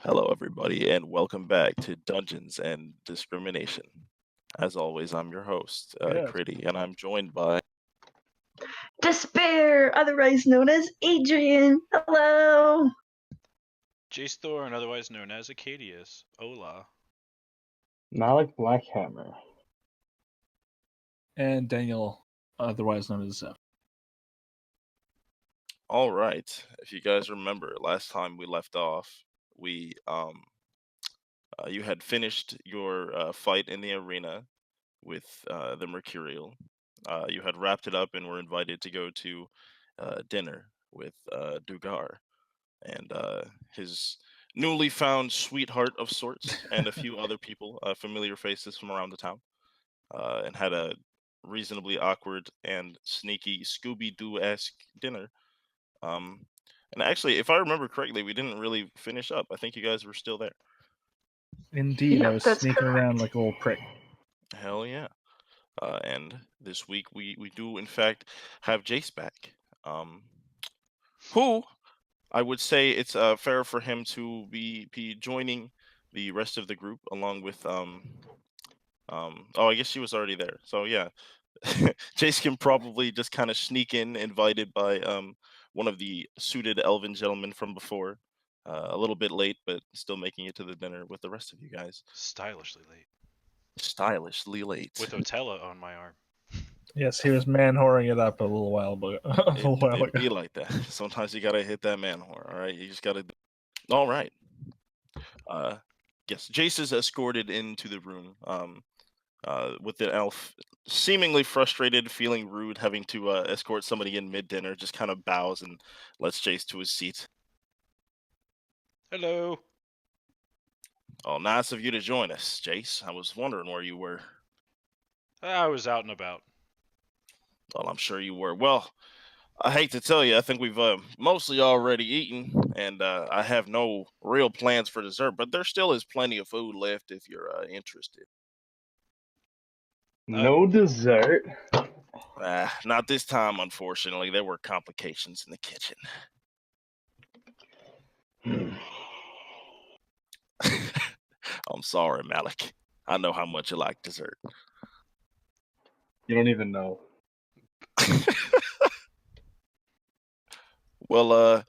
Hello, everybody, and welcome back to Dungeons and Discrimination. As always, I'm your host, Yes. Critty, and I'm joined by. Despair, otherwise known as Adrian. Hello. Jace Thorn, otherwise known as Acadius. Hola. Malik Blackhammer. And Daniel, otherwise known as Zeph. All right, if you guys remember, last time we left off, you had finished your fight in the arena with the Mercurial. You had wrapped it up and were invited to go to dinner with Dugar and his newly found sweetheart of sorts, and a few other people, familiar faces from around the town, and had a reasonably awkward and sneaky Scooby Doo esque dinner. Um, and actually, if I remember correctly, we didn't really finish up. I think you guys were still there. Indeed, I Yep, was that's sneaking around correct. like a little prick. Hell yeah. And this week we do in fact have Jace back. Who I would say it's fair for him to be joining the rest of the group along with oh, I guess she was already there. So yeah. Jace can probably just kind of sneak in invited by one of the suited elven gentlemen from before. A little bit late, but still making it to the dinner with the rest of you guys. Stylishly late. Stylishly late. With Otella on my arm. Yes, he was man-whoring it up a little while ago. It'd be like that. Sometimes you gotta hit that man whore. All right, you just gotta. All right. Yes, Jace is escorted into the room. With the elf seemingly frustrated, feeling rude, having to escort somebody in mid-dinner, just kind of bows and lets Jace to his seat. Hello. Oh, nice of you to join us, Jace. I was wondering where you were. I was out and about. Well, I'm sure you were. Well, I hate to tell you, I think we've mostly already eaten, and I have no real plans for dessert, but there still is plenty of food left if you're interested. No dessert. Not this time, unfortunately. There were complications in the kitchen. I'm sorry, Malik. I know how much you like dessert. You don't even know. Well,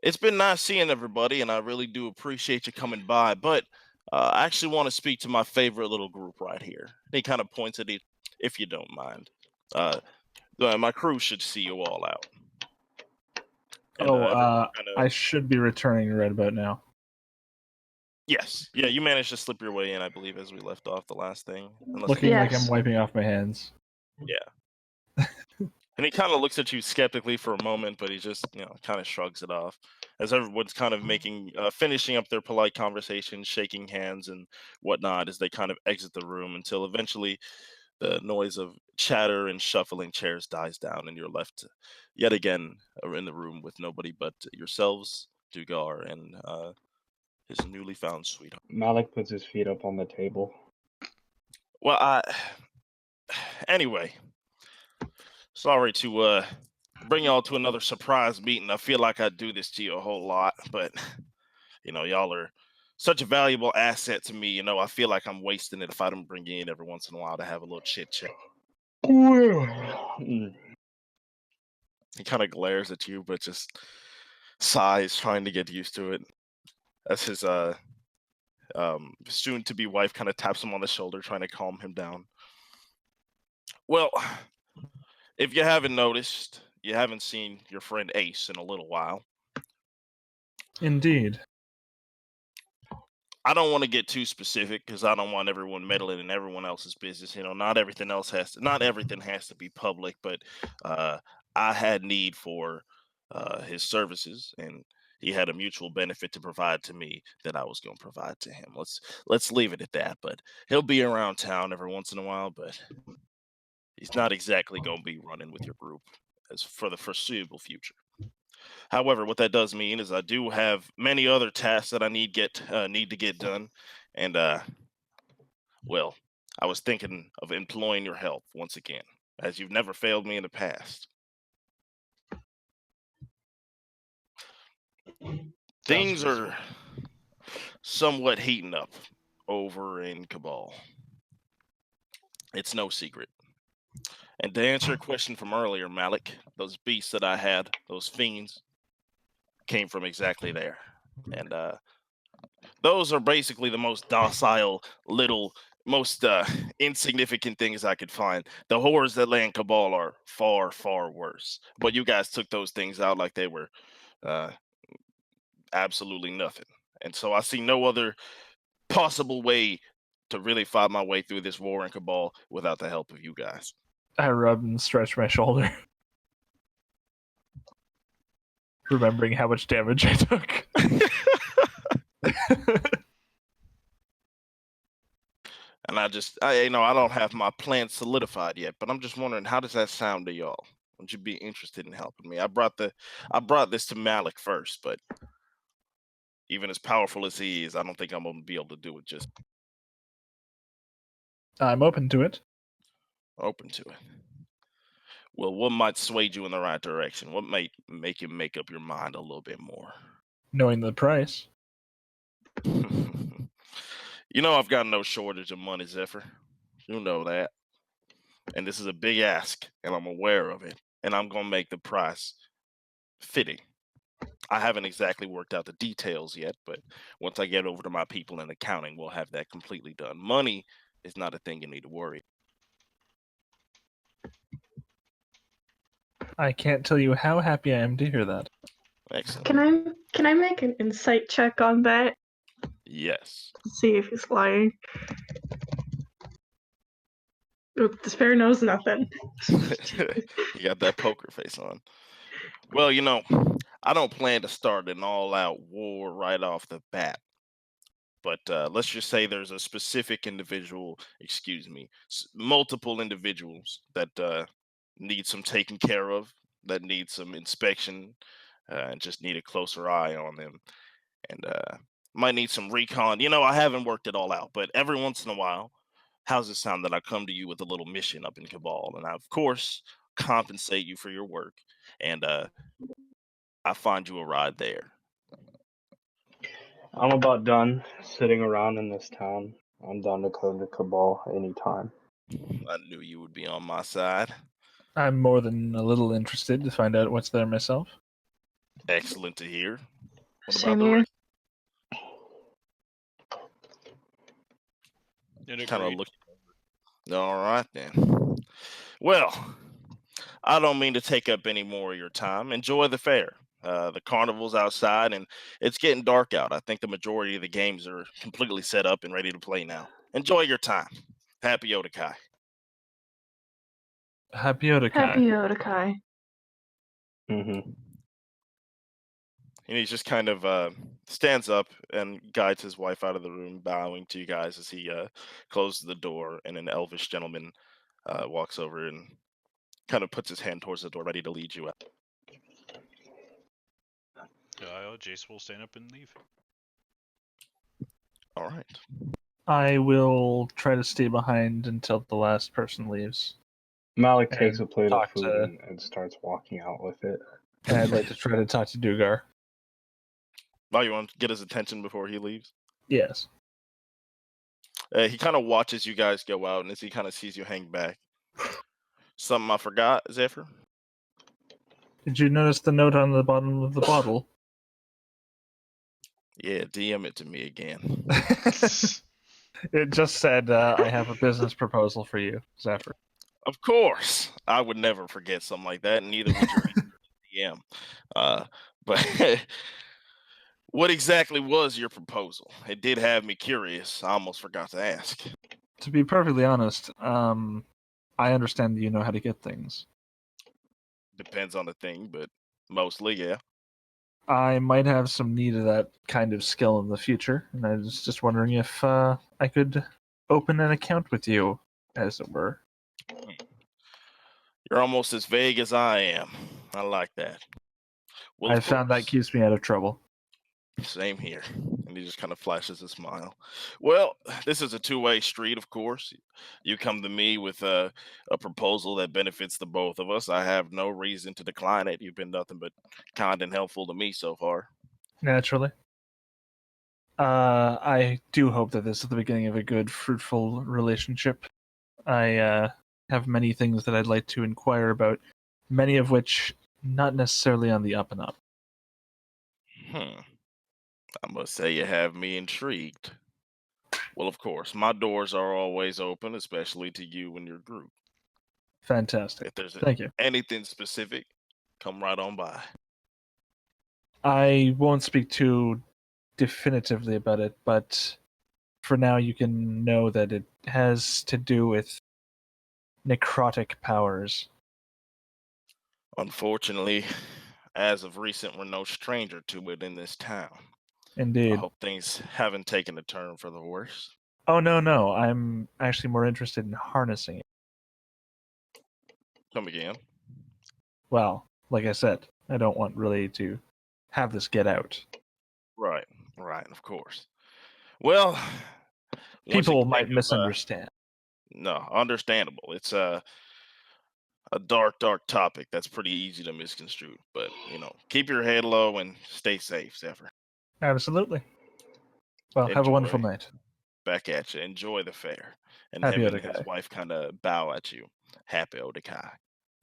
it's been nice seeing everybody, and I really do appreciate you coming by, but I actually want to speak to my favorite little group right here. He kind of points at it, if you don't mind. My crew should see you all out. And, I should be returning right about now. Yes. Yeah, you managed to slip your way in, I believe, as we left off the last thing. Looking like I'm wiping off my hands. Yeah. And he kind of looks at you skeptically for a moment, but he just, kind of shrugs it off as everyone's kind of finishing up their polite conversation, shaking hands and whatnot as they kind of exit the room until eventually the noise of chatter and shuffling chairs dies down and you're left yet again in the room with nobody but yourselves, Dugar, and his newly found sweetheart. Malik puts his feet up on the table. Well, anyway, sorry to bring y'all to another surprise meeting. I feel like I do this to you a whole lot, but y'all are such a valuable asset to me. I feel like I'm wasting it if I don't bring you in every once in a while to have a little chit chat. He kind of glares at you, but just sighs, trying to get used to it. As his soon-to-be wife kind of taps him on the shoulder, trying to calm him down. Well, if you haven't noticed, you haven't seen your friend Ace in a little while. Indeed. I don't want to get too specific because I don't want everyone meddling in everyone else's business. Not everything has to be public, but I had need for his services, and he had a mutual benefit to provide to me that I was going to provide to him. Let's leave it at that. But he'll be around town every once in a while, but he's not exactly going to be running with your group as for the foreseeable future. However, what that does mean is I do have many other tasks that I need to get done, and well, I was thinking of employing your help once again, as you've never failed me in the past. Things are somewhat heating up over in Cabal. It's no secret. And to answer your question from earlier, Malik, those beasts that I had, those fiends, came from exactly there. And those are basically the most docile, little, most insignificant things I could find. The horrors that lay in Cabal are far, far worse. But you guys took those things out like they were absolutely nothing. And so I see no other possible way to really fight my way through this war in Cabal without the help of you guys. I rub and stretch my shoulder, remembering how much damage I took. And I don't have my plan solidified yet, but I'm just wondering, how does that sound to y'all? Would you be interested in helping me? I brought this to Malik first, but even as powerful as he is, I don't think I'm gonna be able to do it just I'm open to it. open to it. Well, what might sway you in the right direction? What might make you make up your mind a little bit more? Knowing the price. You know I've got no shortage of money, Zephyr. You know that. And this is a big ask, and I'm aware of it. And I'm gonna make the price fitting. I haven't exactly worked out the details yet, but once I get over to my people in accounting, we'll have that completely done. Money is not a thing you need to worry. I can't tell you how happy I am to hear that. Excellent. Can I make an insight check on that Yes. to see if he's lying? Oop, this bear knows nothing. You got that poker face on. Well, I don't plan to start an all-out war right off the bat. But let's just say there's a specific individual, multiple individuals that need some taken care of, that need some inspection, and just need a closer eye on them. And might need some recon. I haven't worked it all out, but every once in a while, how's it sound that I come to you with a little mission up in Cabal? And I, of course, compensate you for your work. And I find you a ride there. I'm about done sitting around in this town. I'm down to go to Cabal anytime. I knew you would be on my side. I'm more than a little interested to find out what's there myself. Excellent to hear. What Same about the here. rest? It Kind of agreed. look. All right then. Well, I don't mean to take up any more of your time. Enjoy the fair. The carnival's outside, and it's getting dark out. I think the majority of the games are completely set up and ready to play now. Enjoy your time. Happy Otakai. Happy Otakai. Happy Otakai. Mm-hmm. And he just kind of stands up and guides his wife out of the room, bowing to you guys as he closes the door. And an elvish gentleman walks over and kind of puts his hand towards the door, ready to lead you out. Jace will stand up and leave. All right. I will try to stay behind until the last person leaves. Malik And takes a plate of talk food to- and starts walking out with it. And I'd like to try to talk to Dugar. Oh, you want to get his attention before he leaves? Yes. He kind of watches you guys go out, and as he kind of sees you hang back. Something I forgot, Zephyr? Did you notice the note on the bottom of the bottle? Yeah, DM it to me again. It just said, I have a business proposal for you, Zephyr. Of course, I would never forget something like that, and neither would your DM. But what exactly was your proposal? It did have me curious. I almost forgot to ask. To be perfectly honest, I understand that you know how to get things. Depends on the thing, but mostly, yeah. I might have some need of that kind of skill in the future, and I was just wondering if I could open an account with you, as it were. You're almost as vague as I am. I like that. Well, I of found that course. keeps me out of trouble. Same here. And he just kind of flashes a smile. Well, this is a two-way street, of course. You come to me with a proposal that benefits the both of us. I have no reason to decline it. You've been nothing but kind and helpful to me so far. Naturally. I do hope that this is the beginning of a good, fruitful relationship. I have many things that I'd like to inquire about, many of which not necessarily on the up and up. Hmm. I must say you have me intrigued. Well, of course, my doors are always open, especially to you and your group. Fantastic. If there's Thank you. anything specific, come right on by. I won't speak too definitively about it, but for now you can know that it has to do with necrotic powers. Unfortunately, as of recent, we're no stranger to it in this town. I Indeed. hope things haven't taken a turn for the worse. Oh, no. I'm actually more interested in harnessing it. Come again. Well, like I said, I don't want really to have this get out. Right, of course. Well, once you People think might of misunderstand. no, understandable. It's a dark topic that's pretty easy to misconstrue. But keep your head low and stay safe, Zephyr. Absolutely. Well, have a wonderful Enjoy. night. Back at you. Enjoy the fair. And Happy him and his Odekai. wife kind of bow at you. Happy Odekai.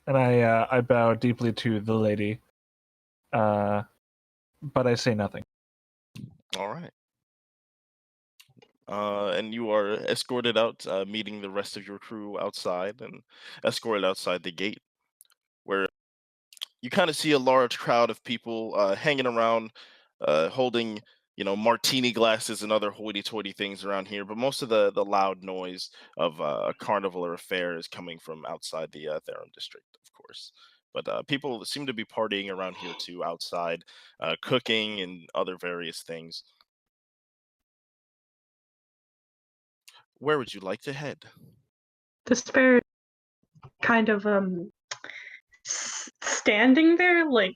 And I bow deeply to the lady, but I say nothing. All right. And you are escorted out, meeting the rest of your crew outside and escorted outside the gate, where you kind of see a large crowd of people hanging around, holding martini glasses and other hoity-toity things around here. But most of the loud noise of a carnival or a fair is coming from outside the Therum district, of course. But people seem to be partying around here too, outside, cooking and other various things. Where would you like to head? Despair kind of standing there, like,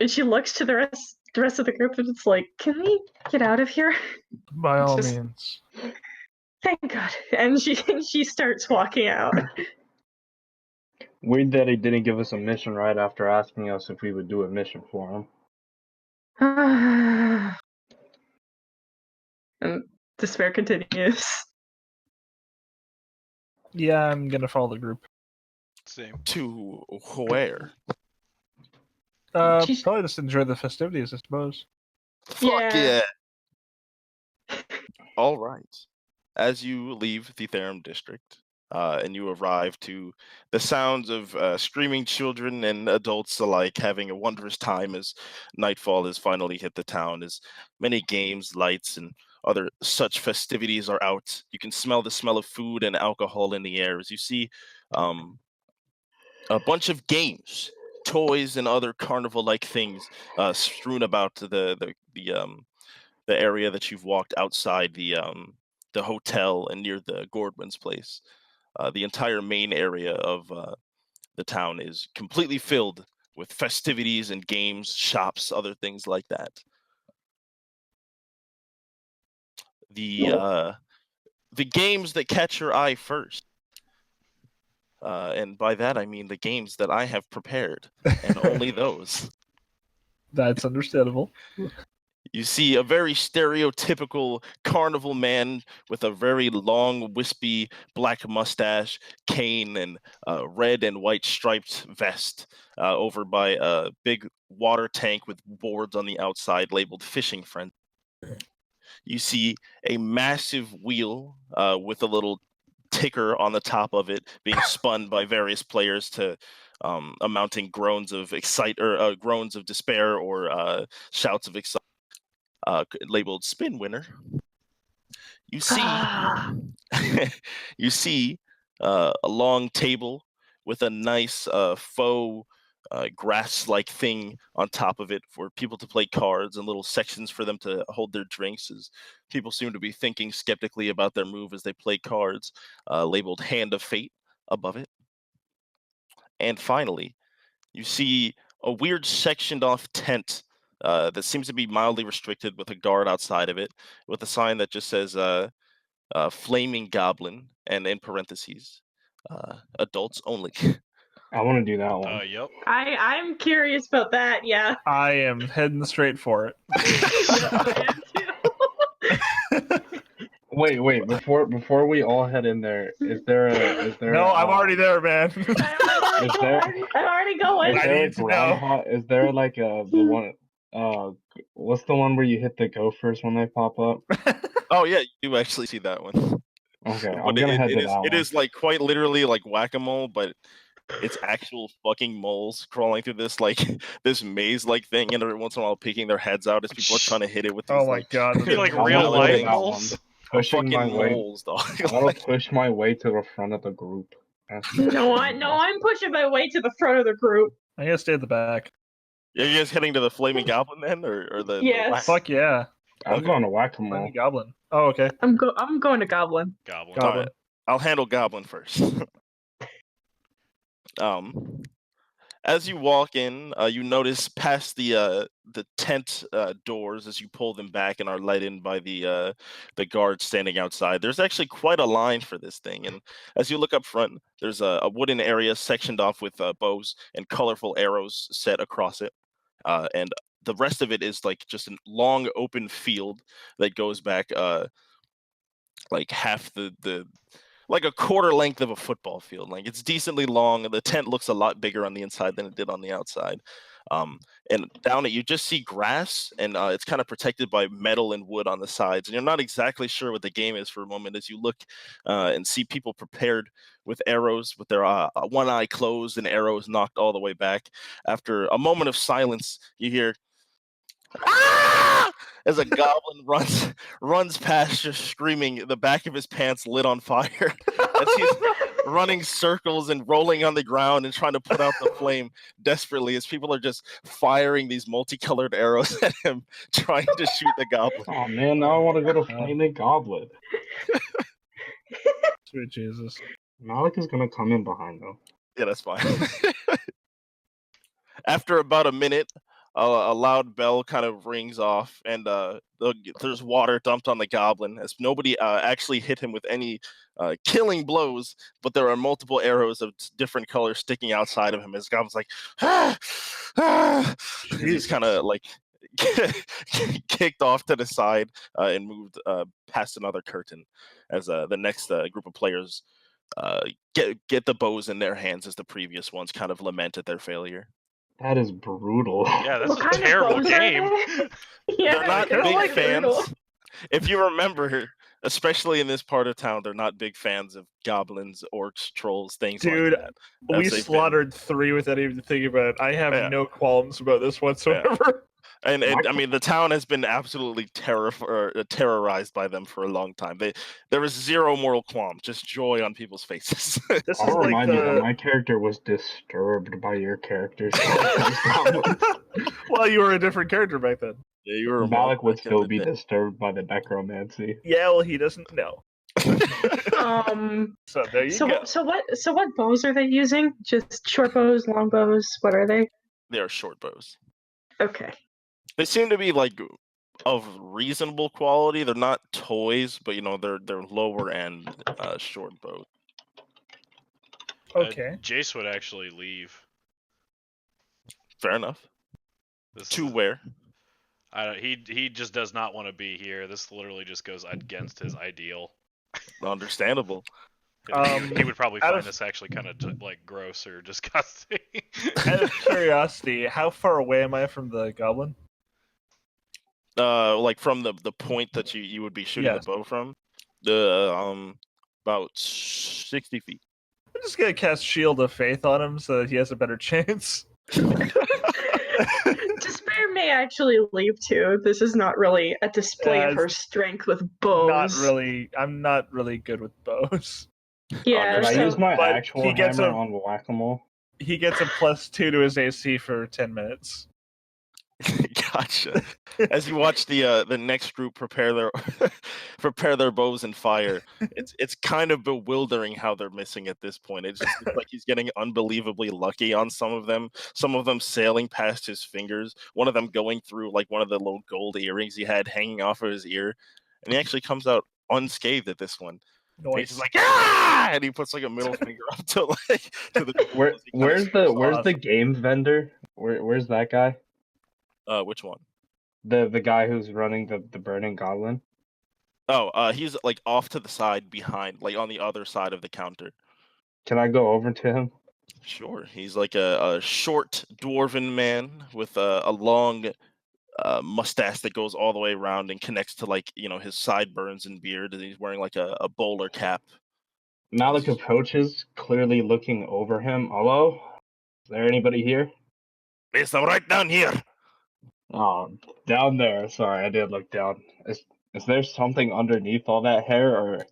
and she looks to the rest of the group, and it's like, can we get out of here? By all Just- means. Thank God. And she starts walking out. Weird that he didn't give us a mission right after asking us if we would do a mission for him. And Despair continues. Yeah, I'm gonna follow the group. Same. To where? She's- Probably just enjoy the festivities, I suppose. Fuck Yeah. yeah. All right. As you leave the Therum district, and you arrive to the sounds of screaming children and adults alike having a wondrous time as nightfall has finally hit the town, as many games, lights, and other such festivities are out. You can smell the smell of food and alcohol in the air as you see a bunch of games, toys, and other carnival-like things strewn about the area that you've walked outside the hotel and near the Gordwin's place. The entire main area of the town is completely filled with festivities and games, shops, other things like that. The games that catch your eye first, and by that I mean the games that I have prepared, and only those. That's understandable. You see a very stereotypical carnival man with a very long, wispy black mustache, cane, and red and white striped vest over by a big water tank with boards on the outside labeled Fishing Friend. You see a massive wheel with a little ticker on the top of it being spun by various players to amounting groans of groans of despair or shouts of excitement. Labeled Spin Winner. You see, you see a long table with a nice faux grass-like thing on top of it for people to play cards and little sections for them to hold their drinks. As people seem to be thinking skeptically about their move as they play cards, labeled Hand of Fate above it. And finally, you see a weird sectioned off tent that seems to be mildly restricted with a guard outside of it, with a sign that just says Flaming Goblin, and in parentheses, adults only. I want to do that one. Yep. I'm curious about that, yeah. I am heading straight for it. Yeah, I am too. Wait. Before we all head in there, is there No, I'm already there, man. I'm Is there- already going. Is I there a need to know. groundhog? Is there like the one? What's the one where you hit the gophers when they pop up? Oh yeah, you do actually see that one. Okay, I'm But gonna head to it that one. is like quite literally like whack-a-mole, but it's actual fucking moles crawling through this like this maze-like thing, and every once in a while peeking their heads out as people are trying to hit it with these Oh my like god. I feel like I'm real gonna life look at that moles. one. Pushing my fucking way. moles, dog. I'm gonna push my way to the front of the group. No, I'm pushing my way to the front of the group. I'm gonna stay at the back. Are you guys heading to the Flaming Goblin then, or the Yes. whack- Fuck yeah. I'm Okay. going to whack-a-mole. Flaming Goblin. Oh, okay. I'm going to Goblin. Goblin. Goblin. Alright, I'll handle Goblin first. As you walk in, you notice past the tent doors as you pull them back and are let in by the guards standing outside. There's actually quite a line for this thing, and as you look up front, there's a wooden area sectioned off with bows and colorful arrows set across it, and the rest of it is like just a long open field that goes back like half the like a quarter length of a football field. Like it's decently long, and the tent looks a lot bigger on the inside than it did on the outside. And down it, you just see grass, and it's kind of protected by metal and wood on the sides. And you're not exactly sure what the game is for a moment as you look and see people prepared with arrows, with their one eye closed and arrows knocked all the way back. After a moment of silence, you hear "Ah!" as a goblin runs past, just screaming, the back of his pants lit on fire as he's running circles and rolling on the ground and trying to put out the flame desperately as people are just firing these multicolored arrows at him, trying to shoot the goblin. Oh man, now I want to go to Flaming Goblin. Sweet Jesus. Malik is gonna come in behind though. Yeah, that's fine. After about a minute, a loud bell kind of rings off, and there's water dumped on the goblin as nobody actually hit him with any killing blows, but there are multiple arrows of different colors sticking outside of him. As the goblin's like, ah, ah. He's kind of like kicked off to the side and moved past another curtain as the next group of players get the bows in their hands as the previous ones kind of lament at their failure. That is brutal. Yeah, that's What a kind of terrible bows are game. they? Yeah, They're not they're big like fans. brutal. If you remember, especially in this part of town, they're not big fans of goblins, orcs, trolls, things Dude, like that. We As they've been. slaughtered 3 without even thinking about it. I have Yeah. no qualms about this whatsoever. And I mean, the town has been absolutely terrorized by them for a long time. There was zero moral qualm, just joy on people's faces. This is I'll like remind you that the my character was disturbed by your character's well, you were a different character back then. Yeah, you were a Malik would monk back in still the be day. disturbed by the necromancy. Yeah, well, he doesn't know. So there you go. So what bows are they using? Just short bows, long bows? What are they? They are short bows. Okay. They seem to be like of reasonable quality. They're not toys, but you know they're lower end short bows. Okay. Jace would actually leave. Fair enough. This To is- where? he just does not want to be here. This literally just goes against his ideal. Understandable. He would probably out find of- this actually kind of like gross or disgusting. Out of curiosity, how far away am I from the goblin? Like from the point that you would be shooting Yes. the bow from, the about 60 feet. I'm just gonna cast Shield of Faith on him so that he has a better chance. Despair may actually leave too. This is not really a display Yeah, of her strength with bows. Not really. I'm not really good with bows. Yeah. Did I So, use my but actual he gets hammer a- on whack-a-mole? He gets a +2 to his AC for 10 minutes. Gotcha. As you watch the next group prepare their bows and fire, it's kind of bewildering how they're missing at this point. It's just like he's getting unbelievably lucky on some of them. Some of them sailing past his fingers. One of them going through like one of the little gold earrings he had hanging off of his ear, and he actually comes out unscathed at this one. And he's just like ah, and he puts like a middle finger up to like to the. Where's the games vendor? Where's that guy? Which one? The guy who's running the burning goblin? Oh, he's like off to the side behind, like on the other side of the counter. Can I go over to him? Sure. He's like a short dwarven man with a long mustache that goes all the way around and connects to like his sideburns and beard, and he's wearing like a bowler cap. Malik approaches, clearly looking over him. Hello? Is there anybody here? Yes, I'm right down here. Oh, down there. Sorry, I did look down. Is there something underneath all that hair, or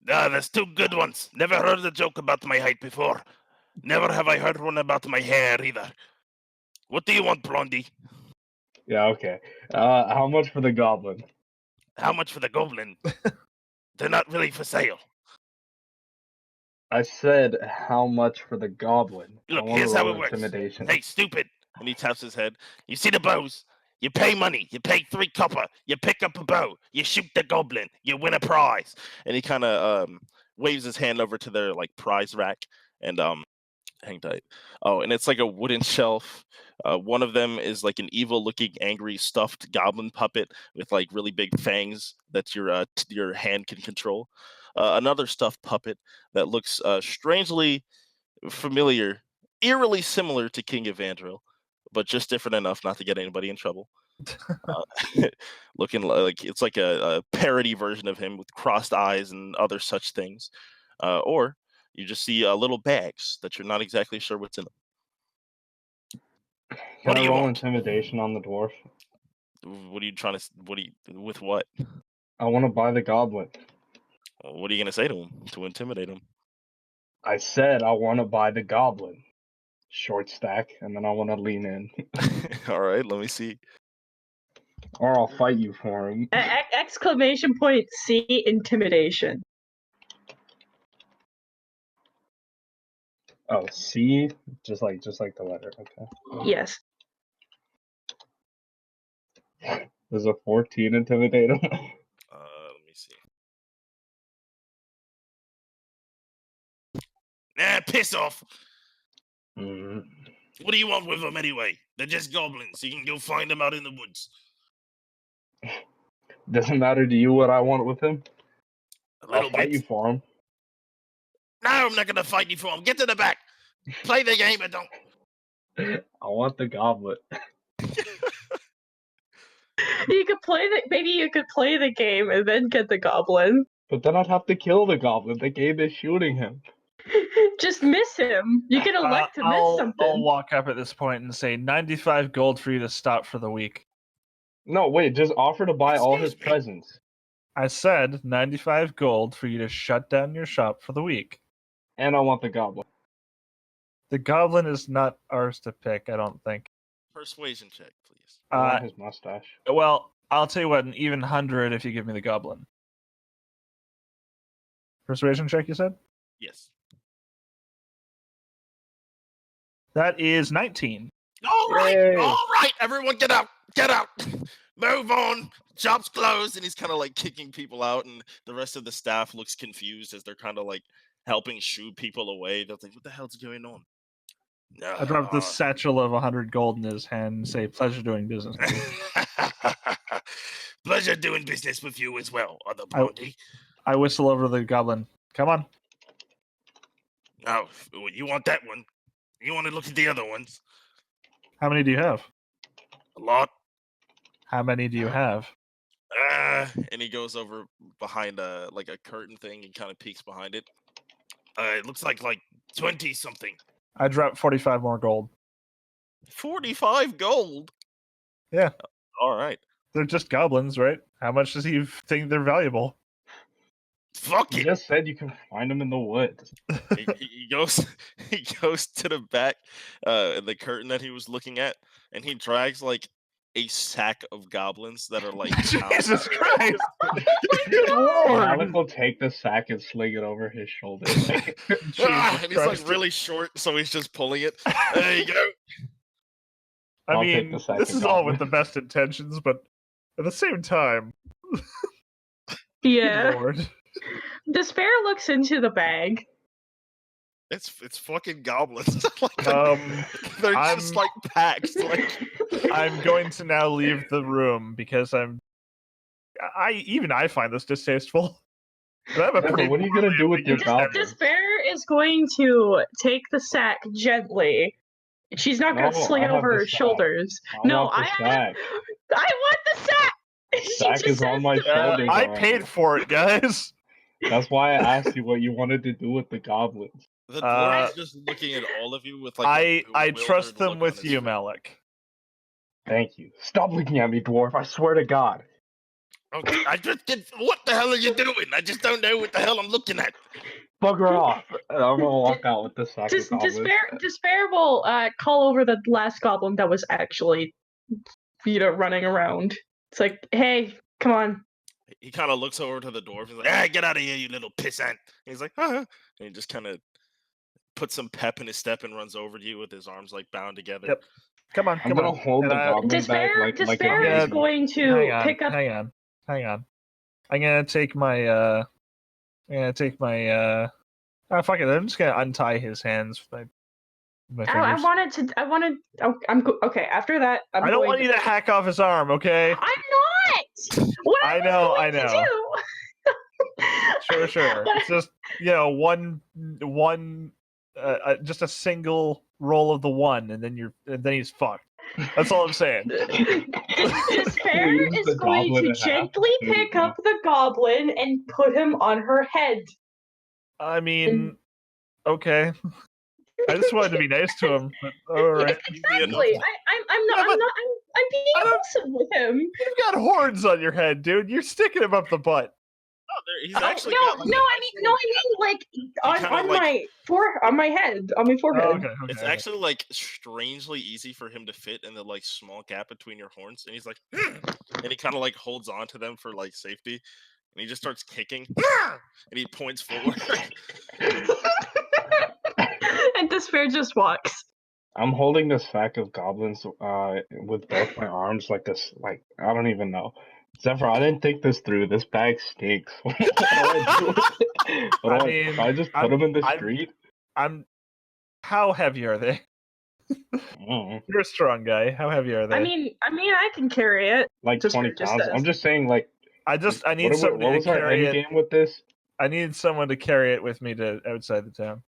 There's two good ones. Never heard a joke about my height before. Never have I heard one about my hair either. What do you want, Blondie? yeah, okay. How much for the goblin? How much for the goblin? They're not really for sale. I said how much for the goblin. I Look, wanna here's how roll it works. intimidation. Hey, stupid! And he taps his head. You see the bows? You pay money. You pay 3 copper. You pick up a bow. You shoot the goblin. You win a prize. And he kind of waves his hand over to their like prize rack and hang tight. Oh, and it's like a wooden shelf. One of them is like an evil-looking, angry, stuffed goblin puppet with like really big fangs that your hand can control. Another stuffed puppet that looks strangely familiar, eerily similar to King Evandril, but just different enough not to get anybody in trouble. Looking like it's like a parody version of him with crossed eyes and other such things. Or you just see little bags that you're not exactly sure what's in them. Can What do I you roll want? intimidation on the dwarf? What are you trying to? With what? I want to buy the goblin. What are you gonna say to him to intimidate him? I said I want to buy the goblin. Short stack, and then I want to lean in. All right, let me see. Or I'll fight you for him. Exclamation point C intimidation. Oh, C? Just like the letter, okay. Yes. There's a 14 intimidate him. Let me see. Nah, piss off. Mm. What do you want with them anyway? They're just goblins. You can go find them out in the woods. Doesn't matter to you what I want with him? A I'll little fight bit. you for him. No, I'm not gonna fight you for them. Get to the back. Play the game and don't. I want the goblet. You could maybe you could play the game and then get the goblin. But then I'd have to kill the goblin. The game is shooting him. Just miss him. You can elect to miss I'll something. walk up at this point and say 95 gold for you to stop for the week. No, wait, just offer to buy all his Excuse me? presents. I said 95 gold for you to shut down your shop for the week. And I want the goblin. The goblin is not ours to pick, I don't think. Persuasion check, please. I want his mustache. Well, I'll tell you what, an even 100 if you give me the goblin. Persuasion check, you said? Yes. That is 19. All right, Yay. all right, everyone, get out, get out, move on. Shop's closed, and he's kind of like kicking people out, and the rest of the staff looks confused as they're kind of like helping shoo people away. They're like, "What the hell's going on?" I dropped the satchel of 100 gold in his hand and say, pleasure doing business. Pleasure doing business with you as well, other Blondie. I whistle over the goblin. Come on. Oh, you want that one? You want to look at the other ones? How many do you have? A lot. How many do you have? And he goes over behind like a curtain thing and kind of peeks behind it. It looks like 20 something. I dropped 45 more gold. 45 gold. Yeah. All right. They're just goblins, right? How much does he think they're valuable? Fuck You it. just said you can find him in the woods. He goes to the back, the curtain that he was looking at, and he drags like a sack of goblins that are like Jesus Christ! Alec will take the sack and sling it over his shoulder. and he's like really short, so he's just pulling it. There you go. I I'll take mean, the sack this of is all with goblins. the best intentions, but at the same time, Yeah. Lord. Despair looks into the bag. It's fucking goblins. Like, they're just I'm- like packed. Like I'm going to now leave the room because I find this distasteful. I have a Yeah, but pretty what are you gonna do with your goblins? Despair is going to take the sack gently. She's not going to No, sling I it have over the her sack. shoulders. I No, want the sack. I want the sack. She Sack just is on says my to me- shoulders. I already. paid for it, guys. That's why I asked you what you wanted to do with the goblins. The dwarf is just looking at all of you with like I a trust bewildered them look on with his you, face. Malik. Thank you. Stop looking at me, dwarf. I swear to God. Okay, I just did. What the hell are you doing? I just don't know what the hell I'm looking at. Bugger off. I'm gonna walk out with the sack of goblins. Despair will call over the last goblin that was actually, running around. It's like, hey, come on. He kind of looks over to the dwarf. He's like, "Ah, get out of here, you little pissant!" And he's like, "Huh?" And he just kind of puts some pep in his step and runs over to you with his arms like bound together. Yep. Come on, I'm come gonna on. hold And the I- goblin back like Despair a is baby. going to hang on, pick up. hang on. I'm gonna take my oh, fuck it. I'm just gonna untie his hands with my fingers. Okay, after that, I don't want you to hack off his arm, okay? I'm not. What I am know, going I to know. do? Sure. It's just one just a single roll of the one, and then he's fucked. That's all I'm saying. Despair Leaves is the going goblin to in half. gently pick up the goblin and put him on her head. I mean, okay. I just wanted to be nice to him, but all right. Exactly. I'm being I don't- awesome with him. You've got horns on your head, dude. You're sticking him up the butt. Oh, he's Oh, actually no, got, like, no, a I nice mean, little like kinda, on like- my head, on my forehead. Oh, okay. It's actually like strangely easy for him to fit in the like small gap between your horns, and he's like, and he kind of like holds on to them for like safety, and he just starts kicking, and he points forward. And Despair just walks. I'm holding the sack of goblins with both my arms like this. Like I don't even know. Zephyr, I didn't think this through. This bag stinks. What do I do with it? I mean, I just put them in the I'm- street. How heavy are they? Mm, You're a strong guy. How heavy are they? I mean, I can carry it. like Just 20 just pounds. says. I'm just saying, like, I need what somebody was to our carry end it. game with this? I need someone to carry it with me to outside the town.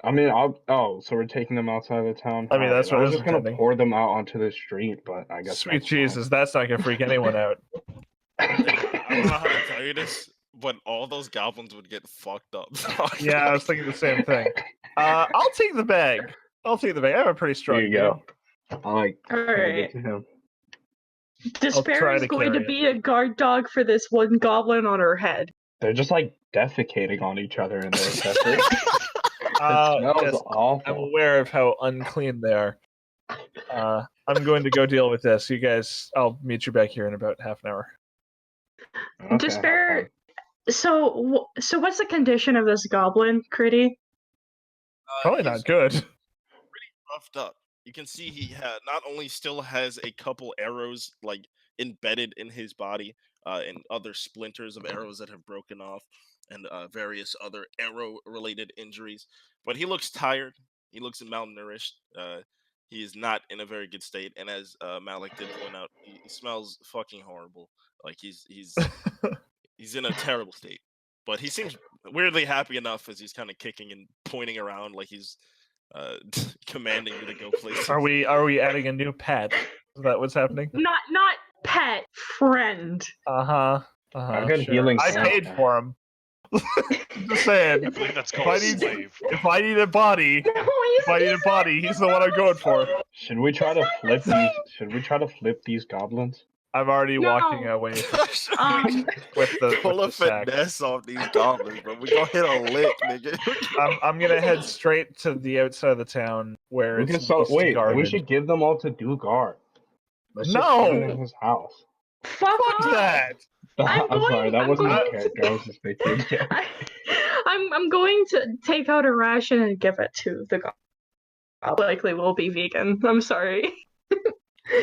I mean, so we're taking them outside of the town. I mean, that's what I I was was just gonna intending. pour them out onto the street, but I guess Sweet that's fine. Jesus, that's not gonna freak anyone out. I don't know how to tell you this, but all those goblins would get fucked up. Yeah, I was thinking the same thing. I'll take the bag. I have a pretty strong. There you go. I like All hand it right. to him. Despair try is to going to carry it. be a guard dog for this one goblin on her head. They're just like defecating on each other in there. Zephyr. It smells Yes, I'm awful. aware of how unclean they are. I'm going to go deal with this. You guys, I'll meet you back here in about half an hour. Okay, have Despair. fun. So what's the condition of this goblin, Critty? Probably not good. Roughed up. You can see he not only still has a couple arrows like embedded in his body, and other splinters of arrows that have broken off, and various other arrow-related injuries, but he looks tired. He looks malnourished. He is not in a very good state, and as Malik did point out, he smells fucking horrible. Like he's in a terrible state. But he seems weirdly happy enough as he's kind of kicking and pointing around like he's commanding you to go places. Are we adding a new pet? Is that what's happening? Not pet, friend. Uh-huh. I've got healing I sands paid now. for him. Just saying. I believe that's If I called need- slave. If I need a body, he's the one I'm going for. Should we try to flip these? Should we try to flip these goblins? I'm already No. walking away with the Pull a sack. finesse off these goblins, but we gonna hit a lick, nigga. I'm gonna head straight to the outside of the town where We it's can so most wait. guarded. We should give them all to Dugar. Let's just No! put it in his house. Fuck Fuck off. that! I'm sorry, that I'm wasn't my going character. I was just thinking. I'm going to take out a ration and give it to the goblin. Likely will be vegan. I'm sorry.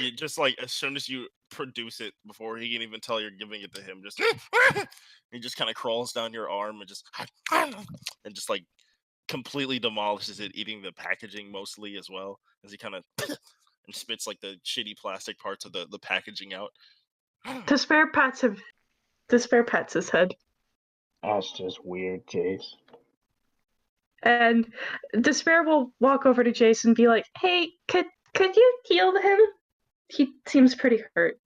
You just like as soon as you produce it, before he can even tell you're giving it to him, just he just kind of crawls down your arm and just like completely demolishes it, eating the packaging mostly as well as he kind of and spits like the shitty plastic parts of the packaging out. Despair pats him. Despair pats his head. That's just weird, Jace. And Despair will walk over to Jace and be like, "Hey, could you heal him? He seems pretty hurt."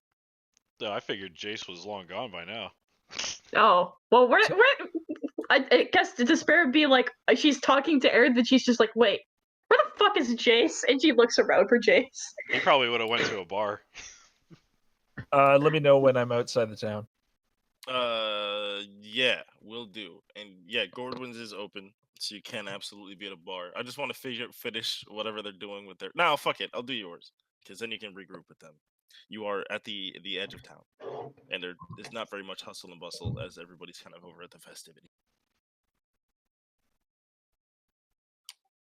No, I figured Jace was long gone by now. Oh, well, I guess Despair would be like, she's talking to Aaron, then she's just like, "Wait, where the fuck is Jace?" And she looks around for Jace. He probably would have went to a bar. Let me know when I'm outside the town. Yeah, will do. And yeah, Gordwin's is open, so you can absolutely be at a bar. I just want to finish whatever they're doing with their. No, fuck it, I'll do yours, because then you can regroup with them. You are at the edge of town, and there's not very much hustle and bustle as everybody's kind of over at the festivity.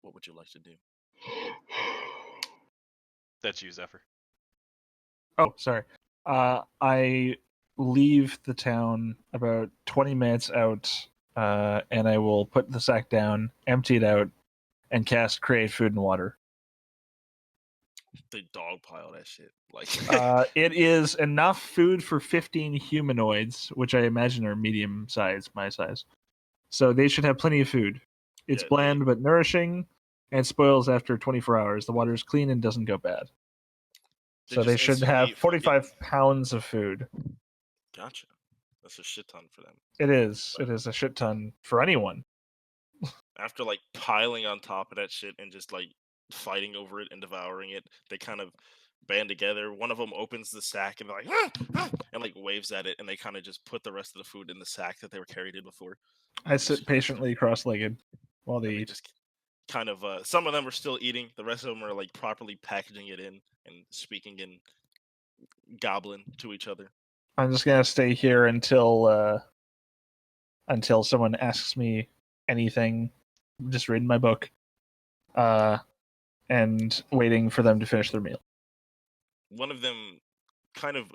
What would you like to do? That's you, Zephyr. Oh, sorry. I leave the town about 20 minutes out, and I will put the sack down, empty it out, and cast Create Food and Water. They dogpile that shit. Like It is enough food for 15 humanoids, which I imagine are medium size, my size. So they should have plenty of food. It's Yeah, bland but nourishing, and spoils after 24 hours. The water is clean and doesn't go bad. So they just should have instantly 45 pounds of food. Gotcha. That's a shit ton for them. It is. It is a shit ton for anyone. After like piling on top of that shit and just like fighting over it and devouring it, they kind of band together. One of them opens the sack and they're like, "Ah, ah," and like waves at it, and they kind of just put the rest of the food in the sack that they were carried in before. I sit patiently cross-legged while they And they eat. just kind of some of them are still eating. The rest of them are like properly packaging it in and speaking in goblin to each other. I'm just gonna stay here until someone asks me anything. Just reading my book, and waiting for them to finish their meal. One of them, kind of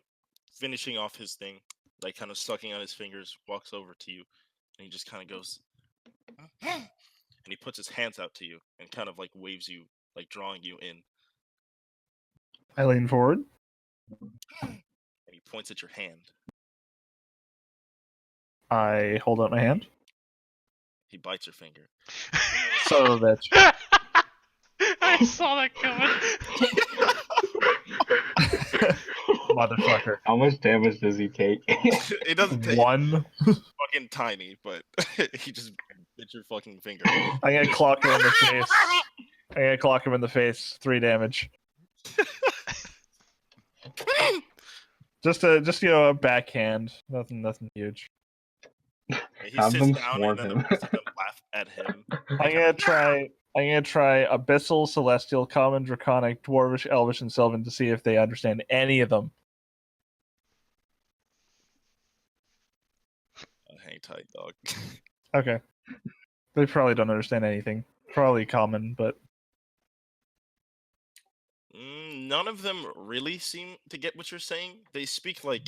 finishing off his thing, like kind of sucking on his fingers, walks over to you, and he just kind of goes, and he puts his hands out to you and kind of like waves you, like drawing you in, I lean forward. and he points at your hand. I hold out my hand. He bites your finger. Son of a bitch. I saw that coming. Motherfucker. How much damage does he take? It doesn't take One. fucking tiny, but he just bit your fucking finger. I'm gonna clock him in the face. I'm gonna clock him in the face. 3 damage. Just a backhand. Nothing huge. He Have sits them down swarm and then him. the rest of them laugh at him. I'm gonna try Abyssal, Celestial, Common, Draconic, Dwarvish, Elvish, and Sylvan to see if they understand any of them. Hang tight, dog. Okay. They probably don't understand anything. Probably Common, but None of them really seem to get what you're saying. They speak like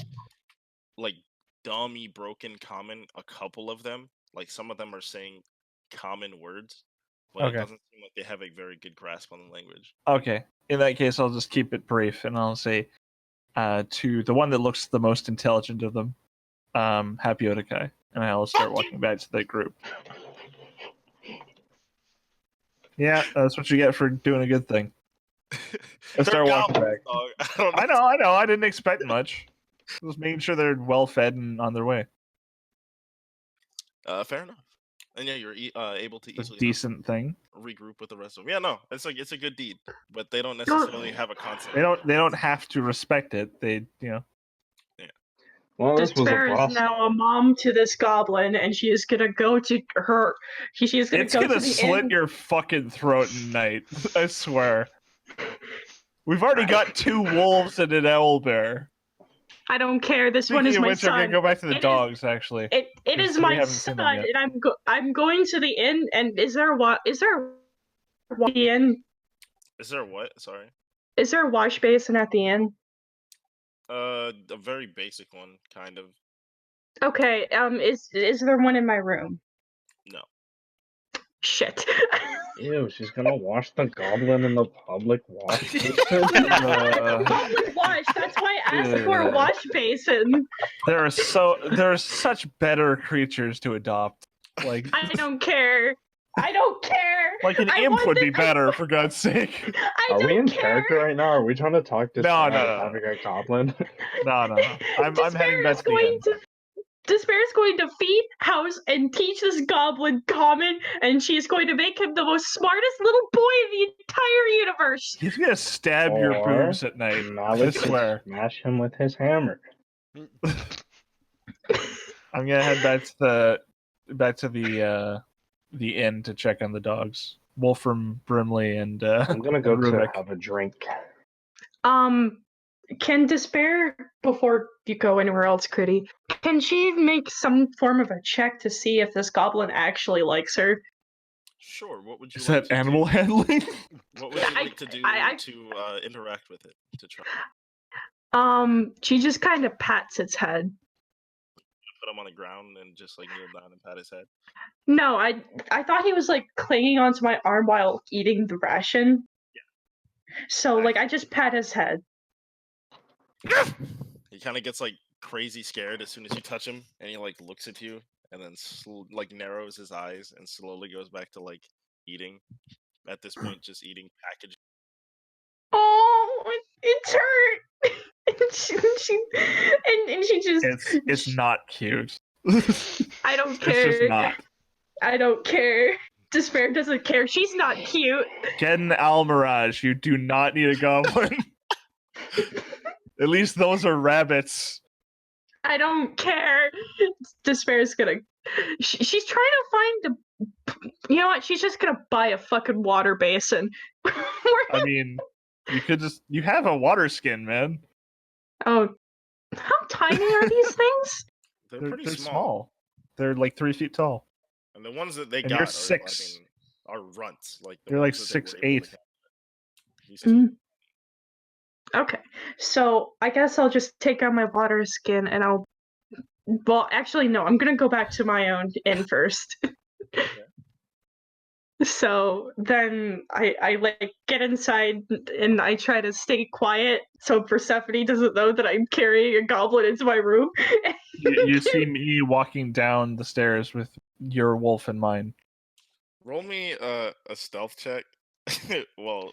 dummy broken common. A couple of them, like some of them are saying common words, but Okay. it doesn't seem like they have a very good grasp on the language. okay. In that case, I'll just keep it brief, and I'll say to the one that looks the most intelligent of them, Happy Otakai, and I'll start walking back to the group. Yeah, that's what you get for doing a good thing. They're start walking goblins, back. dog. I don't know. I know. I didn't expect much. Just making sure they're well fed and on their way. Fair enough. And yeah, you're able to It's a easily decent thing. regroup with the rest of them. Yeah, no, it's a good deed, but they don't necessarily have a concept. They don't have to respect it. They Well, this was a Despair is boss. now a mom to this goblin, and she is gonna go to her. She is gonna It's go gonna to the slit inn. your fucking throat tonight. I swear. We've already got 2 wolves and an owlbear. I don't care. This one Speaking is of my which, I'm gonna son. go back to the It is- dogs. Actually, It Because is we my haven't seen son, them yet. and I'm going to the inn. And is there the inn? Is there what? Sorry. Is there a wash basin at the inn? A very basic one, kind of. Okay. Is there one in my room? No. Shit. Ew, she's gonna wash the goblin in the public wash basin. Public wash. That's why I asked for a wash basin. There are such better creatures to adopt. Like I don't care. I don't care. like an I imp want would be the- better, for God's sake. I Are don't we in care. character right now? Are we trying to talk this No, out no, of no. having a goblin? No. I'm heading back to the end. Despair is going to feed, house, and teach this goblin common, and she's going to make him the most smartest little boy in the entire universe. He's gonna stab your Or boobs at night. Now I let's swear. smash him with his hammer. I'm gonna head back to the inn to check on the dogs. Wolfram, Brimley, and I'm gonna go to Rubik. have a drink. Can Despair, before you go anywhere else, Critty, can she make some form of a check to see if this goblin actually likes her? Sure. What would you Is like that to animal do? handling? What would you like to do I- to interact with it? To try She just kind of pats its head. put him on the ground and just like kneel down and pat his head. No, I thought he was like clinging onto my arm while eating the ration. So like I just pat his head. He kind of gets like crazy scared as soon as you touch him, and he like looks at you, and then like narrows his eyes and slowly goes back to like eating. At this point, just eating packaged. Oh, it's hurt. and she just It's not cute. I don't It's care. just not. I don't care. Despair doesn't care. She's not cute. Get an Almirage. You do not need a goblin. At least those are rabbits. I don't care. Despair's gonna. She's trying to find a. You know what? She's just gonna buy a fucking water basin. I mean, you have a water skin, man. Oh, how tiny are these things? They're, They're pretty small. They're like 3 feet tall. and the ones that they And got you're are, 6. are runts. Like the You're like ones that they were 6'8". able to catch. He's Mm. Okay, so I guess I'll just take out my water skin and I'll. Well, actually, no. I'm gonna go back to my own inn first. So then I like get inside and I try to stay quiet so Persephone doesn't know that I'm carrying a goblin into my room. You see me walking down the stairs with your wolf in mind. Roll me a stealth check. Well,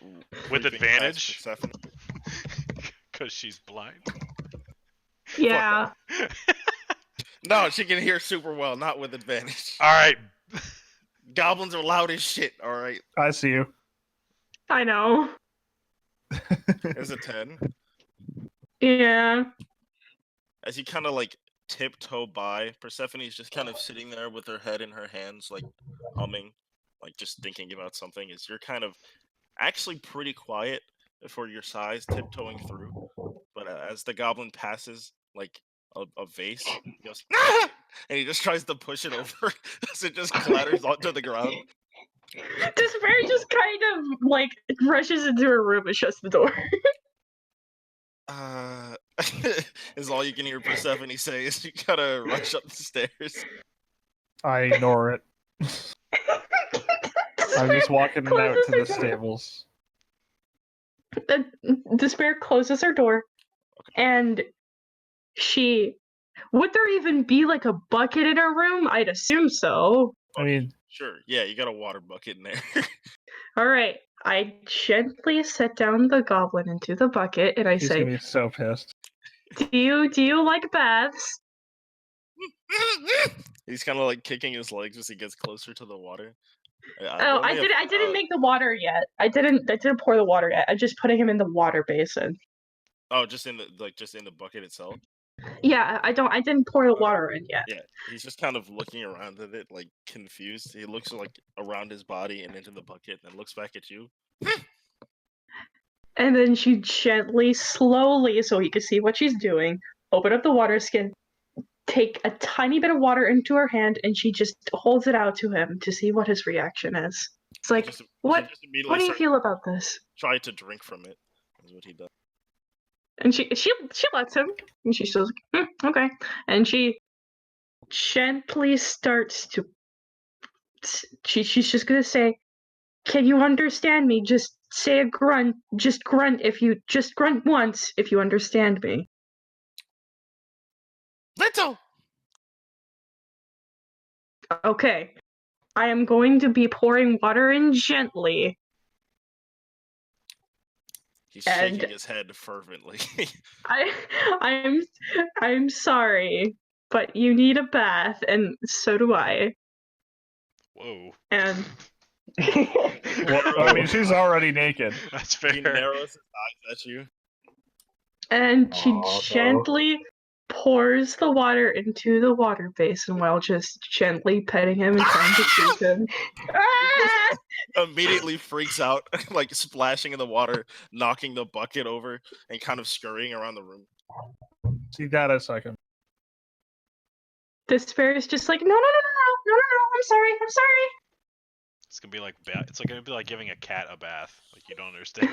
With creeping past advantage? Persephone. Because she's blind. Yeah. No, she can hear super well, not with advantage. All right. Goblins are loud as shit. All right, I see you. I know. there's a 10. Yeah. As you kind of like tiptoe by, Persephone's just kind of sitting there with her head in her hands, like humming, like just thinking about something. As you're kind of actually pretty quiet for your size, tiptoeing through. But as the goblin passes, like a vase, he goes, "Ah!" and he just tries to push it over, so it just clatters onto the ground. Despair just kind of like rushes into her room and shuts the door. Is all you can hear Persephone say is you gotta rush up the stairs. I ignore it. I'm just walking out closes to her the door. stables. Despair closes her door, and would there even be like a bucket in her room? I'd assume so. I mean, Sure, yeah, you got a water bucket in there. All right, I gently set down the goblin into the bucket, and I he's say, gonna be so pissed. do you like baths?" He's kind of like kicking his legs as he gets closer to the water. Oh, I didn't make the water yet. I didn't pour the water yet. I'm just putting him in the water basin. Oh, just in the bucket itself. Yeah, I didn't pour the water in yet. Yeah, he's just kind of looking around at it, like confused. He looks like around his body and into the bucket, and then looks back at you. And then she gently, slowly, so he can see what she's doing, open up the water skin, take a tiny bit of water into her hand, and she just holds it out to him to see what his reaction is. It's like, Just- he what? just immediately What do you starts- feel about this? Try to drink from it. Is what he does. And she lets him, and she says, okay. And she gently starts to she's just gonna say, "Can you understand me? Just say a grunt. Just grunt once if you understand me." Little. Okay. I am going to be pouring water in gently. He's And- shaking his head fervently. I'm sorry, but you need a bath, and so do I. Whoa. And Well, I mean, she's already naked. That's He fair. narrows his eyes at you. she Aw, no. gently pours the water into the water basin while just gently petting him and trying to soothe him. Ah! Immediately freaks out, like splashing in the water, knocking the bucket over, and kind of scurrying around the room. See that a second. Despair is just like, no, I'm sorry. It's gonna be like gonna be like giving a cat a bath. Like you don't understand.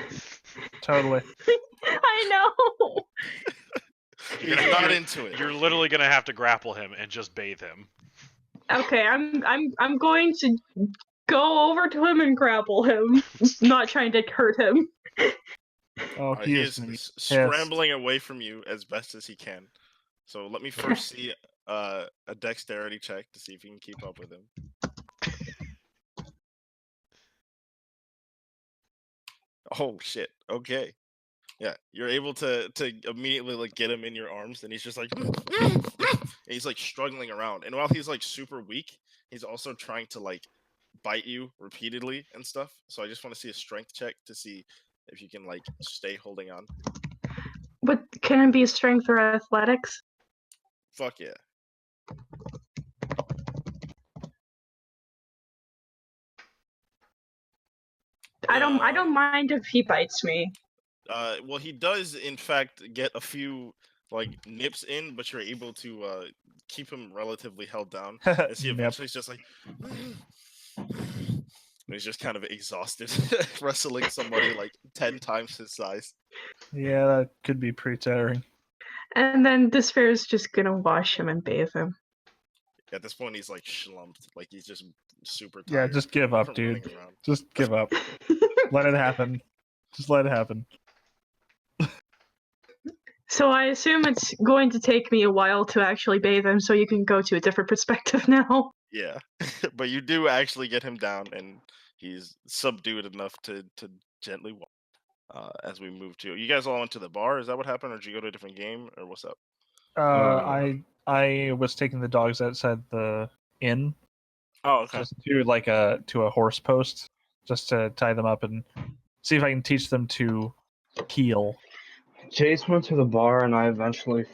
Totally. I know. He's not into it. You're literally gonna have to grapple him and just bathe him. Okay, I'm going to go over to him and grapple him, not trying to hurt him. Oh, He he is is. scrambling away from you as best as he can. So let me first see a dexterity check to see if you can keep up with him. Oh shit. Okay. Yeah, you're able to immediately like get him in your arms, and he's just like, and he's like struggling around. And while he's like super weak, he's also trying to like bite you repeatedly and stuff. So I just want to see a strength check to see if you can like stay holding on. But can it be strength or athletics? Fuck yeah. I don't mind if he bites me. Well, he does in fact get a few like nips in, but you're able to keep him relatively held down. As he Yep. eventually is just like, and he's just kind of exhausted, wrestling somebody like 10 times his size. Yeah, that could be pretty tiring. And then Despair is just gonna wash him and bathe him. At this point, he's like slumped, like he's just super Yeah, tired. just give up, from dude. running around. Just give up. Let it happen. Just let it happen. So I assume it's going to take me a while to actually bathe him, so you can go to a different perspective now. Yeah, but you do actually get him down, and he's subdued enough to gently walk. As we move to, you guys all went to the bar. Is that what happened, or did you go to a different game, or what's up? I was taking the dogs outside the inn, Oh, okay. just to a horse post, just to tie them up and see if I can teach them to heel. Chase went to the bar, and I eventually.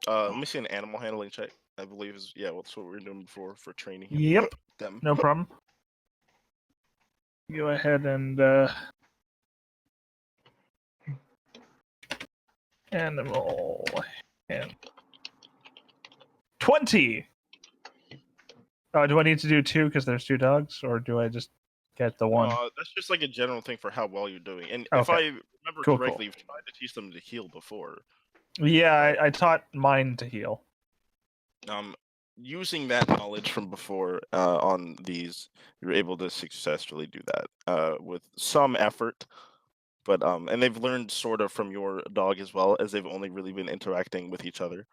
Let me see an animal handling check. I believe is that's what we were doing before for training him. Yep, Them. no problem. Go ahead and animal and 20. Do I need to do 2 because there's 2 dogs, or do I just get the 1? That's just like a general thing for how well you're doing. And Okay. if I remember Cool, correctly, you've tried to teach them to heal before. Yeah, I taught mine to heal. Using that knowledge from before on these, you're able to successfully do that with some effort. But and they've learned sort of from your dog as well, as they've only really been interacting with each other.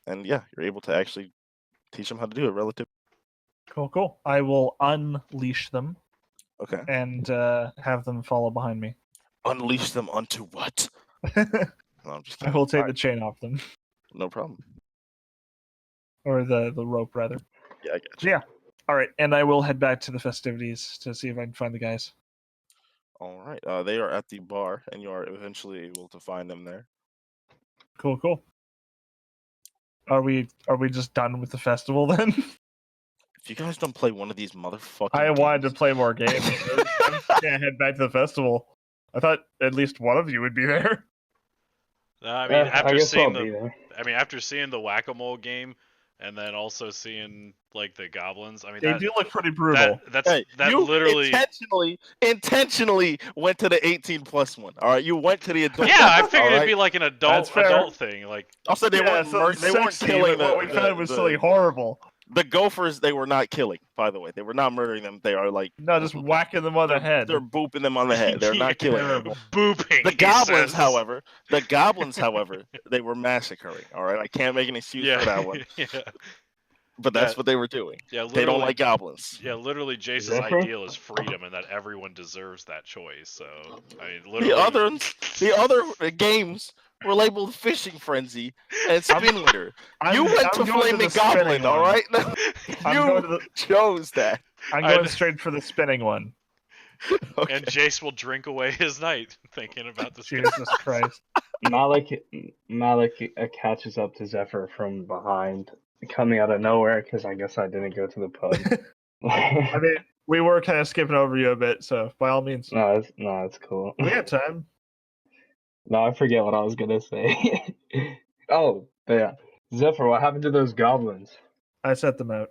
And yeah, you're able to actually teach them how to do it relative. Cool. I will unleash them Okay. and have them follow behind me. Unleash them onto what? I No, I'm just kidding. will take Alright, the chain off them, no problem. or the rope rather. Yeah, I got you. Yeah. All right, and I will head back to the festivities to see if I can find the guys. All right. They are at the bar, and you are eventually able to find them there. Cool. Are we just done with the festival then? If you guys don't play one of these motherfucking I wanted to games- play more games. I'm just gonna head back to the festival. I thought at least one of you would be there. I mean, I guess I'll be there. after seeing the whack-a-mole game, and then also seeing like the goblins. I mean, They that, do look pretty brutal. that's Hey, that you literally. intentionally went to the 18+ one. All right, you went to the adult. Yeah, I figured it'd Alright? be like an That's fair. adult thing. Like, Also, they weren't so they weren't sexy, killing but what we found was something horrible. The gophers, they were not killing, by the way. They were not murdering them. They are like No, just whacking them on the head. They're booping them on the head. They're not killing them. Terrible. Booping. The he goblins, says. however, they were massacring. All right, I can't make an excuse for that one. Yeah. But that's Yeah. what they were doing. Yeah, They don't like goblins. Yeah, literally, Jace's Zephyr? ideal is freedom, and that everyone deserves that choice. So, I mean, The literally. other games were labeled Fishing Frenzy and Spin Winter. You went to I'm going Flaming the spinning Goblin, all one. right? I'm You going to the, chose that. I'm I- going straight for the spinning one. Okay. And Jace will drink away his night thinking about this. Jesus Christ. Malik catches up to Zephyr from behind, coming out of nowhere because I guess I didn't go to the pub. I mean, we were kind of skipping over you a bit, so by all means. no, it's cool. We got time. No, I forget what I was gonna say. Oh, but yeah, Zephyr, what happened to those goblins? I set them out.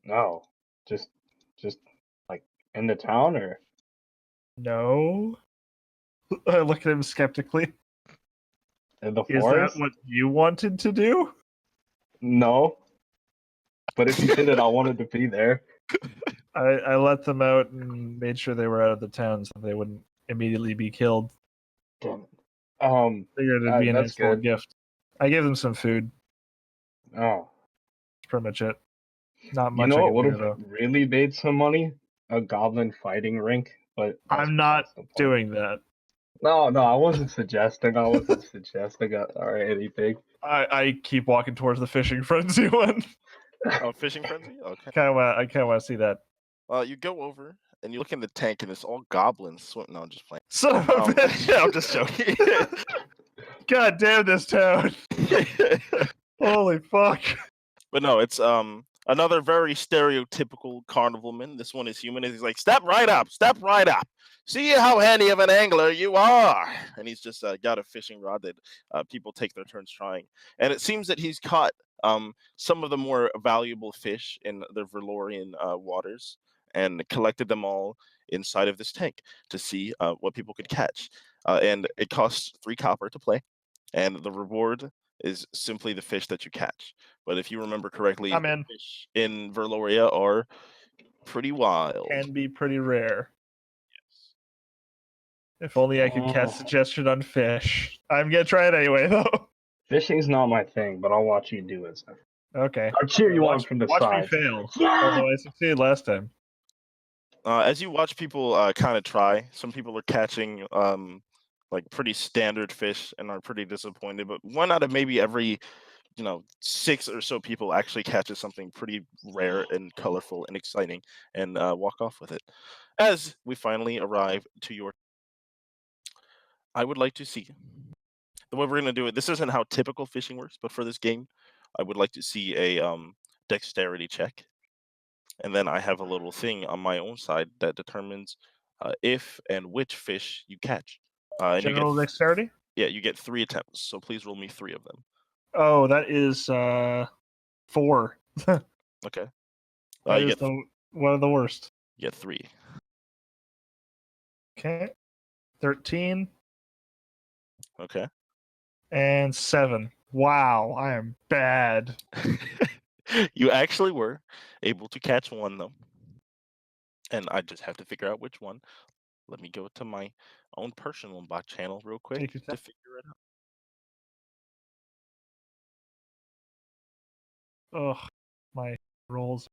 No, just like in the town or No. I look at him skeptically. in the Is forest? that what you wanted to do? No, but if you did it, I wanted to be there. I let them out and made sure they were out of the town so they wouldn't immediately be killed. Damn it. Figured it'd be a That's nice little good. gift. I gave them some food. Oh, That's pretty much it. Not much. you know I what can would do, have though. really made some money? A goblin fighting rink, but I'm not that's the point. doing that. No, I wasn't suggesting. Or anything. I keep walking towards the fishing frenzy one. Oh, Fishing Frenzy? Okay. I kind of want to see that. You go over and you look in the tank and it's all goblins swimming. No, I'm just playing. Son of a Um, bitch! I'm just joking. God damn this town! Holy fuck! But no, it's another very stereotypical carnivalman. This one is human. He's like, step right up, see how handy of an angler you are. And he's just got a fishing rod that people take their turns trying. And it seems that he's caught some of the more valuable fish in the Verlorian waters and collected them all inside of this tank to see what people could catch. And it costs 3 copper to play. And the reward is simply the fish that you catch. But if you remember correctly, I'm the in. fish in Verloria are pretty wild. Can be pretty rare. If only I could cast suggestion on fish. I'm gonna try it anyway, though. Fishing's not my thing, but I'll watch you do it. Zephyr. Okay. I'll cheer you on from the Watch side. me fail. Although I succeeded last time. As you watch people kind of try, some people are catching like pretty standard fish and are pretty disappointed. But one out of maybe every 6 or so people actually catches something pretty rare and colorful and exciting and walk off with it. As we finally arrive to your, I would like to see the way we're going to do it. This isn't how typical fishing works, but for this game, I would like to see a dexterity check. And then I have a little thing on my own side that determines if and which fish you catch. And General dexterity? Yeah, you get 3 attempts. So please roll me 3 of them. Oh, that is 4. Okay. That You is get one of the worst. 3. Okay. 13 Okay. and 7. Wow, I am bad. You actually were able to catch one though. And I just have to figure out which one. Let me go to my own personal bot channel real quick Take your to time. figure it out. Ugh, my rolls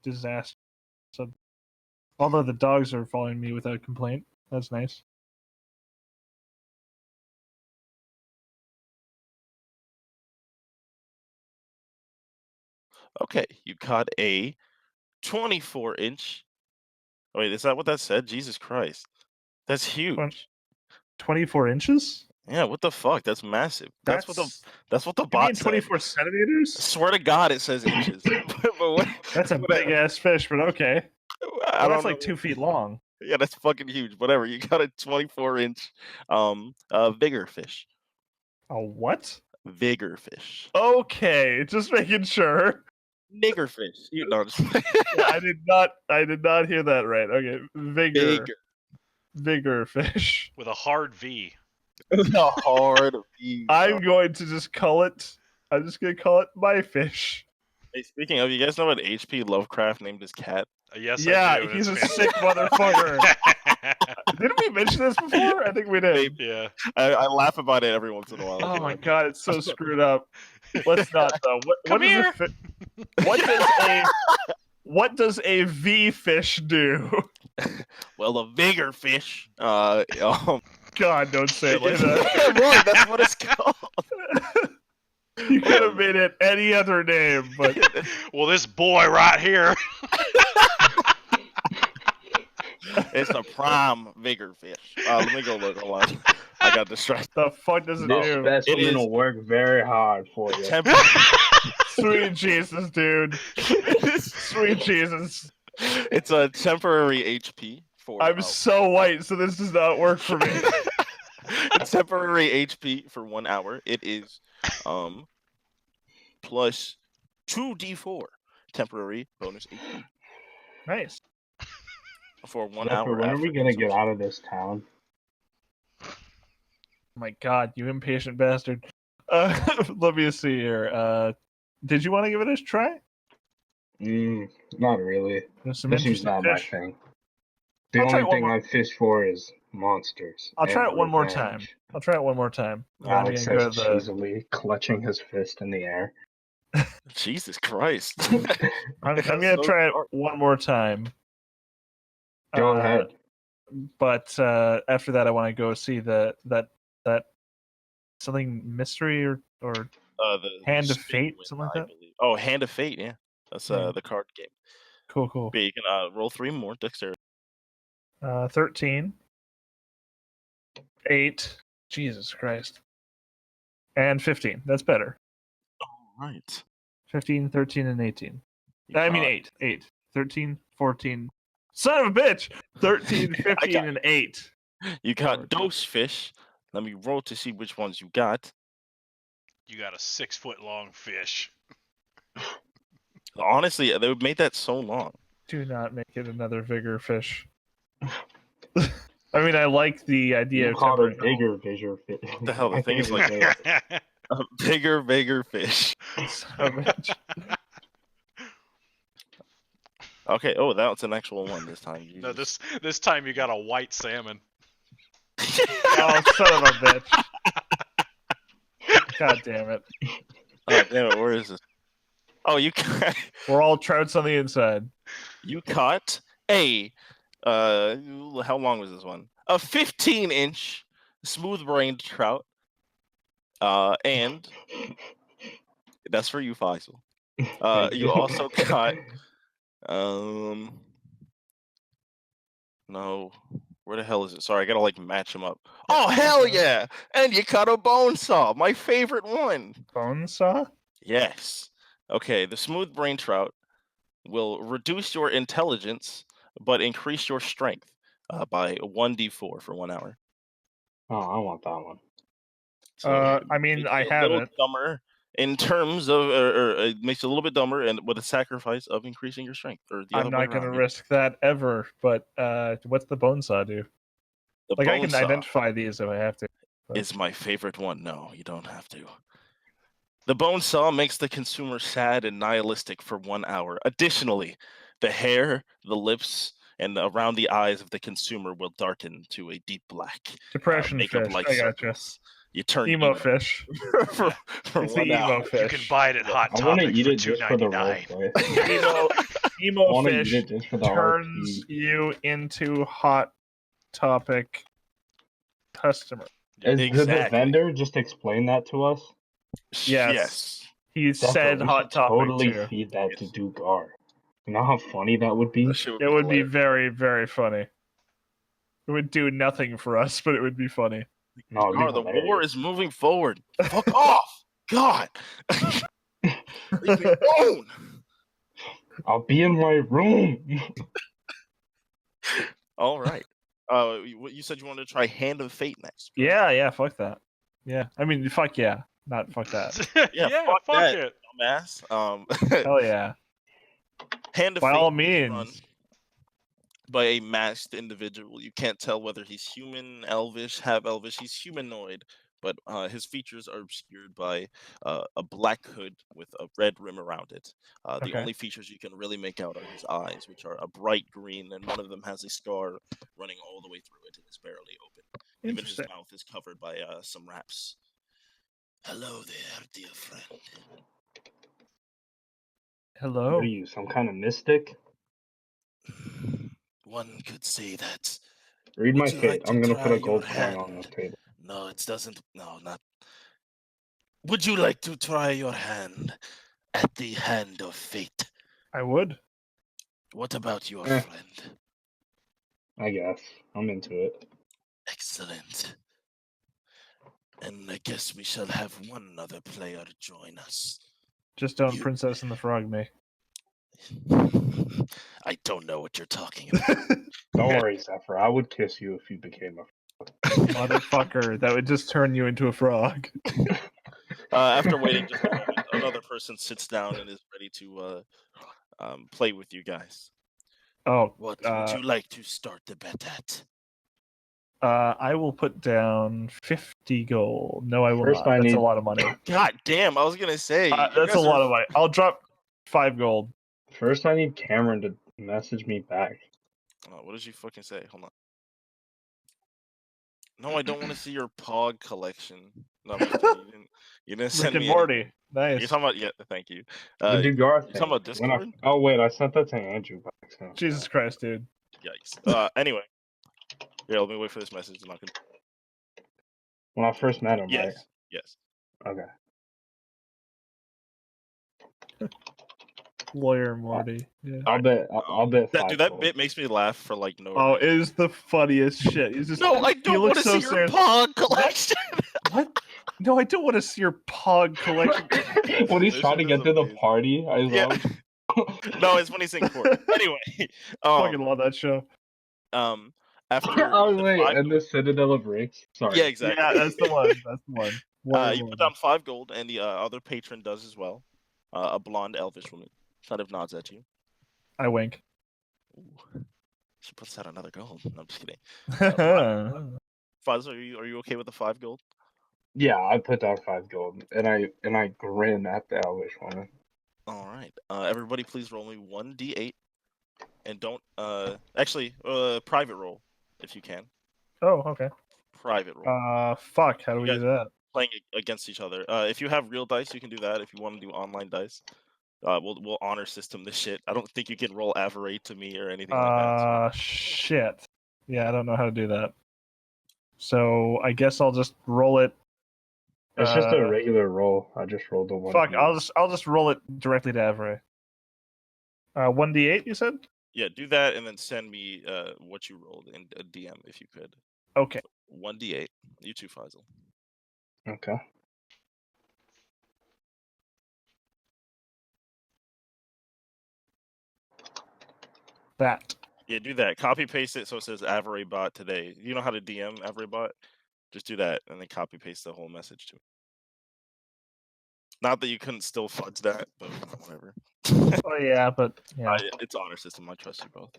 disaster. So, although the dogs are following me without complaint, that's nice. Okay, you caught a 24-inch. Wait, is that what that said? Jesus Christ. That's huge. 24 inches? Yeah, what the fuck? That's massive. That's what the You bot mean said. 24 centimeters? Swear to God, it says inches. but what, That's a big ass fish, but okay. I Well, don't that's like know. 2 feet long. Yeah, that's fucking huge. Whatever. You got a 24-inch vigor fish. A what? Vigor fish. Okay, just making sure. Nigger fish. You know, just I did not hear that right. Okay, vigor fish. With a hard V. a hard V. I'm going to just call it. I'm just gonna call it my fish. Hey, speaking of, you guys know what H.P. Lovecraft named his cat? Yes, Yeah, I do. and he's it's a sick motherfucker. Didn't we mention this before? I think we did. Yeah. I laugh about it every once in a while. Oh my god, it's so screwed up. Let's not though. Come here. What does a V fish do? Well, a vigor fish. God, don't say it like that. Right, that's what it's called. You could have made it any other name, but Well, this boy right here. It's a prime vigor fish. Let me go look. Hold on. I got distracted. the fuck does it This do? specimen is- will work very hard for you. Temp- Sweet Jesus, dude. Sweet Jesus. it's a temporary HP for. I'm so white, so this does not work for me. a temporary HP for 1 hour. It is plus 2d4 temporary bonus HP Nice. for 1 Zephyr, hour. when are we after gonna get consumption. out of this town? Oh my god, you impatient bastard. Let me see here. Did you want to give it a try? Not really. There's some This is interesting not my fish. thing. The I'll try only it one thing more- I fish for is monsters. I'll try and it one more revenge. time. I'll try it one more time. Then Alex we can says go to the- cheesily, clutching his fist in the air. Jesus Christ. I'm That's gonna so try it dark. one more time. Go Uh, ahead. But after that, I want to go see that something mystery or The Hand of Spin Fate, Wheel, something like I that? believe. Oh, Hand of Fate, yeah. That's Yeah. the card game. cool. But you can roll 3 more dexterity. 13, 8, Jesus Christ, and 15. That's better. Right. 15, 13, and 18. You I mean caught- 8, 13, 14. Son of a bitch! 13, 15, and 8. You got Lord. dose fish. Let me roll to see which ones you got. You got a 6-foot long fish. Honestly, they made that so long. Do not make it another vigor fish. I mean, I like the idea You of caught a temporary- bigger vision. What the hell, the thing is like- A bigger fish. Son of a bitch. Okay. Oh, that's an actual one this time. No, Jesus. this time you got a white salmon. Oh, son of a bitch. God damn it. Oh, damn it. Where is this? Oh, you caught, We're all trouts on the inside. you caught a how long was this one? A 15-inch smooth-brained trout. And that's for you, Faisal. Thank You also caught no, where the hell is it? Sorry, I gotta like match them up. Oh hell yeah! And you caught a bone saw, my favorite one. Bone saw? Yes. Okay, the smooth brain trout will reduce your intelligence but increase your strength by 1d4 for 1 hour. Oh, I want that one. I mean, makes I you a little haven't. dumber in terms of, or it makes you a little bit dumber, and with a sacrifice of increasing your strength. Or the I'm other way not going to around, risk that ever. But what's the bone saw do? The Like, I bone can saw identify these if I have to. is my favorite one. No, you don't have to. The bone saw makes the consumer sad and nihilistic for 1 hour. Additionally, the hair, the lips, and around the eyes of the consumer will darken to a deep black. Depression Makeup fish. like I gotcha. circles. You turn Emo fish. for It's the 1 hour. emo fish. You can buy it at Hot I want to Topic eat for it just for the $2.99. roleplay. Emo I want to eat fish it just for the turns RP. you into Hot Topic customer. Did the Exactly. vendor just explain that to us? Yes. He Zephyr, said we Hot should Topic totally too. feed that to Dugar. You know how funny that would be? That shit It would be hilarious. very, very funny. It would do nothing for us, but it would be funny. No, it'd be Oh, the war hilarious. is moving forward. Fuck off! God! Leave me alone! I'll be in my room. All right. You said you wanted to try Hand of Fate next. correct? Yeah, fuck that. Yeah. I mean, fuck yeah. Not fuck that. Yeah, yeah, fuck fuck that. it. Dumbass. Hell yeah. Hand of By Fate all is run means. by a masked individual. You can't tell whether he's human, elvish, half elvish. He's humanoid, but his features are obscured by a black hood with a red rim around it. The Okay. only features you can really make out are his eyes, which are a bright green, and one of them has a scar running all the way through it and is barely open. Even his Interesting. mouth is covered by some wraps. Hello there, dear friend. Hello. What are you, some kind of mystic? One could say that. Read Would my you fate. like to I'm gonna try put a your gold coin on hand? this table. No, it doesn't. No, not. Would you like to try your hand at the hand of fate? I would. What about your Eh. friend? I guess. I'm into it. Excellent. And I guess we shall have one other player join us. Just don't You- Princess and the Frog me. I don't know what you're talking about. Don't worry, Zephyr. I would kiss you if you became a. Motherfucker, that would just turn you into a frog. After waiting just a moment, another person sits down and is ready to play with you guys. Oh, What would you like to start the bet at? I will put down 50 gold. No, I will First, not. I That's need- a lot of money. God damn, I was gonna say. you That's a guys lot are- of money. I'll drop 5 gold. First, I need Cameron to message me back. Oh, what did you fucking say? Hold on. No, I don't want to see your Pog collection. No, I'm just kidding. You didn't send Rick and me Morty. anything. Nice. You're talking about thank you. The Dugar thing. you're talking about When I- Discord? oh wait, I sent that to Andrew by accident. Jesus Christ, dude. Yikes. Anyway. Yeah, let me wait for this message. I'm not gonna... When I first met him, Yes. Yes. right? Okay. Lawyer Morty. Yeah. I'll bet. I'll bet. That 5 dude, that gold. bit makes me laugh for like no Oh, it reason. is the funniest shit. He's just No, I he don't want looks to so see your serious. Pog collection. What? No, I don't want to see your Pog collection. When he's This trying to shit get is to the amazing. party, I was Yeah. like, No, it's when he's in court. Anyway, Fucking love that show. after oh the wait, 5 and the Citadel of Rakes. Sorry. yeah, exactly. Yeah, that's the one. That's the one. Lawyer You Morty. put down 5 gold, and the other patron does as well. A blonde elvish woman kind of nods at you. I wink. Ooh. She puts out another gold. No, I'm just kidding. That's Fuzz, are you okay with the 5 gold? Yeah, I put down 5 gold, and I grin at the Elvish woman. All right. Everybody, please roll me 1d8, and don't actually private roll if you can. Oh, okay. Private roll. Fuck. How do we You do that? Playing against each other. If you have real dice, you can do that. If you want to do online dice, we'll honor system this shit. I don't think you can roll average to me or anything like that. Shit. Yeah, I don't know how to do that. So I guess I'll just roll it. It's just a regular roll. I just rolled a 1. Fuck. I'll just roll it directly to Avray. 1d8, you said? Yeah, do that and then send me what you rolled in a DM if you could. Okay. 1d8. You too, Faisal. Okay. That. Yeah, do that. Copy paste it so it says Avery bot today. You know how to DM Avery bot? Just do that and then copy paste the whole message to it. Not that you couldn't still fudge that, but whatever. Oh yeah, but yeah. It's honor system. I trust you both.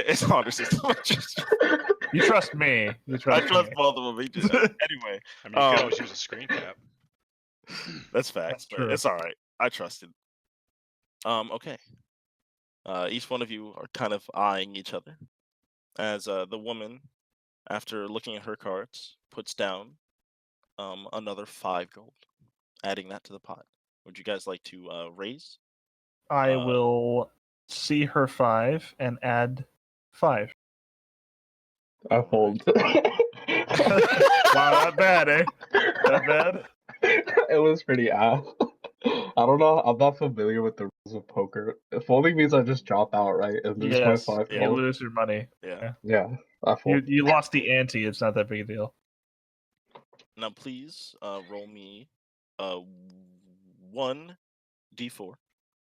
It's honor system. I trust you. You trust me. You I trust trust me. both of them. Anyway, I mean, you could always use a screen cap. that's facts, That's but true. it's all right. I trusted. Okay. Each one of you are kind of eyeing each other as the woman, after looking at her cards, puts down another 5 gold, adding that to the pot. Would you guys like to raise? I will see her 5 and add 5. I fold. Wow, not bad, eh? Not bad. It was pretty ass. I don't know. I'm not familiar with the rules of poker. Folding means I just drop out, right? And lose my Yes, 5 you gold. lose your money. Yeah. Yeah, I fold. You lost the ante. It's not that big a deal. Now please roll me 1d4.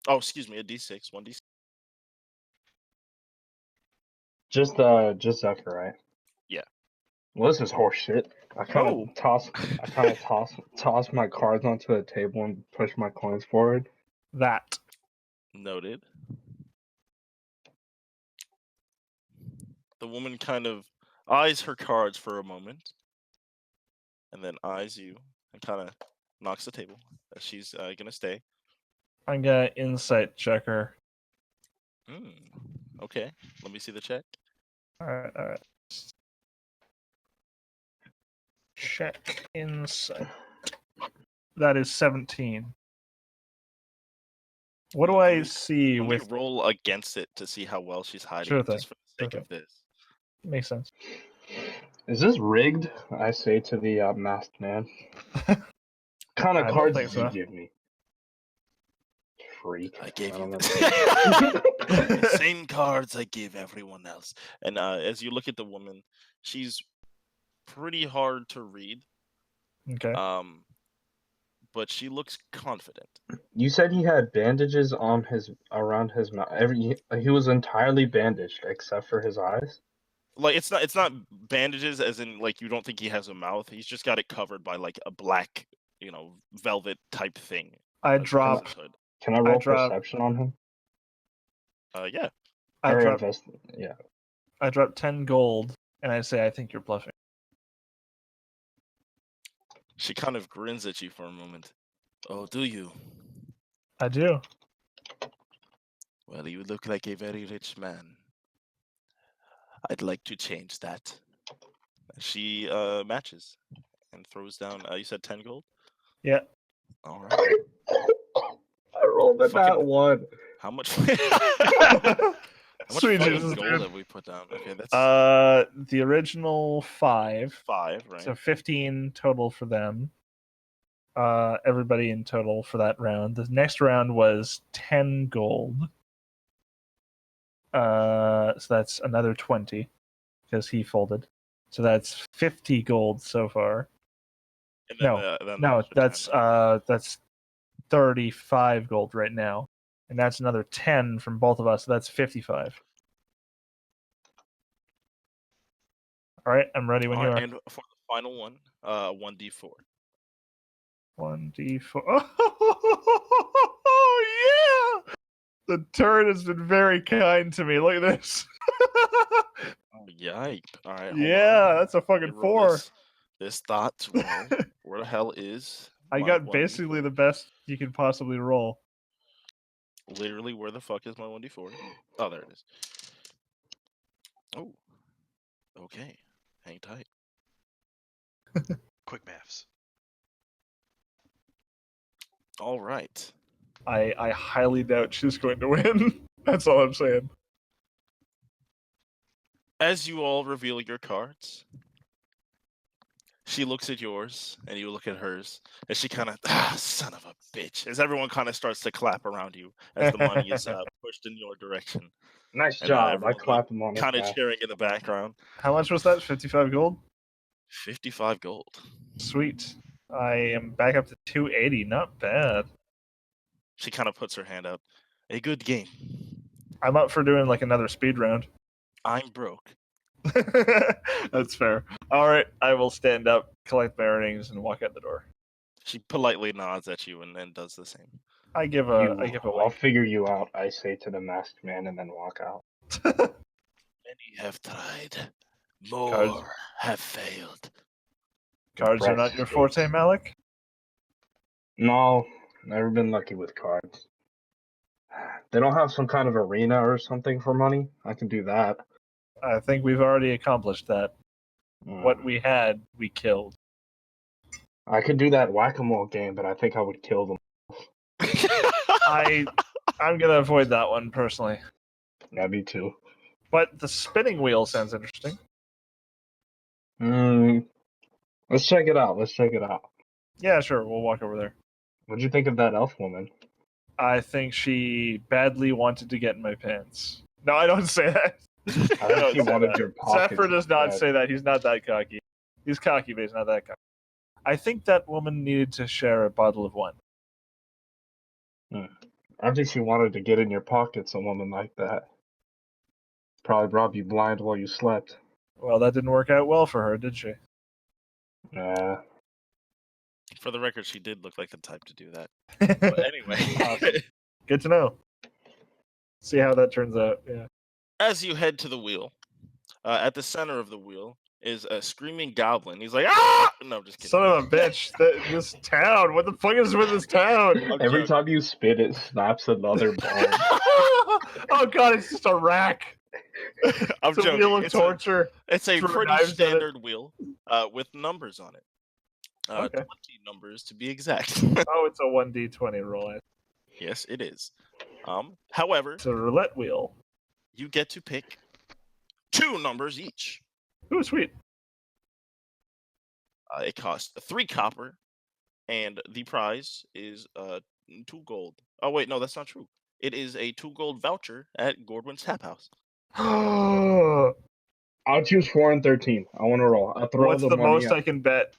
Oh, excuse me, a d6. 1d6. Just Zephyr, right? Yeah. Well, this is horse shit. I kind Oh. of toss my cards onto a table and push my coins forward. That. Noted. The woman kind of eyes her cards for a moment, and then eyes you and kind of knocks the table. She's gonna stay. I'm gonna insight check her. Okay, let me see the check. All right. Check insight. That is 17. What do I see Let me with? roll against it to see how well she's hiding Sure it, thing, just for the sake sure of this. Makes sense. Is this rigged? I say to the masked man. Kind I of don't cards think did you so. give me? Freak. I gave don't you know. the same cards I gave everyone else. And as you look at the woman, she's pretty hard to read. Okay. But she looks confident. You said he had bandages on around his mouth. He was entirely bandaged except for his eyes. Like it's not bandages as in like you don't think he has a mouth. He's just got it covered by like a black, velvet type thing. I as drop. his hood. Can I roll drop- perception on him? Yeah. I Or drop. Yeah. I drop 10 gold, and I say I think you're bluffing. She kind of grins at you for a moment. Oh, do you? I do. Well, you look like a very rich man. I'd like to change that. She matches and throws down. You said 10 gold? Yeah. All right. I rolled a Fucking- nat 1. How much? How much Sweet fucking Jesus, gold dude. have we put down? Okay, that's The original 5. 5, right? So 15 total for them. Everybody in total for that round. The next round was 10 gold. So that's another 20 because he folded. So that's 50 gold so far. And No, then No, the extra that's 35 gold right now. And that's another 10 from both of us. So that's 55. All right, I'm ready 10. when All you right, are. and for the final one, 1d4. 1d4. Oh, yeah! The turret has been very kind to me. Look at this. Oh, yike! All right, hold Yeah, on. that's a Let fucking me roll 4. This dot to roll. Where the hell is? I my got 1d4? basically the best you could possibly roll. Literally, where the fuck is my 1d4? Oh, there it is. Oh, okay. Hang tight. Quick maths. All right. I highly doubt she's going to win. That's all I'm saying. As you all reveal your cards, she looks at yours, and you look at hers, and she kind of, son of a bitch, as everyone kind of starts to clap around you as the money is pushed in your direction. Nice And, job. I everyone clap him on his kind of back. cheering in the background. How much was that? 55 gold? 55 gold. Sweet. I am back up to 280. Not bad. She kind of puts her hand up. A good game. I'm up for doing like another speed round. I'm broke. That's fair. All right, I will stand up, collect my earnings, and walk out the door. She politely nods at you and then does the same. I give a I'll wink. figure you out, I say to the masked man, and then walk out. Many have tried. More Cards. have failed. Cards are not your forte, Malik? No, never been lucky with cards. They don't have some kind of arena or something for money? I can do that. I think we've already accomplished that. What we had, we killed. I could do that whack-a-mole game, but I think I would kill them. I'm gonna avoid that one personally. Yeah, me too. But the spinning wheel sounds interesting. Let's check it out. Yeah, sure. We'll walk over there. What'd you think of that elf woman? I think she badly wanted to get in my pants. No, I don't say that. I think she wanted your pockets. Zephyr does not instead. say that. He's not that cocky. He's cocky, but he's not that cocky. I think that woman needed to share a bottle of wine. I think she wanted to get in your pockets, a woman like that. Probably robbed you blind while you slept. Well, that didn't work out well for her, did she? For the record, she did look like the type to do that. But anyway. Awesome. Good to know. See how that turns out. Yeah. As you head to the wheel, At the center of the wheel is a screaming goblin. He's like, ah! No, I'm just kidding. Son of a bitch! This town. What the fuck is with this town? I'm Every joking. time you spit, it snaps another bone. Oh god, it's just a rack. I'm It's a joking. wheel of torture. It's a throw pretty knives at it. standard wheel with numbers on it. Okay. 20 numbers to be exact. Oh, it's a 1d20 roll. Yes, it is. However, It's a roulette wheel. you get to pick 2 numbers each. Ooh, sweet. It costs 3 copper, and the prize is 2 gold. Oh wait, no, that's not true. It is a 2 gold voucher at Gordwin's Tap House. What's I'll choose 4 and 13. I want to roll. I'll throw the money most out. I can bet?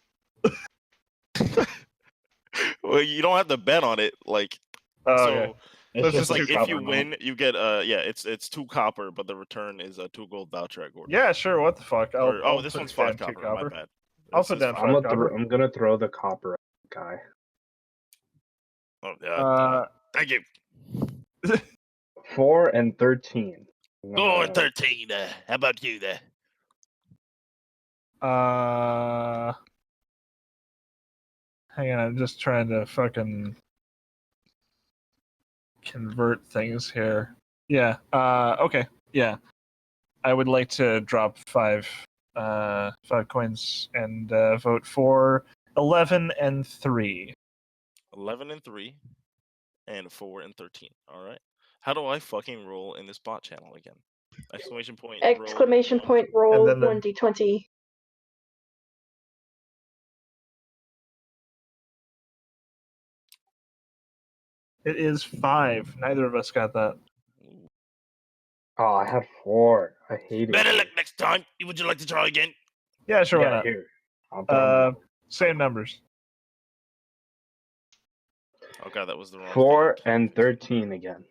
Well, you don't have to bet on it, like Oh, so. okay. It's Let's It's just like do if you copper, no? win, you get it's 2 copper, but the return is a 2 gold voucher at Gordon. Yeah, sure. What the fuck? I'll This put one's down 5 2 copper. My bad. I'll It put says down 5. five. Copper. I'm gonna throw the copper at the guy. Oh, yeah. Thank you. 4 and 13. 4 and 13. How about you there? Hang on, I'm just trying to fucking convert things here. Yeah. Okay. Yeah. I would like to drop 5 coins and vote for 11 and 3. 11 and 3, and 4 and 13. All right. How do I fucking roll in this bot channel again? Exclamation point. Exclamation roll. point roll And then 1d20. It is 5. Neither of us got that. Oh, I had 4. I hate it. Better luck next time. Would you like to try again? Yeah, sure. Why Yeah, not? here. I'll throw Same numbers. Oh god, that was the wrong 4 thing. and 13 again.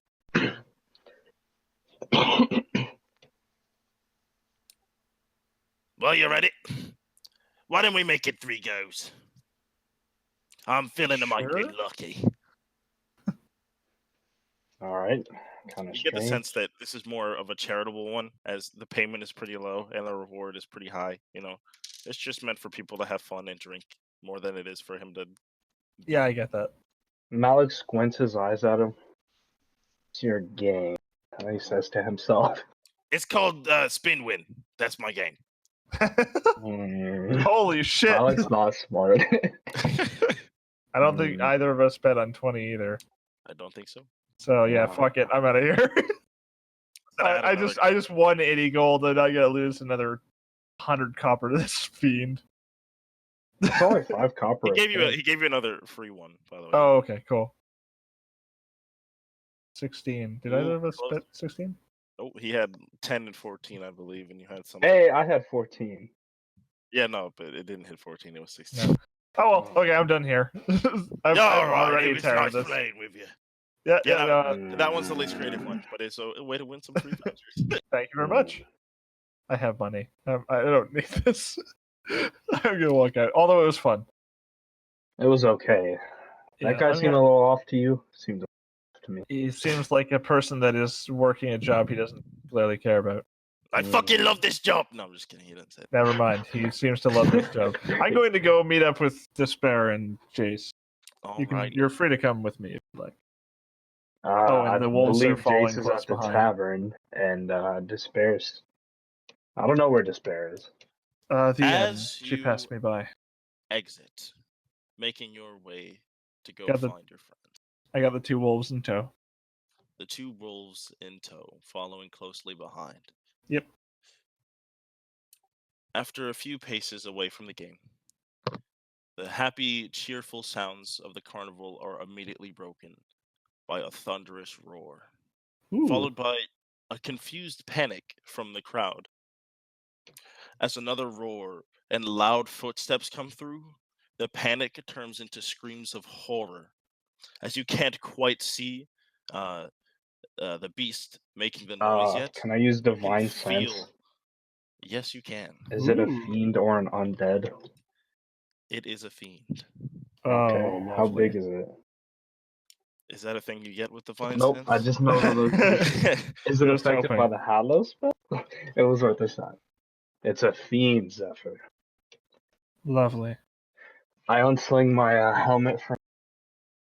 Well, you ready? Why don't we make it 3 goes? I'm feeling I might be Sure. lucky. All right. Kind of You get the strange. sense that this is more of a charitable one, as the payment is pretty low and the reward is pretty high. You know, it's just meant for people to have fun and drink more than it is for him to. Yeah, I get that. Malik squints his eyes at him. It's your game. And he says to himself. It's called Spin Win. That's my game. Holy shit! Malik's not smart. I don't think either of us bet on 20 either. I don't think so. So yeah, Wow. fuck it. I'm out of here. I just won 80 gold, and I gotta lose another 100 copper to this fiend. It's only 5 copper. He a gave you piece. he gave you another free one, by the way. Oh, okay, cool. 16. Did either of us close. bet 16? Oh, he had 10 and 14, I believe, and you had some. Hey, I had 14. Yeah, no, but it didn't hit 14. It was 16. No. Oh well, okay, I'm done here. I'm All right, already it was tired nice of this. playing with you. Yeah, Yeah, no, that one's the least creative one, but it's a way to win some free vouchers. thank you very much. I have money. I don't need this. I'm gonna walk out. Although it was fun. It was okay. Yeah, That guy I'm seemed gonna- a little off to you. Seemed off to me. He seems like a person that is working a job he doesn't clearly care about. I fucking love this job. No, I'm just kidding. He didn't say that. Never mind. He seems to love this job. I'm going to go meet up with Despair and Jace. All You can. right. You're free to come with me if you like. and I the wolves are believe following Jace is close at the behind. tavern, and Despair's. I don't know where Despair is. The end. As She you- passed me by. Exit, making your way to go Got the- find your friends. I got the 2 wolves in tow. The 2 wolves in tow, following closely behind. Yep. After a few paces away from the game, the happy, cheerful sounds of the carnival are immediately broken by a thunderous roar, Ooh. followed by a confused panic from the crowd. As another roar and loud footsteps come through, the panic turns into screams of horror, as you can't quite see the beast making the noise yet. Can I use You can Divine Sense? feel. Yes, you can. Is it a Ooh. fiend or an undead? It is a fiend. Okay. Oh, How lovely. big is it? Is that a thing you get with Divine Nope. Sense? I just know that. Is it Just affected hoping. by the Hallow spell? It was worth a shot. It's a fiend, Zephyr. Lovely. I unsling my helmet from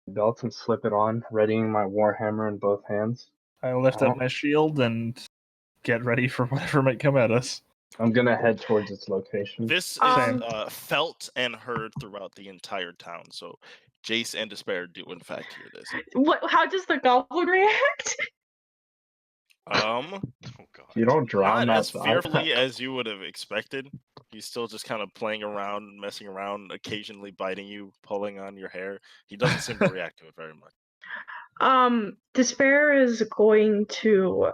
my belt and slip it on, readying my warhammer in both hands. I lift Oh. up my shield and get ready for whatever might come at us. I'm gonna head towards its location. This is Same. felt and heard throughout the entire town. So Jace and Despair do in fact hear this. What? How does the goblin react? Oh god. You don't drown Not that as fearfully as you would have expected. He's still just kind of playing around, messing around, occasionally biting you, pulling on your hair. He doesn't seem to react to it very much. Despair is going to.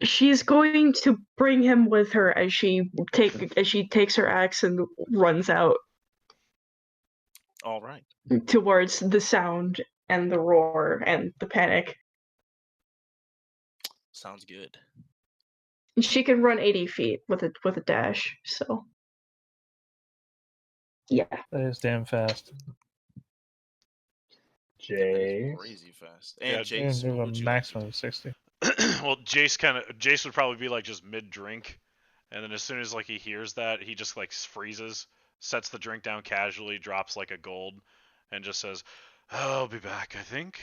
She's going to bring him with her as she takes her axe and runs out All right. towards the sound and the roar and the panic. Sounds good. She can run 80 feet with a dash, so yeah. That is damn fast. That is Jace. crazy fast. Yeah, And And Jace, there's what a would you like maximum to of 60. Well, Jace would probably be like just mid drink, and then as soon as like he hears that, he just like freezes, sets the drink down casually, drops like a gold, and just says, "I'll be back, I think."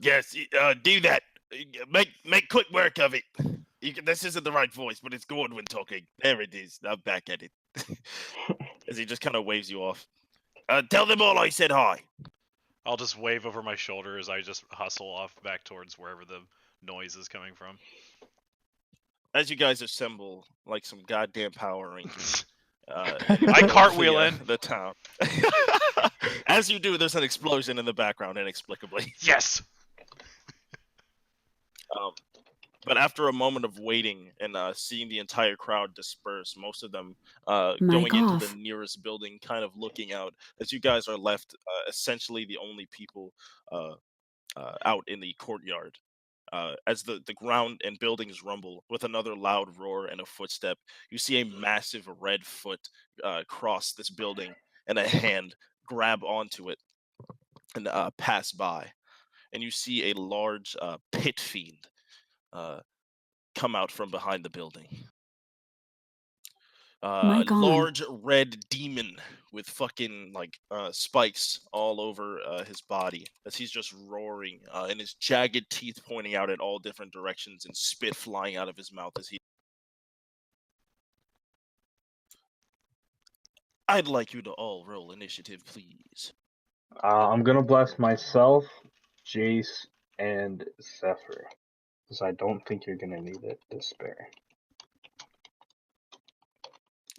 Yes, do that. Make quick work of it. This isn't the right voice, but it's Gordon talking. There it is. I'm back at it. As he just kind of waves you off. Tell them all I said hi. I'll just wave over my shoulder as I just hustle off back towards wherever the noise is coming from. As you guys assemble like some goddamn Power Rangers. I cartwheel in. The town. As you do, there's an explosion in the background, inexplicably. Yes. But after a moment of waiting and seeing the entire crowd disperse, most of them Mic going into off. the nearest building, kind of looking out, as you guys are left essentially the only people out in the courtyard. As the ground and buildings rumble with another loud roar and a footstep, you see a massive red foot cross this building and a hand grab onto it and pass by. And you see a large pit fiend come out from behind the building. Mic on. Large red demon with fucking like spikes all over his body as he's just roaring and his jagged teeth pointing out in all different directions and spit flying out of his mouth as he. I'd like you to all roll initiative, please. I'm gonna bless myself, Jace, and Zephyr. Because I don't think you're gonna need it, Despair.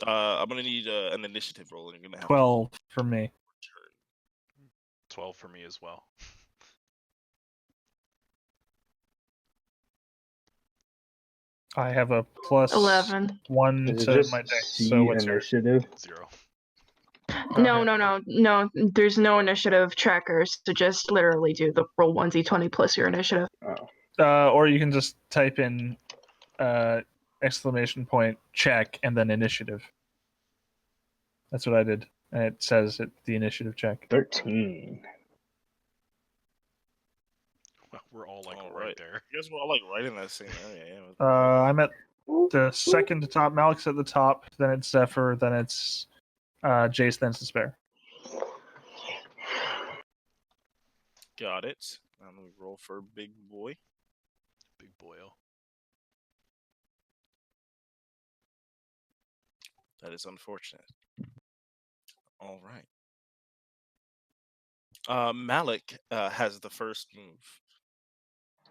I'm gonna need an initiative roll, and you're gonna have 12 for me. 12 for me as well. I have a plus 11. 1 Is it to just my dex. C So what's yours? initiative? 0. No. There's no initiative trackers, so just literally do the roll 1d20 plus your initiative. Oh. Or you can just type in exclamation point check and then initiative. That's what I did. And it says the initiative check. 13. Well, we're all like All right right. there. You guys were all like right in that same area. Yeah. I'm at the second to top. Malik's at the top. Then it's Zephyr. Then it's Jace. Then it's Despair. Got it. I'm gonna roll for big boy. Big boyo. That is unfortunate. All right. Malik has the first move.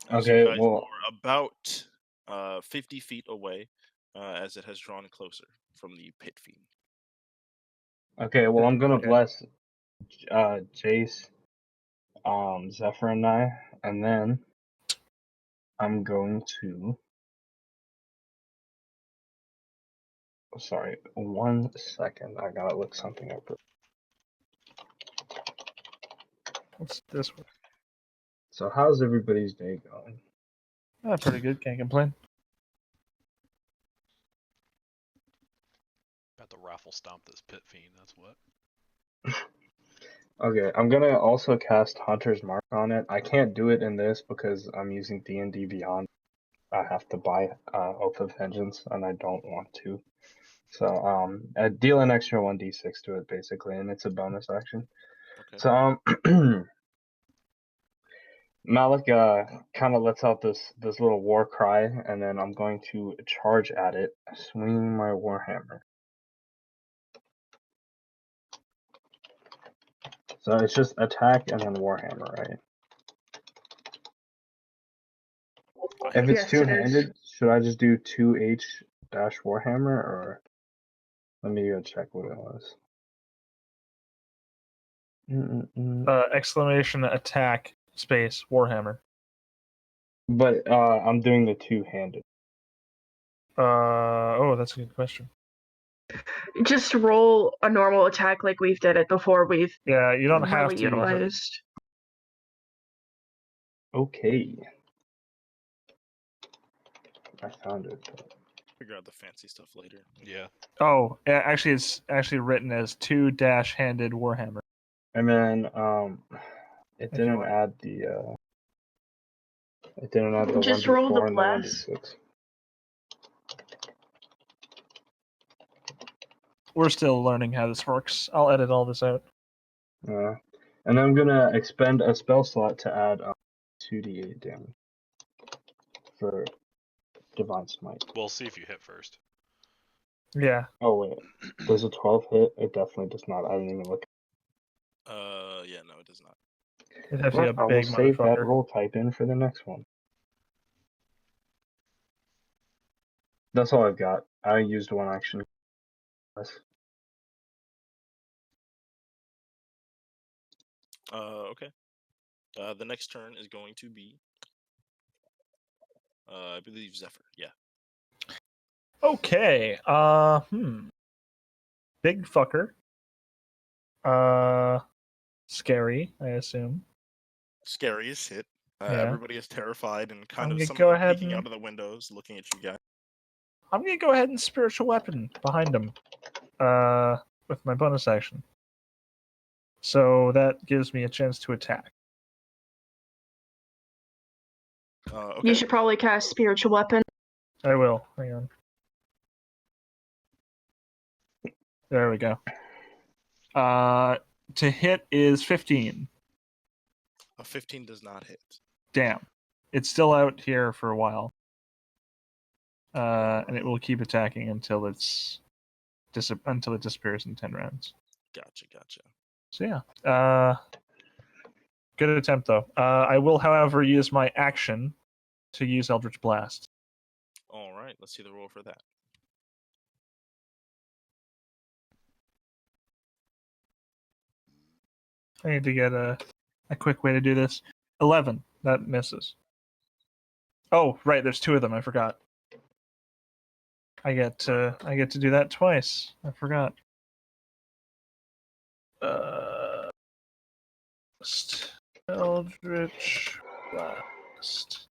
As Okay, you guys well- are about 50 feet away as it has drawn closer from the pit fiend. Okay, well, I'm gonna Okay. bless Jace, Zephyr, and then I'm going to. Sorry, 1 second. I gotta look something up. What's this one? So, how's everybody's day going? Pretty good. Can't complain. About to raffle stomp this pit fiend, that's what. Okay, I'm gonna also cast Hunter's Mark on it. I can't do it in this because I'm using D&D Beyond. I have to buy Oath of Vengeance, and I don't want to. So I deal an extra 1d6 to it basically, and it's a bonus action. Okay. So Malik kind of lets out this little war cry, and then I'm going to charge at it, swinging my warhammer. So it's just attack and then warhammer, right? If it's Yes, it is. two-handed, should I just do 2H dash warhammer, or let me go check what it was. Exclamation attack space Warhammer. But I'm doing the two-handed. Oh, that's a good question. Just roll a normal attack like we've did it before. We've Yeah, you don't have really to use it. utilized. Okay. I found it. Figure out the fancy stuff later. Yeah. Oh, actually, it's actually written as 2-handed Warhammer. And then it If you didn't want. add the it didn't add the Just 1d4 roll the and the blast. 1d6. We're still learning how this works. I'll edit all this out. And then I'm gonna expend a spell slot to add 2d8 damage for Divine Smite. We'll see if you hit first. Yeah. Oh wait, does a 12 hit? It definitely does not. I didn't even look. Yeah, no, it does not. It'd have to be a I will big save that motherfucker. roll type in for the next one. That's all I've got. I used one action. Okay. The next turn is going to be, I believe Zephyr. Yeah. Okay. Big fucker. Scary, I assume. Scariest hit. Yeah. Everybody is terrified and kind I'm of gonna some go of them ahead peeking and- out of the windows, looking at you guys. I'm gonna go ahead and spiritual weapon behind him. With my bonus action. So that gives me a chance to attack. Okay. You should probably cast Spiritual Weapon. I will. Hang on. There we go. To hit is 15. A 15 does not hit. Damn. It's still out here for a while. And it will keep attacking until it disappears in 10 rounds. Gotcha. So yeah. Good attempt though. I will, however, use my action to use Eldritch Blast. All right, let's see the roll for that. I need to get a quick way to do this. 11. That misses. Oh, right. There's two of them. I forgot. I get to do that twice. I forgot. Eldritch Blast.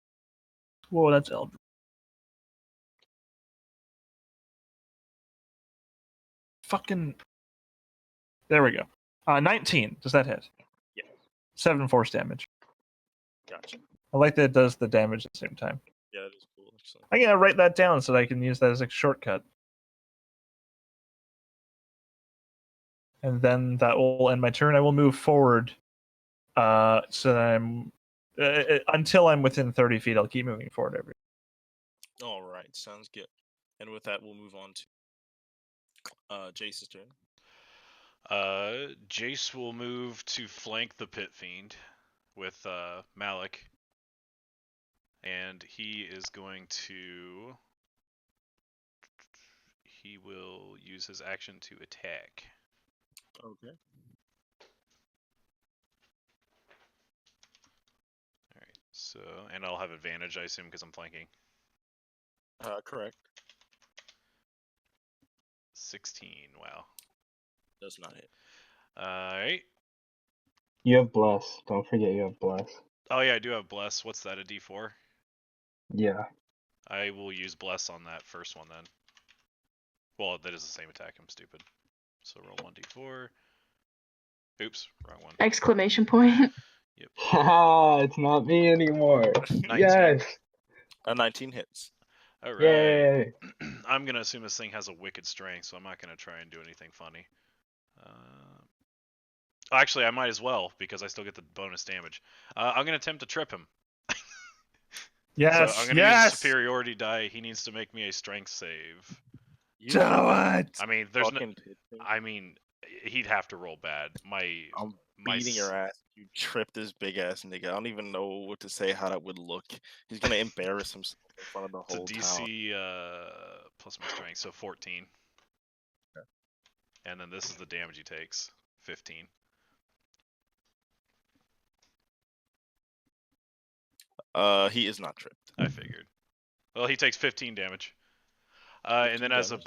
Whoa, that's Eldritch. Fucking. There we go. 19. Does that hit? Yeah. 7 force damage. Gotcha. I like that it does the damage at the same time. Yeah, that is cool. Excellent. I'm gonna write that down so that I can use that as a shortcut. And then that will end my turn. I will move forward. So that I'm until I'm within 30 feet. I'll keep moving forward every. All right, sounds good. And with that, we'll move on to Jace's turn. Jace will move to flank the Pit Fiend with Malik. And he is going to... He will use his action to attack. Okay. Alright, so... And I'll have advantage, I assume, because I'm flanking. Correct. 16, wow. Does not hit. Alright. You have Bless. Don't forget you have Bless. Oh yeah, I do have Bless. What's that, a D4? Yeah. I will use Bless on that first one then. Well, that is the same attack, I'm stupid. So roll 1d4. Oops, wrong one. Exclamation point. Haha, it's not me anymore. 19. Yes. A 19 hits. All right. Yay! I'm gonna assume this thing has a wicked strength, so I'm not gonna try and do anything funny. Actually, I might as well because I still get the bonus damage. I'm gonna attempt to trip him. Yes, So I'm gonna use a yes. superiority die. He needs to make me a strength save. You Do it. I mean, there's no. fucking pit thing. I mean, he'd have to roll bad. I'm my beating your ass. You tripped this big ass nigga. I don't even know what to say how that would look. He's gonna embarrass himself in front of the It's a whole town. DC plus my strength, so 14. And then this is the damage he takes, 15. He is not tripped. I figured. Well, he takes 15 damage. And then 15 as a damage.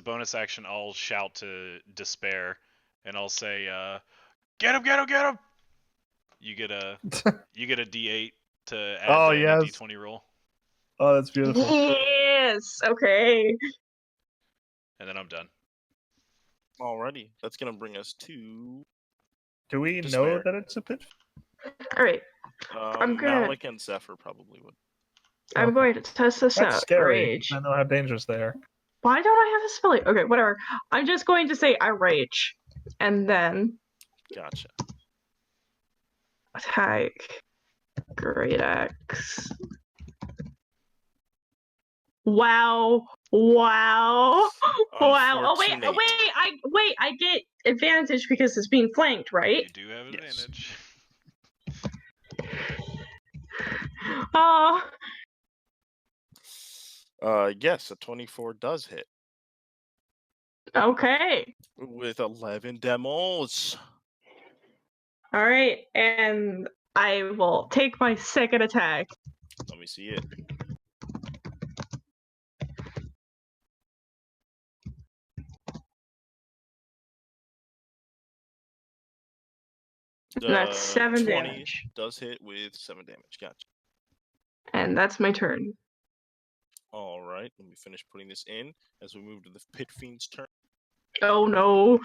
bonus action, I'll shout to Despair, and I'll say, "Get him! Get him! Get him!" You get a D8 to add Oh, to any yes. D20 roll, Oh, that's beautiful. Yes. Okay. and then I'm done. Alrighty, that's gonna bring us to Do we know Despair. that it's a pit? All right. I'm gonna- Malik and Zephyr probably would. I'm Okay. going to test this That's out. scary. Rage. I know how dangerous they are. Why don't I have a spelling? Okay, whatever. I'm just going to say I rage, and then Gotcha. attack. Great axe. Wow. Wow. Wow. Oh wait, Unfortunate. I get advantage because it's being flanked, right? You do have Yes. advantage. Oh, Yes, a 24 does hit okay. with 11 demos. All right, and I will take my second attack. Let me see it. That's 7 20 damage. does hit with 7 damage. Gotcha. And that's my turn. All right, let me finish putting this in as we move to the Pit Fiend's turn. Oh no.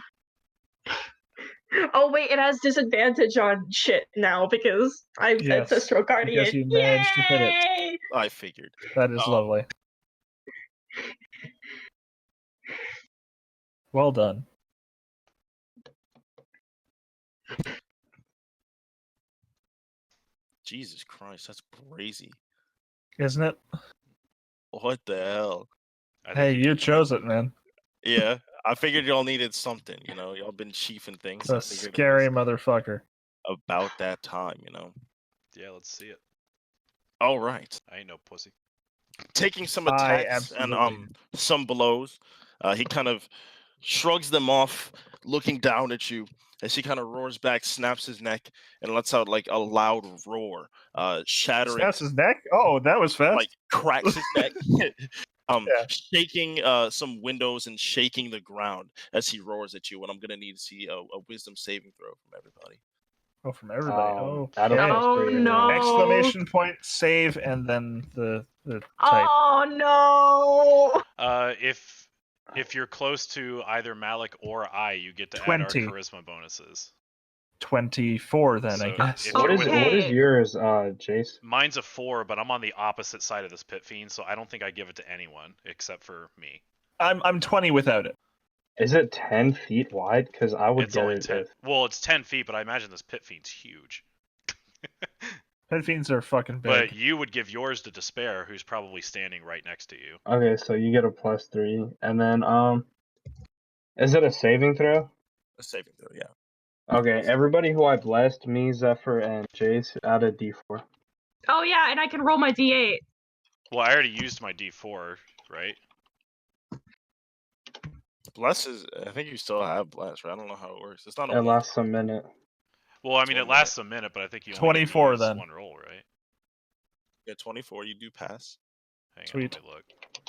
Oh wait, it has disadvantage on shit now because I'm Yes, Ancestral Guardian. because you managed to hit it. Yay! I figured. That is Oh. lovely. Well done. Jesus Christ, that's crazy. Isn't it? What the hell? I Hey, think you chose it, man. Yeah, I figured y'all needed something. You know, y'all been chiefing things. The I figured it scary was motherfucker. about that time. You know. Yeah, let's see it. All right. I ain't no pussy. Taking some I attacks and absolutely- some blows. He kind of shrugs them off, looking down at you as he kind of roars back, snaps his neck, and lets out like a loud roar, shattering, Snaps his neck? Oh, that was fast. like cracks his neck, Yeah. shaking some windows and shaking the ground as he roars at you. And I'm gonna need to see a wisdom saving throw from everybody. Oh, from everybody. Oh, That'll okay. plus Oh, 3 no. everyone. Exclamation point, save, and then the type. Oh no! If you're close to either Malik or I, you get to add 20. our charisma bonuses. 24 then, I So guess. if What you're is within- what is Okay. yours, Jace? Mine's a 4, but I'm on the opposite side of this pit fiend, so I don't think I give it to anyone except for me. I'm 20 without it. Is it 10 feet wide? Because I would It's get only it 10. if Well, it's 10 feet, but I imagine this pit fiend's huge. Pit fiends are fucking big. But you would give yours to Despair, who's probably standing right next to you. Okay, so you get a plus 3, and then is it a saving throw? A saving throw, yeah. Okay, everybody who I blessed, me, Zephyr, and Jace, add a D4. Oh yeah, and I can roll my D8. Well, I already used my D4, right? Bless is. I think you still have bless, right? I don't know how it works. It's not a It week. lasts a minute. Well, I mean, It's it 1 lasts a minute, but I think you only 24 use then. one roll, right? Yeah, 24. You do pass. Hang Sweet. on, let me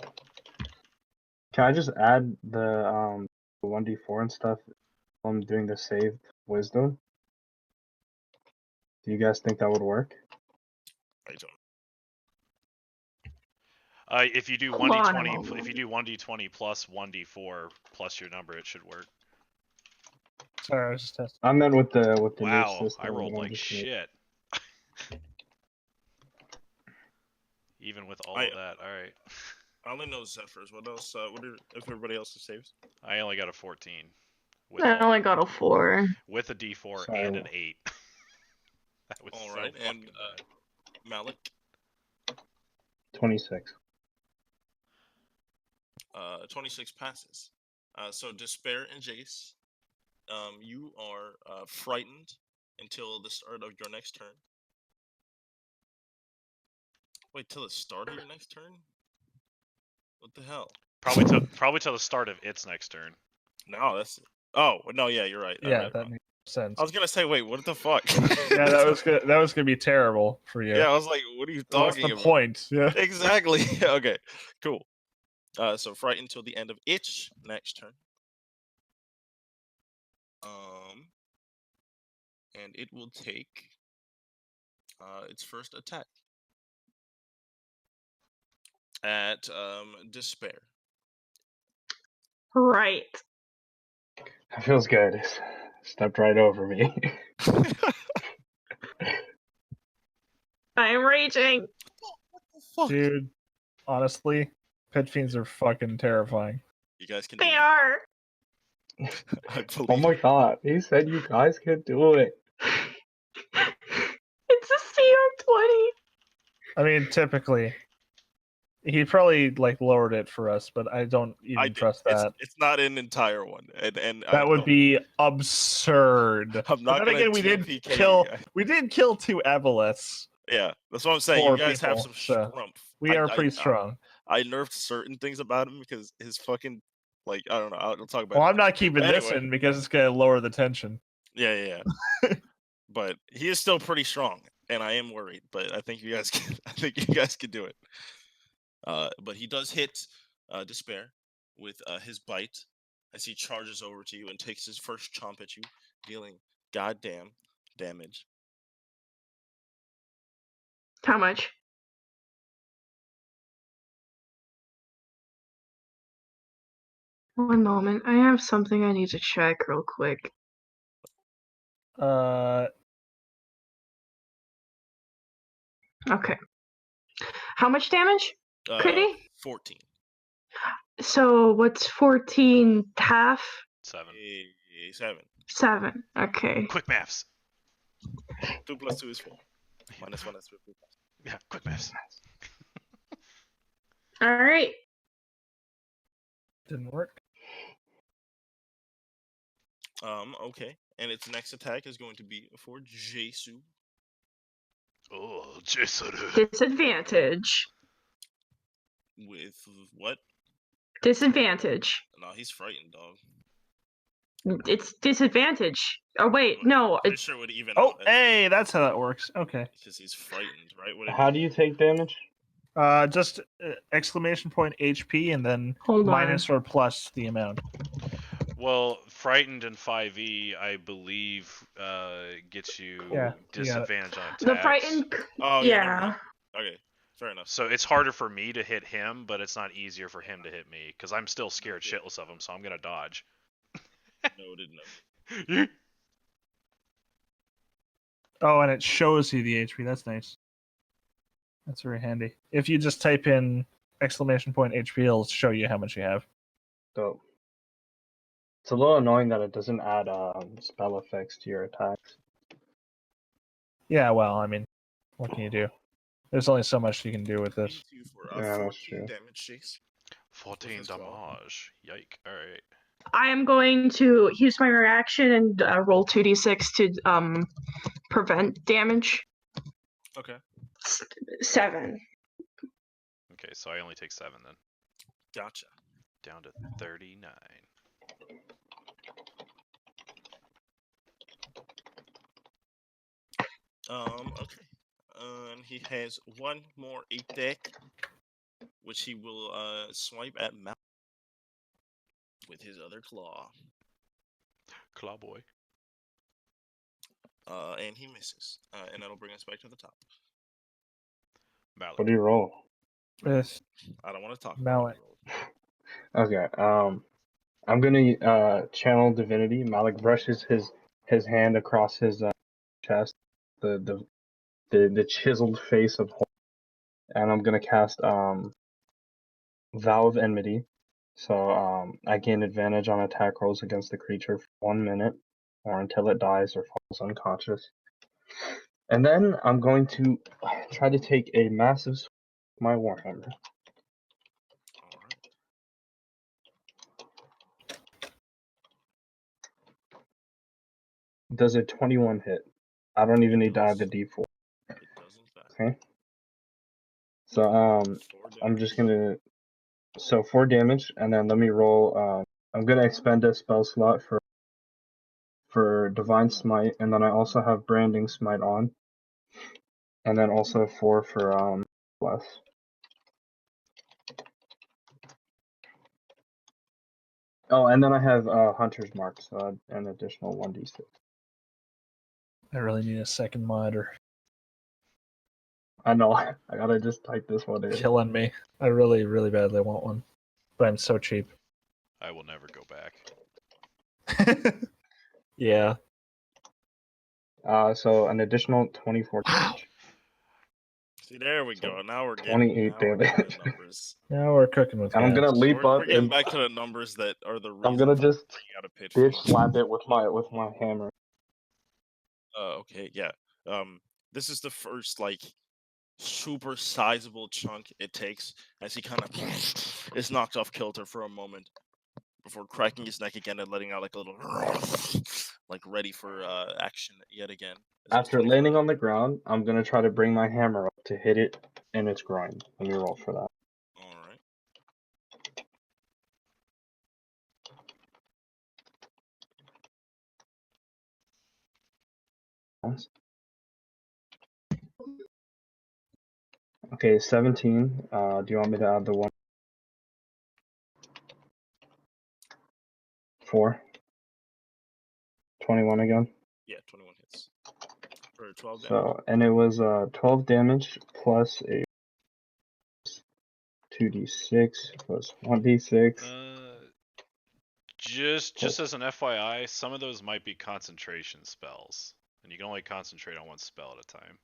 look. Can I just add the 1d4 and stuff while I'm doing the saved wisdom? Do you guys think that would work? I don't. If you do Hold on a 1d20, moment. if you do 1d20 plus 1d4 plus your number, it should work. Sorry, I was just testing. I meant with the Wow, new system. I rolled with like 1d4. shit. Even with all I- of that, all right. I only noticed that first. What else? If everybody else's saves? I only got a 14. With, I all, only got a 4. with a D4 Sorry. and an 8. That was All so right, fucking and bad. Malik, 26. 26 passes. So Despair and Jace, you are frightened until the start of your next turn. Wait, till the start of your next turn? What the hell? Probably till the start of its next turn. No, that's. Oh no, yeah, you're right. I Yeah, read that wrong. makes sense. I was gonna say, wait, what the fuck? Yeah, that was gonna be terrible for you. Yeah, I was like, what are you What's talking the about? point? Yeah. Exactly. Okay, cool. So frightened till the end of its next turn. And it will take its first attack at Despair. Right. That feels good. It stepped right over me. I am raging. Fuck. Dude, honestly, pit fiends are fucking terrifying. You guys can do They it. are. I believe. Oh my god, he said you guys could do it. It's a CR20. I mean, typically, he probably like lowered it for us, but I don't even did. trust that. It's not an entire one, and I That would don't- be absurd. I'm But not then gonna again, we did TPK you kill. guys. We did kill 2 aboleths. Yeah, that's what I'm saying. Four You guys have people, some so strump. We are pretty strong. I nerfed certain things about him because his fucking I don't know. I'll talk about. Well, it. I'm not keeping this Anyway. in because it's gonna lower the tension. Yeah. But he is still pretty strong, and I am worried. But I think you guys can. I think you guys can do it. But he does hit Despair with his bite as he charges over to you and takes his first chomp at you, dealing goddamn damage. How much? One moment. I have something I need to check real quick. Okay. How much damage? Pretty? 14. So what's 14 half? 7. 7. 7. Okay. Quick maths. 2 plus 2 is 4. Minus 1 is 3. Yeah, quick maths. All right. Didn't work. Okay. And its next attack is going to be for Jesu. Oh, Jason. Disadvantage. With what? Disadvantage. No, he's frightened, dog. It's disadvantage. Oh wait, no. Pretty sure it would even Oh, out hey, that's how that works. Okay. because he's frightened, right? What How do you take damage? Just exclamation point HP and then Hold minus or plus the amount. Well, frightened and 5e, I believe, gets you Yeah, you got it. disadvantage on attacks. The frightened. Oh, Yeah. never mind. Okay, fair enough. So it's harder for me to hit him, but it's not easier for him to hit me because I'm still scared shitless of him, so I'm gonna dodge. Noted, noted. Oh, and it shows you the HP. That's nice. That's very handy. If you just type in exclamation point HP, it'll show you how much you have. Dope. It's a little annoying that it doesn't add spell effects to your attacks. Yeah, well, I mean, what can you do? There's only so much you can do with this. 22 for Yeah, that's 14 true. damage, Chase. 14 as well. damage. Yike. Alright. I am going to use my reaction and roll 2d6 to prevent damage. Okay. 7. Okay, so I only take 7 then. Gotcha. Down to 39. Okay. And he has one more attack, which he will swipe at Mal with his other claw. Claw boy. And he misses. And that'll bring us back to the top. What Malik. do you roll? With I don't want to talk Mallet. about it. Okay. I'm gonna channel divinity. Malik brushes his hand across his chest. The chiseled face of and I'm gonna cast Vow of Enmity. So I gain advantage on attack rolls against the creature for 1 minute, or until it dies or falls unconscious. And then I'm going to try to take a massive swing with my Warhammer. All right. Does a 21 hit? I don't even need to add the does. D4. It does in fact. Okay. So 4 I'm just damage. gonna 4 damage, and then let me roll. I'm gonna expend a spell slot for Divine Smite, and then I also have Branding Smite on, and then also 4 for Bless. Oh, and then I have Hunter's Mark, so an additional 1d6. I really need a second monitor. I know. I gotta just type this one in. Killing me. I really, really badly want one, but I'm so cheap. I will never go back. Yeah. So an additional 24 damage. See, there we So go. Now we're 28 getting damage. the numbers. Now we're cooking with And I'm gonna gas. leap We're up getting and back to the numbers that are the I'm reason gonna for just bringing out a pitch. bitch Fiend. slap it with my hammer. Okay, yeah. This is the first like super sizable chunk it takes as he kind of is knocked off kilter for a moment before cracking his neck again and letting out like a little like ready for action yet again. As it was After 24 landing on the damage. ground, I'm gonna try to bring my hammer up to hit it in its groin. Let me roll for that. All right. Okay, 17. Do you want me to add the 1? 4. 21 again. Yeah, 21 hits for 12 damage. So, and it was 12 damage plus a 2d6 plus 1d6. Just as an FYI, some of those might be concentration spells, and you can only concentrate on one spell at a time.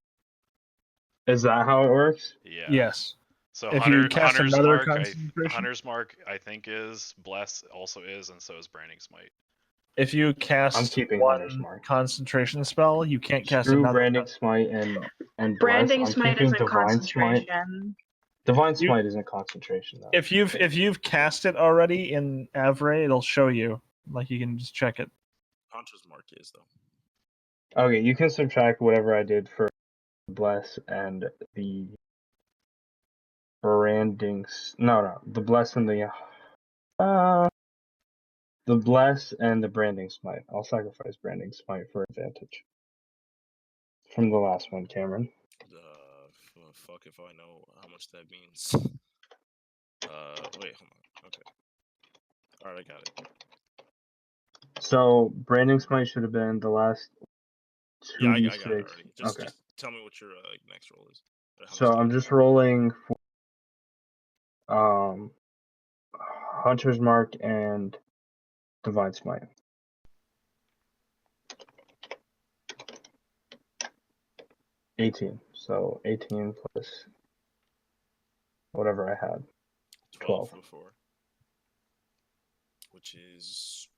Is that how it works? Yeah. Yes. So If you cast Hunter's another Mark, concentration? Hunter's Mark, I think is Bless also is, and so is Branding Smite. If you I'm cast keeping Hunter's one Mark. concentration spell, you can't cast Screw another. Branding Smite and Bless. Branding I'm Smite keeping isn't Divine Smite. concentration. Divine Smite isn't concentration though. If you've cast it already in Avray, it'll show you. Like you can just check it. Hunter's Mark is though. Okay, you can subtract whatever I did for Bless and the branding. No, the Bless and the Bless and the Branding Smite. I'll sacrifice Branding Smite for advantage. From the last one, Cameron. Fuck if I know how much that means. Wait, hold on. Okay. All right, I got it. So Branding Smite should have been the last 2d6. Yeah, I got it already. Just tell me what your next roll is. So I'm just rolling for Hunter's Mark and Divine Smite. So 18 plus whatever I had. 12. Before. Which is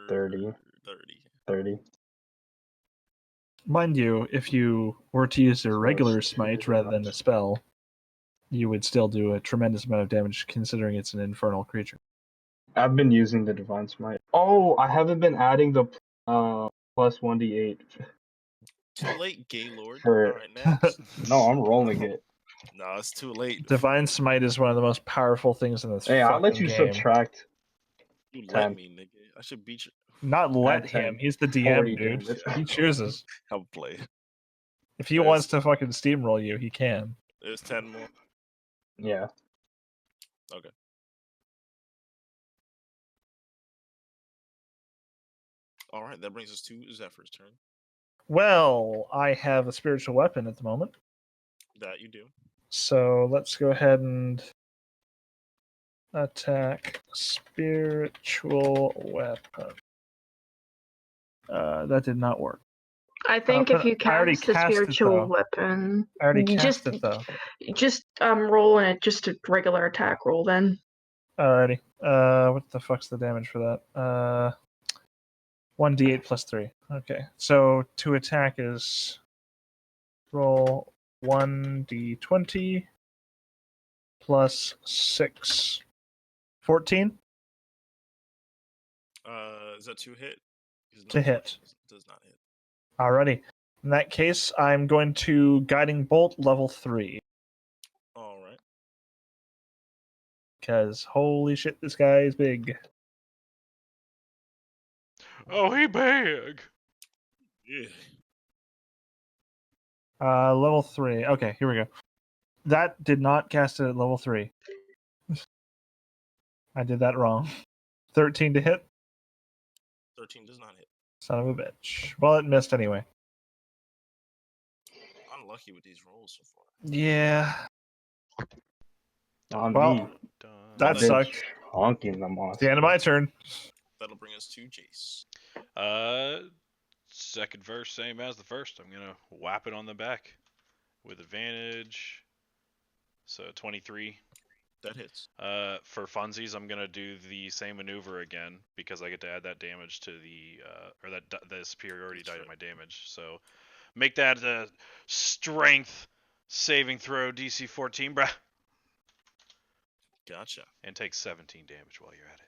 30. 30. Mind you, if you were to use a regular smite rather than a spell, you would still do a tremendous amount of damage considering it's an infernal creature. I've been using the Divine Smite. Oh, I haven't been adding the plus 1d8. Too late, Gaylord. For... Alright, next. No, I'm rolling it. No, it's too late. Divine Smite is one of the most powerful things in this Hey, I'll let you game. subtract. You 10. let me, nigga. I should beat you. Not let Add him. 10. He's the 40 DM, dude. damage. He chooses. I'll play. If he wants to fucking steamroll you, he can. There's 10 more. Yeah. Okay. Alright, that brings us to Zephyr's turn. Well, I have a spiritual weapon at the moment. That you do. So let's go ahead and attack spiritual weapon. That did not work. I think if you I already cast the cast it, spiritual though. weapon, I already you cast it though. just roll it, just a regular attack roll then. Alrighty. What the fuck's the damage for that? 1d8 plus 3. Okay. So to attack is roll 1d20 plus 6. 14 Is that 2 hit? 'Cause to hit. Does not hit. Alrighty. In that case, I'm going to Guiding Bolt level 3. All right. Because holy shit, this guy is big. Oh, he big. Yeah. Level 3. Okay, here we go. That did not cast it at level 3. I did that wrong. 13 to hit. 13 does not hit. Son of a bitch. Well, it missed anyway. Unlucky with these rolls so far. Yeah. On Well, me. that Bitch sucked. honking the It's monster. the end of my turn. That'll bring us to Jace. Second verse, same as the first. I'm gonna whap it on the back with advantage. So 23. That hits. For funsies, I'm gonna do the same maneuver again because I get to add that damage to the or that the superiority die to my damage. So make that strength saving throw DC 14, bruh, Gotcha. and take 17 damage while you're at it.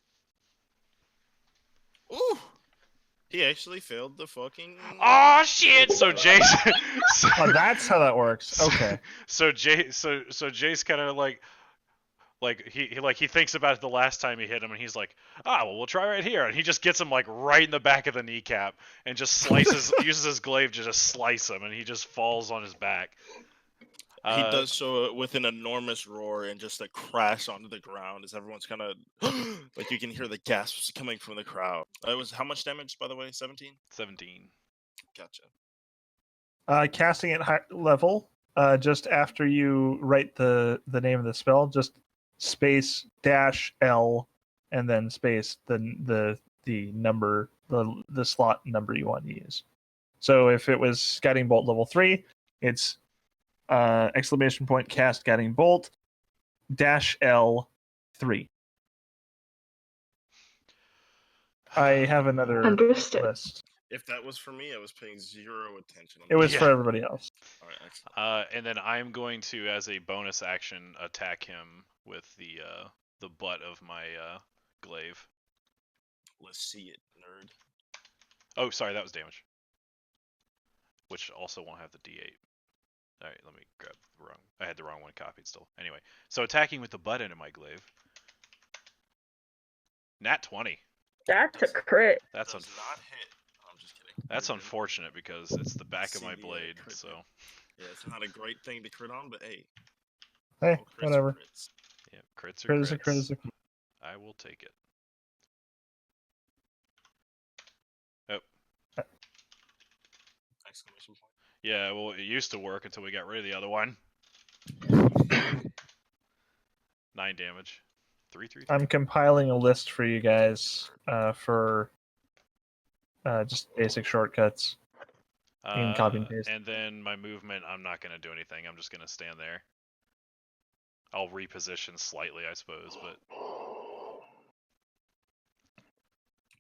Ooh! He actually failed the fucking. Oh shit! So Jason. Oh, that's how that works. Okay. So Jace kind of like he thinks about it the last time he hit him, and he's like, well, we'll try right here, and he just gets him like right in the back of the kneecap, and just slices, uses his glaive to just slice him, and he just falls on his back. He does so with an enormous roar and just a crash onto the ground as everyone's kind of like you can hear the gasps coming from the crowd. It was how much damage, by the way? 17. 17. Gotcha. Casting at high level, just after you write the name of the spell, just space dash L and then space the number, the slot number you want to use. So if it was Guiding Bolt level 3, it's exclamation point cast Guiding Bolt dash L 3. I have another Understood. list. If that was for me, I was paying 0 attention. It was Yeah. for everybody else. All right, excellent. And then I'm going to, as a bonus action, attack him with the butt of my glaive. Let's see it, nerd. Oh, sorry, that was damage. Which also won't have the D8. All right, let me grab the wrong. I had the wrong one copied still. Anyway, so attacking with the butt end of my glaive. Nat 20. That's a crit. That's Does not hit. I'm just kidding. That's You're good. unfortunate because it's the back of my CD, blade. crit So hit. Yeah, it's not a great thing to crit on, but hey. Hey, all crits are whatever. crits. yeah, crits are Crit is a crits. crit is a crit. I will take it. Exclamation point. Yeah, well, it used to work until we got rid of the other one. 9 damage. 3. I'm compiling a list for you guys for just basic shortcuts. You can copy and paste. And then my movement, I'm not going to do anything. I'm just going to stand there. I'll reposition slightly, I suppose, but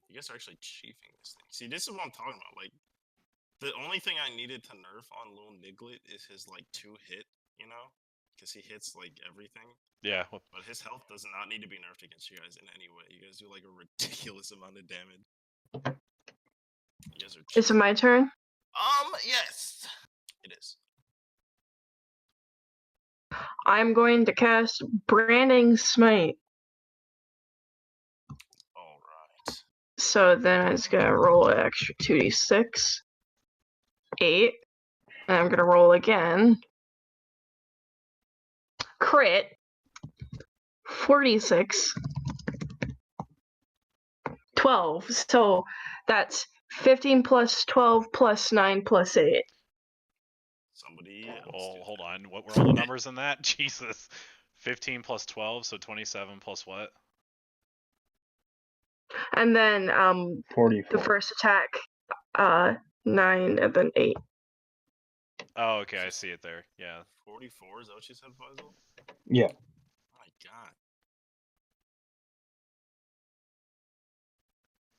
You guys are actually chiefing this thing. See, this is what I'm talking about. Like, the only thing I needed to nerf on Lil Niglet is his, like, 2-hit, you know? Because he hits, like, everything. yeah. Well, But his health does not need to be nerfed against you guys in any way. You guys do, like, a ridiculous amount of damage. You guys are Is it cheating. my turn? Yes! It is. I'm going to cast Branding Smite. Alright. So then it's gonna roll an extra 2d6. 8. And I'm gonna roll again. Crit. 46. 12. So that's 15 plus 12 plus 9 plus 8. Somebody else. well, do hold that. on. What were all the numbers in that? Jesus. 15 plus 12, so 27 plus what? And then 44. the first attack 9, and then 8. Oh, okay, I see it there. Yeah. 44, is that what you said, Faisal? Yeah. My God.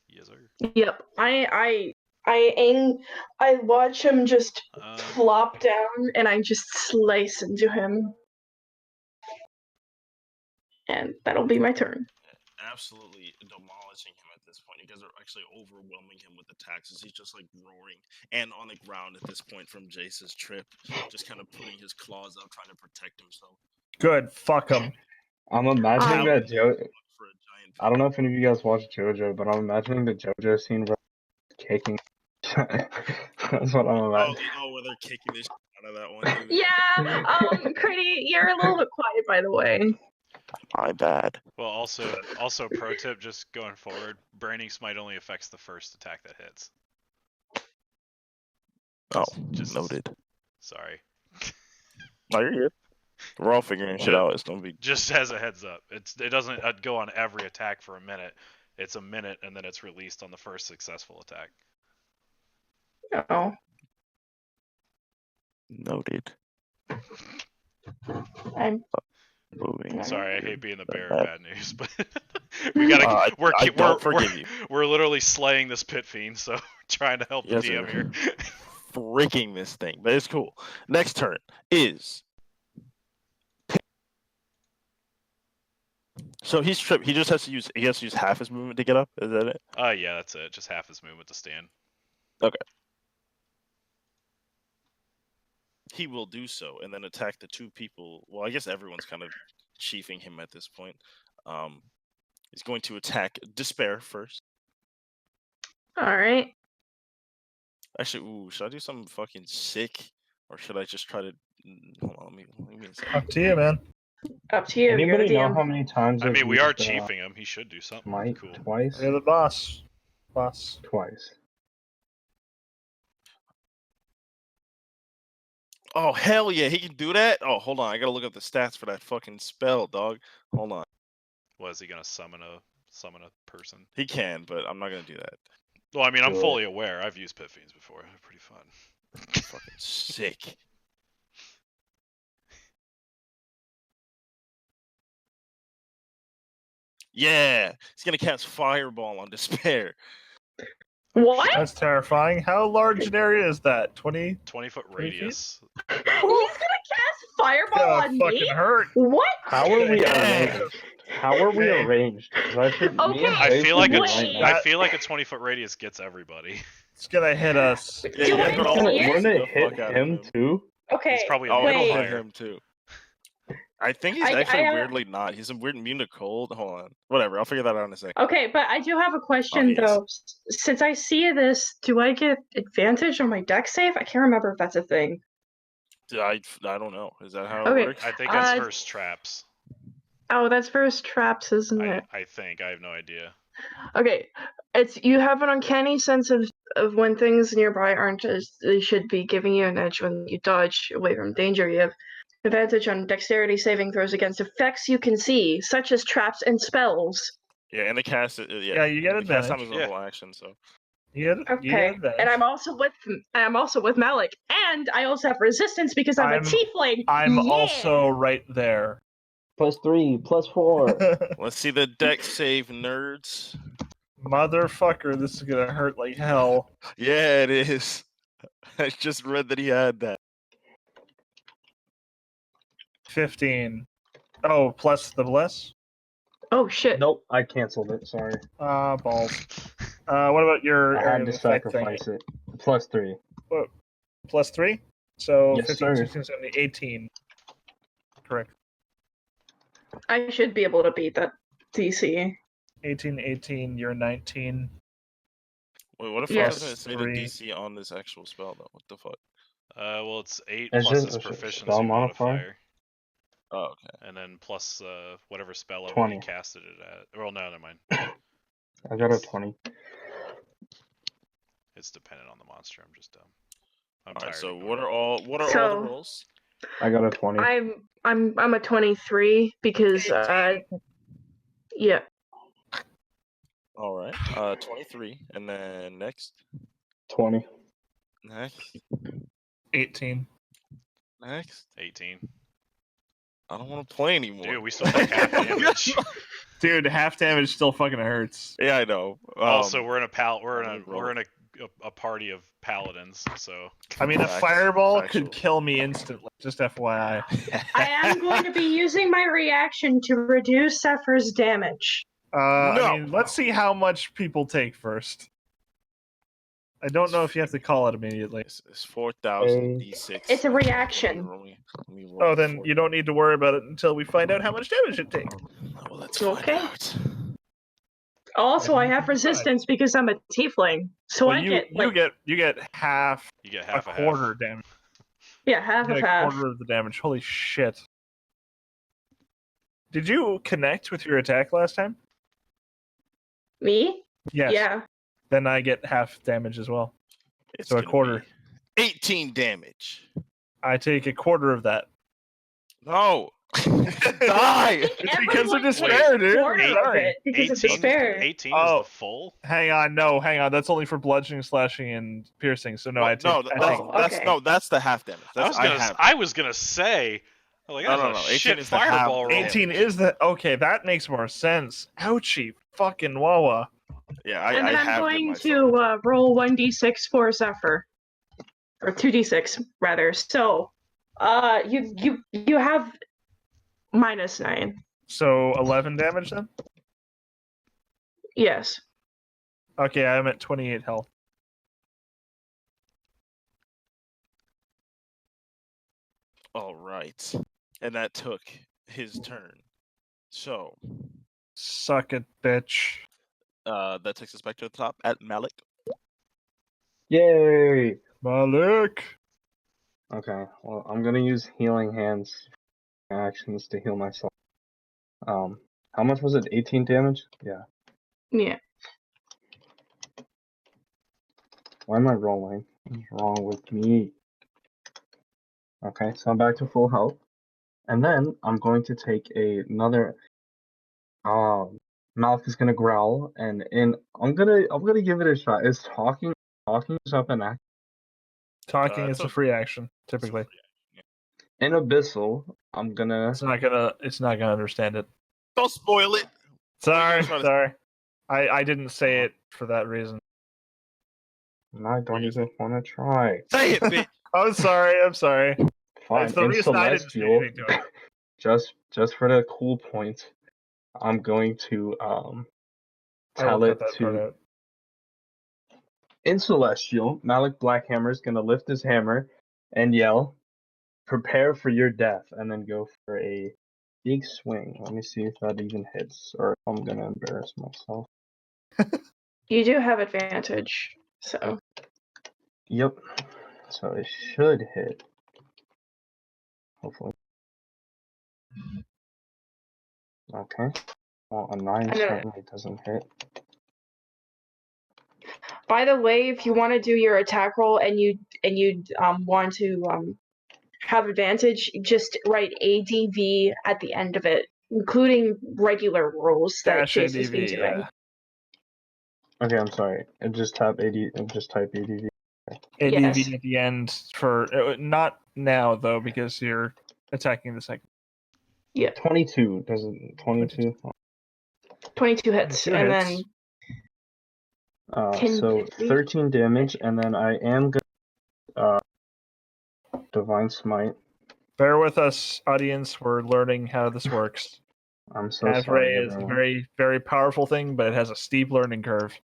Yes, sir. Yep. I watch him just flop down, and I just slice into him. And that'll be my turn. Absolutely demolishing him at this point. You guys are actually overwhelming him with attacks as he's just like roaring and on the ground at this point from Jace's trip, just kind of putting his claws out, trying to protect himself. Good. Fuck him. I'm imagining I- that Joe. For a giant I don't know if any of you guys watched JoJo, but I'm imagining the JoJo scene where kicking. That's what I'm imagining. where they're kicking this out of that one dude. Yeah. Critty, you're a little bit quiet, by the way. My bad. Well, also pro tip, just going forward, Braining Smite only affects the first attack that hits. Oh, Just noted. Sorry. No, you're good. We're all figuring shit out. It's gonna be Just as a heads up, it doesn't go on every attack for a minute. It's a minute, and then it's released on the first successful attack. Oh. noted. I'm Moving. Sorry, I hate being the bearer of bad news, but we gotta. forgive you. We're literally slaying this pit fiend, so trying to help the Yes, DM sir. here. Freaking this thing, but it's cool. Next turn is. So he's tripped. He just has to use. He has to use half his movement to get up. Is that it? Yeah, that's it. Just half his movement to stand. He will do so, and then attack the two people. Well, I guess everyone's kind of chiefing him at this point. He's going to attack Despair first. all right. Actually, ooh, should I do something fucking sick, or should I just try to? Hold on, let me. Up to you, man. Up to you. Anybody You're know the how DM. many times? I I've mean, we are used, chiefing him. He should do something Smite cool. twice. You're the boss. Boss. Twice. Oh hell yeah, he can do that. Oh, hold on, I gotta look up the stats for that fucking spell, dog. Hold on. Was he gonna summon a person? He can, but I'm not gonna do that. Well, I mean, I'm Do it. fully aware. I've used pit fiends before. They're pretty fun. Fucking sick. Yeah, he's gonna cast Fireball on Despair. What? That's terrifying. How large an area is that? 20? 20-foot 20 feet? radius. He's gonna cast Fireball Gonna on fucking me? hurt. What? How are we Yeah. arranged? How are we Hey. arranged? 'Cause I should, me and Okay, I Jason feel like are wait. right now. I feel like a 20-foot radius gets everybody. It's gonna hit us. Yeah, Do you I guys are all see it? Wouldn't the it hit fuck out of him too? Okay. He's probably a Oh, little it'll higher. hit him too. I think he's I- actually I, weirdly not. He's weird immune to cold. Hold on. Whatever, I'll figure that out in a second. Okay, but I do have a question yes. though. Since I see this, do I get advantage on my deck save? I can't remember if that's a thing. I don't know. Is that how it Okay. works? I think that's Uh, first traps. Oh, that's versus traps, isn't it? I think. I have no idea. Okay, it's you have an uncanny sense of when things nearby aren't as they should be, giving you an edge when you dodge away from danger. You have advantage on dexterity saving throws against effects you can see, such as traps and spells. Yeah, and the cast. Yeah, you get the cast time advantage. is a whole action. So You get Okay, advantage. and I'm also with Malik, and I also have resistance because I'm a tiefling. I'm Yeah! also right there. +3, +4. let's see the deck save, nerds. Motherfucker, this is gonna hurt like hell. Yeah, it is. I just read that he had that. 15. Oh, plus the bliss? Oh shit! Nope, I canceled it. Sorry, Balls. What about your I area had of to effect sacrifice it. +3. thingy? Plus 3? So Yes, 15, sir. 16, 17, 18. Correct. I should be able to beat that DC. 18, you're 19. Wait, what if I Yes. was gonna say the Three. DC on this actual spell though? What the fuck? Well, it's 8 Is plus it his a proficiency spell modifier? modifier, Oh, okay. and then plus whatever spell level 20. he casted it at. Well, no, never mind. I got a 20. It's dependent on the monster. I'm just dumb. I'm All right. tired. So of what ignoring are all So- the rolls? I got a 20. I'm a 23 because yeah. All right. 23, and then next. 20. Next. 18. Next. 18. I don't want to play anymore. Dude, we still take half damage. Dude, half damage still fucking hurts. Yeah, I know. Also, we're in let me we're in a party of paladins, so I mean, a Facts. fireball Factual. could kill me instantly. Just FYI. I am going to be using my reaction to reduce Zephyr's damage. I No. mean, let's see how much people take first. I don't know if you have to call it immediately. It's 4,000 d6. It's a reaction. Let me roll Oh, then 4. you don't need to worry about it until we find out how much damage it takes. Well, let's Okay. find out. Also, I have Right. resistance because I'm a tiefling, so Well, I you get like you get half, you get a half quarter damage. half You of get a half. quarter of the damage. Holy shit! Did you connect with your attack last time? Me? Yes. Yeah. Then I get half damage as well. It's So a gonna quarter. be 18 damage. I take a quarter of that. No. Die. It's because of Everyone despair, takes dude. quarter of Sorry. it because of 18 despair. 18 Oh. is the full. Hang on, that's only for bludgeoning, slashing, and piercing. So no, Well, I take. no, I that's, take Oh, that's okay. no, that's the half damage. That's, I was gonna say, like, No, that's no, a no, 18 shit is the half fireball roll. damage. 18 is the okay. That makes more sense. Ouchie, fucking wawa. Yeah, And then I I'm have going myself. to roll 1d6 for Zephyr, or 2d6 rather. So, you have -9. So 11 damage then. Yes. Okay, I'm at 28 health. All right, and that took his turn. So, Suck it, bitch. that takes us back to the top at Malik. Yay! Malik. Okay, well, I'm gonna use healing hands actions to heal myself. How much was it? 18 damage? Yeah. Yeah. Why am I rolling? What's wrong with me? Okay, so I'm back to full health. And then I'm going to take another Malik is gonna growl and I'm gonna give it a shot. Is talking up an act? Talking It's is a free action typically. In Abyssal, I'm gonna It's not gonna understand it. Don't spoil it. Sorry, trying to- sorry. I didn't say it for that reason. I don't even wanna try. Say it, bitch. I'm sorry. Fine, It's the in reason I didn't say Celestial, anything to it. just for the cool points, I'm going to I will tell cut it that part to out. in Celestial, Malik Blackhammer is gonna lift his hammer and yell, "Prepare for your death," and then go for a big swing. Let me see if that even hits, or if I'm gonna embarrass myself. You do have advantage, so. Yep. So it should hit. Hopefully. Okay. Well, a 9 know. certainly doesn't hit. By the way, if you want to do your attack roll and you want to have advantage, just write ADV at the end of it, including regular rolls that Dash Chase has been ADV, doing. yeah. Okay, I'm sorry. Just type ADV. ADV Yes. at the end for not now though because you're attacking the second. 22 doesn't 22. 22 hits, 22 and hits. Can So you please- 13 damage, and then I am gonna Divine Smite. Bear with us, audience. We're learning how this works. I'm so sorry, Havre is a everyone. very, very powerful thing, but it has a steep learning curve.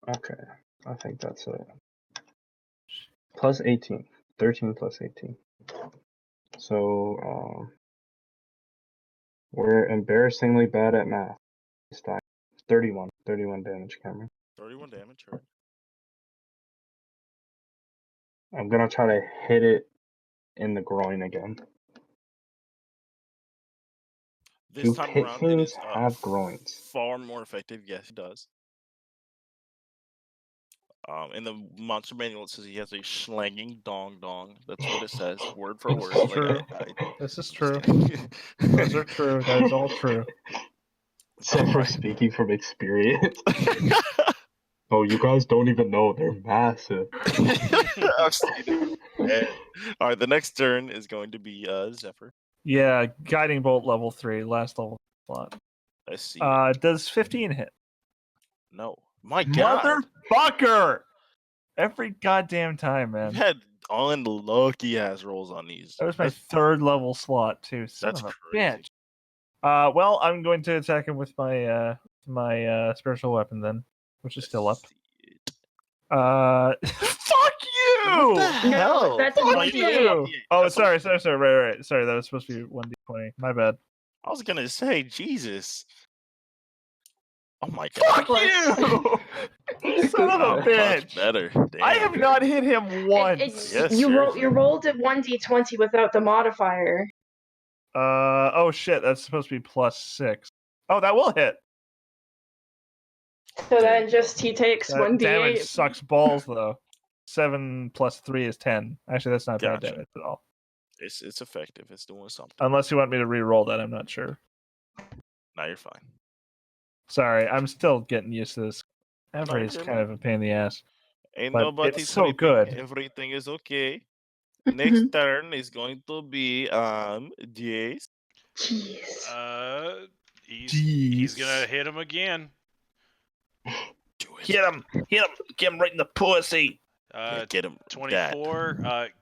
Okay, I think that's it. Plus 18. 13 plus 18. So, we're embarrassingly bad at math. 31 damage, Cameron. 31 damage. Right. I'm gonna try to hit it in the groin again. This Do time pit around, it fiends is have groins? far more effective. Yes, it does. In the monster manual, it says he has a slanging dong dong. That's what it says, word for word. This is true. This is true. Those are true. That is all true. Except for Alright. speaking from experience. Oh, you guys don't even know they're massive. I've seen it. All right, the next turn is going to be Zephyr. Yeah, guiding bolt level 3, last level slot. Let's see. Does 15 hit? No, my God, Motherfucker! Every goddamn time, you've man. had unlucky ass rolls on these. That was my third level slot too. Son That's of a crazy. bitch. Well, I'm going to attack him with my spiritual weapon then, which is still up. Fuck you! What the hell? No, that's a Fuck 1d8. you! Oh, That's sorry, right. Sorry, that was supposed to be 1d20. My bad. I was gonna say, Jesus. Oh my God. Fuck you! Son of a Oh, much bitch! better. I Damn. have not hit him once. Yes, you seriously. rolled at 1d20 without the modifier. Oh shit, that's supposed to be +6. Oh, that will hit. So There then you just he takes That damage 1d8. sucks balls though. 7 + 3 is 10. Actually, that's not bad Gotcha. damage at all. It's effective. It's doing something. Unless you want me to re-roll that, I'm not sure. Now you're fine. Sorry, I'm still getting used to this. you're Every is good, kind man. of a pain in the ass. Ain't But nobody it's so sleeping. good. Everything is okay. Next turn is going to be Jace. Jeez. He's gonna hit him again. Do it. Hit him! Get him right in the pussy! Yeah, get him. 24.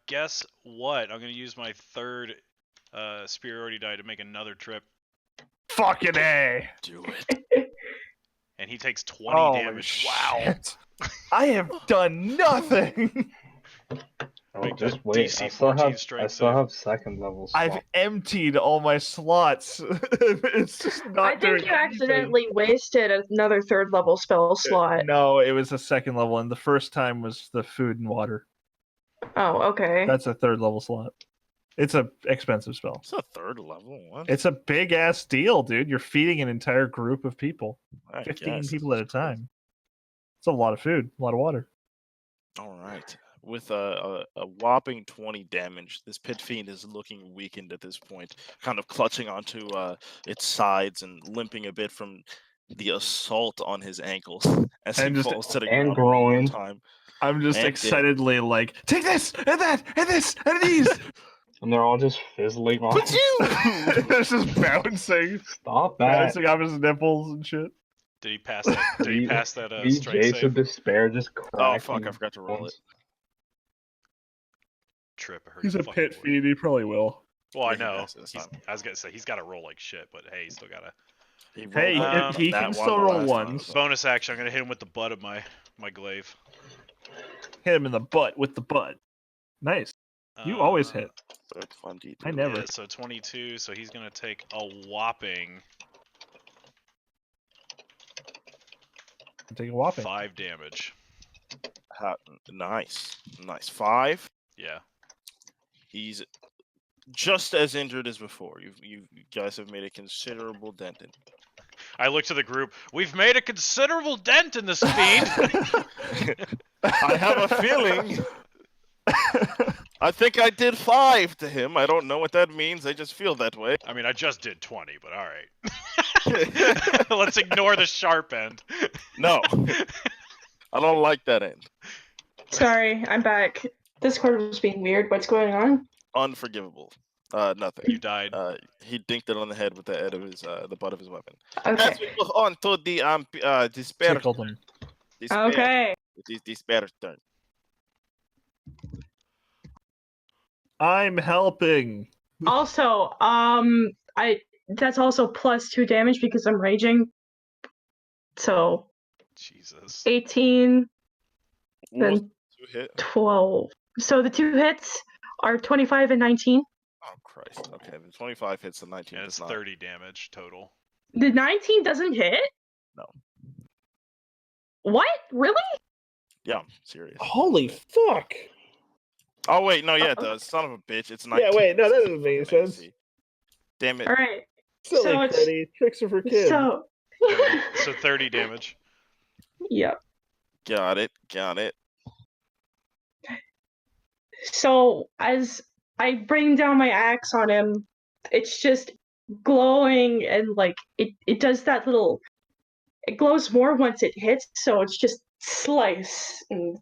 Guess what? I'm gonna use my third superiority die to make another trip, Fucking A! Do it. and he takes 20 Holy damage. Wow. shit. I have done nothing! Oh, Make just that wait. DC I still 14 have strength I still save. have second level I've slot. emptied all my slots. It's just not I think doing you anything. accidentally wasted another third level spell slot. No, it was a second level, and the first time was the food and water. Oh, okay. That's a third level slot. It's a expensive spell. It's a third level one. It's a big ass deal, dude. You're feeding an entire group of people, I 15 guess, people at a it's crazy. time. It's a lot of food, a lot of water. All right. With a whopping 20 damage, this pit fiend is looking weakened at this point, kind of clutching onto its sides and limping a bit from the assault on his ankles as he And just- falls to the and ground one more groin. time. I'm just And excitedly like, take this and that and this and these. And they're all just fizzling off. But you! It's just bouncing, Stop that. bouncing off his nipples and shit. Did he pass that? Did he pass that Me, strength Jason save? Despair just Oh cracked. fuck! I forgot to roll it. Trip. I heard He's you a fucking pit word. fiend. He probably will. Well, I Yeah, he know. passed it this time. I was gonna say he's got to roll like shit, but hey, he's still gotta. He rolled Hey, Um, he that can one still the roll last time, ones. so- Bonus action. I'm gonna hit him with the butt of my glaive. Hit him in the butt with the butt. Nice. You always hit. Third fun D2. I never. Yeah, so 22. So he's gonna take a whopping Take a whopping. 5 damage. Nice. 5. Yeah. He's just as injured as before. You guys have made a considerable dent in. I look to the group. We've made a considerable dent in this fiend. I have a feeling. I think I did 5 to him. I don't know what that means. I just feel that way. I mean, I just did 20, but all right. Let's ignore the sharp end. No. I don't like that end. Sorry, I'm back. Discord was being weird. What's going on? Unforgivable. Nothing. You died. He dinked it on the head with the head of his the butt of his weapon. Okay. As we move on to the despair. Tickled him. Despair. Okay. It is despair's turn. I'm helping. Also, that's also +2 damage because I'm raging. So Jesus. 18, What was then the 2 hit? 12. So the 2 hits are 25 and 19. Oh Christ. Okay, the 25 hits, the 19 And does it's not. 30 damage total. The 19 doesn't hit? No. What? Really? Yeah, I'm serious. Holy fuck. Oh wait, no, yeah, it does. Son of a bitch. It's 19. Yeah, wait, no, that doesn't make Fucking sense. AC. Damn it. All right. Silly So it's- Freddy. Tricks are for kids. So. So 30 damage. Yep. Got it. So as I bring down my axe on him, it's just glowing, and like it does that little. It glows more once it hits, so it's just slice and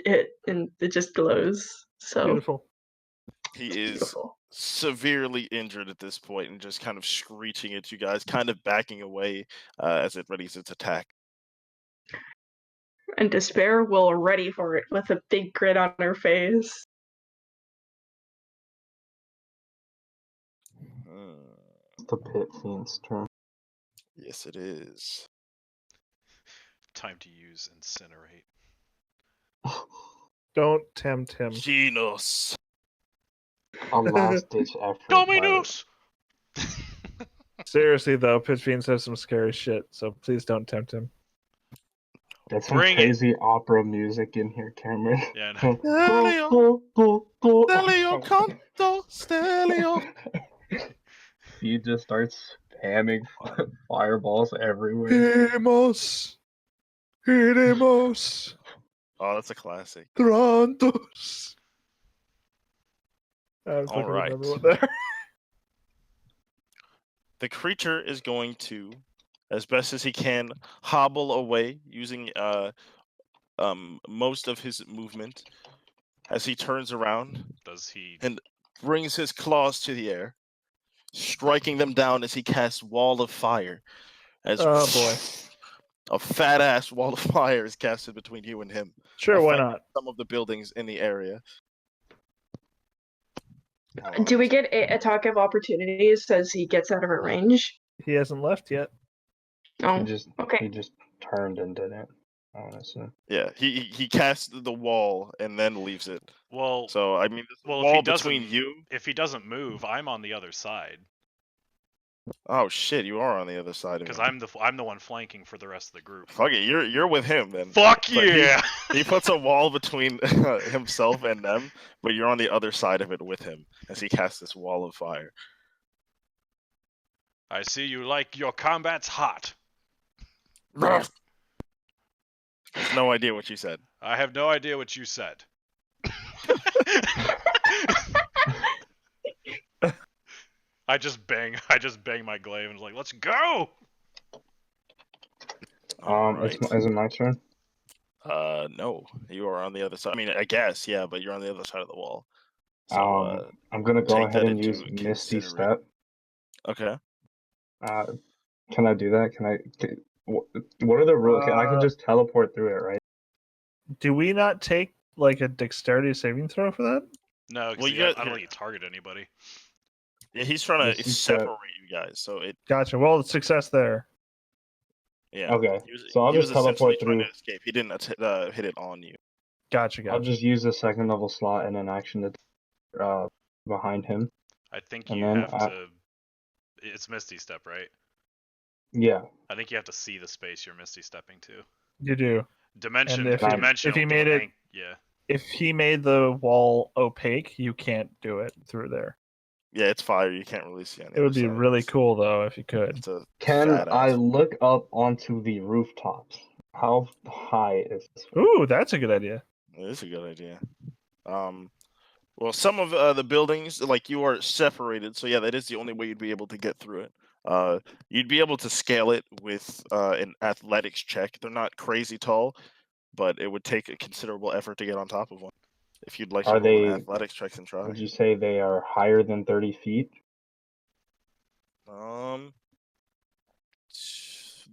it just glows. So Beautiful. He is beautiful. severely injured at this point and just kind of screeching at you guys, kind of backing away as it readies its attack. And Despair will ready for it with a big grin on her face. It's the Pit Fiend's turn. Yes, it is. Time to use Incinerate. Don't tempt him. Genos. A last ditch effort. Dominus! Seriously though, Pit Fiends have some scary shit, so please don't tempt him. Get some Bring it. crazy opera music in here, Cameron. Yeah, no. Stelio canto, stelio. He just starts spamming fireballs everywhere. Hemos! Hemos! Oh, that's a classic. Thrantos! I don't All fucking right. remember what they're. The creature is going to, as best as he can, hobble away using most of his movement as he turns around Does he? and brings his claws to the air, striking them down as he casts Wall of Fire. As Oh, boy. a fat ass wall of fire is casted between you and him. Sure, why affecting not? Some of the buildings in the area. Do we get a attack of opportunities as he gets out of her range? He hasn't left yet. Oh, He just okay. turned and did it. Honestly. Yeah, he casts the wall and then leaves it. Well, So I mean, this well, wall if he between doesn't, you. if he doesn't move, I'm on the other side Oh shit, you are on the other side of because him. I'm the one flanking for the rest of the group. Fuck it, you're with him then. Fuck But yeah! He puts a wall between himself and them, but you're on the other side of it with him as he casts this wall of fire. I see you like your combats hot. No idea what you said. I have no idea what you said. I just bang my glaive and was like, let's go! Is it my turn? No, you are on the other side. I mean, I guess, yeah, but you're on the other side of the wall. So, I'm gonna go take ahead that and use into Misty consideration. Step. Okay. Can I do that? What are the rules? I can just teleport through it, right? Do we not take like a dexterity saving throw for that? No, because Well, you got- I don't think you target anybody. Yeah, he's trying to Misty Step. separate you guys, so it. Gotcha. Well, success there. Yeah. Okay, He was, so I'll he just was essentially teleport trying through. to escape. He didn't hit it on you. Gotcha. I'll Gotcha. just use the second level slot and an action to behind him. I think And you then have to. It's Misty Step, right? Yeah. I think you have to see the space you're Misty Stepping to. You do. Dimension. if Dimensional. he made it- Yeah. If he made the wall opaque, you can't do it through there. Yeah, it's fire. You can't really see on the It would other be side. really cool though if you could. It's a Can fat I ass. look up onto the rooftops? How high is this? Ooh, that's a good idea. It is a good idea. Well, some of the buildings, like you are separated, so yeah, that is the only way you'd be able to get through it. You'd be able to scale it with an athletics check. They're not crazy tall, but it would take a considerable effort to get on top of one. If you'd like to Are roll an they- athletics check and try. Would you say they are higher than 30 feet?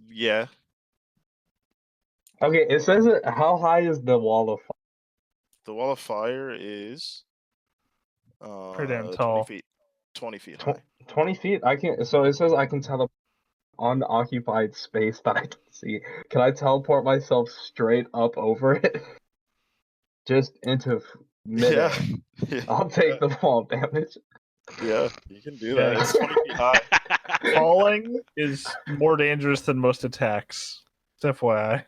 Yeah. Okay, it says it. How high is the wall of fire? The wall of fire is Pretty damn 20 tall. feet. 20 feet Tw- high. 20 feet? I can. So it says I can teleport on occupied space that I can see. Can I teleport myself straight up over it? Just into midair. Yeah. Yeah. I'll take the fall damage. Yeah, you can do that. Yeah. It's 20 feet high. Falling is more dangerous than most attacks. It's FYI.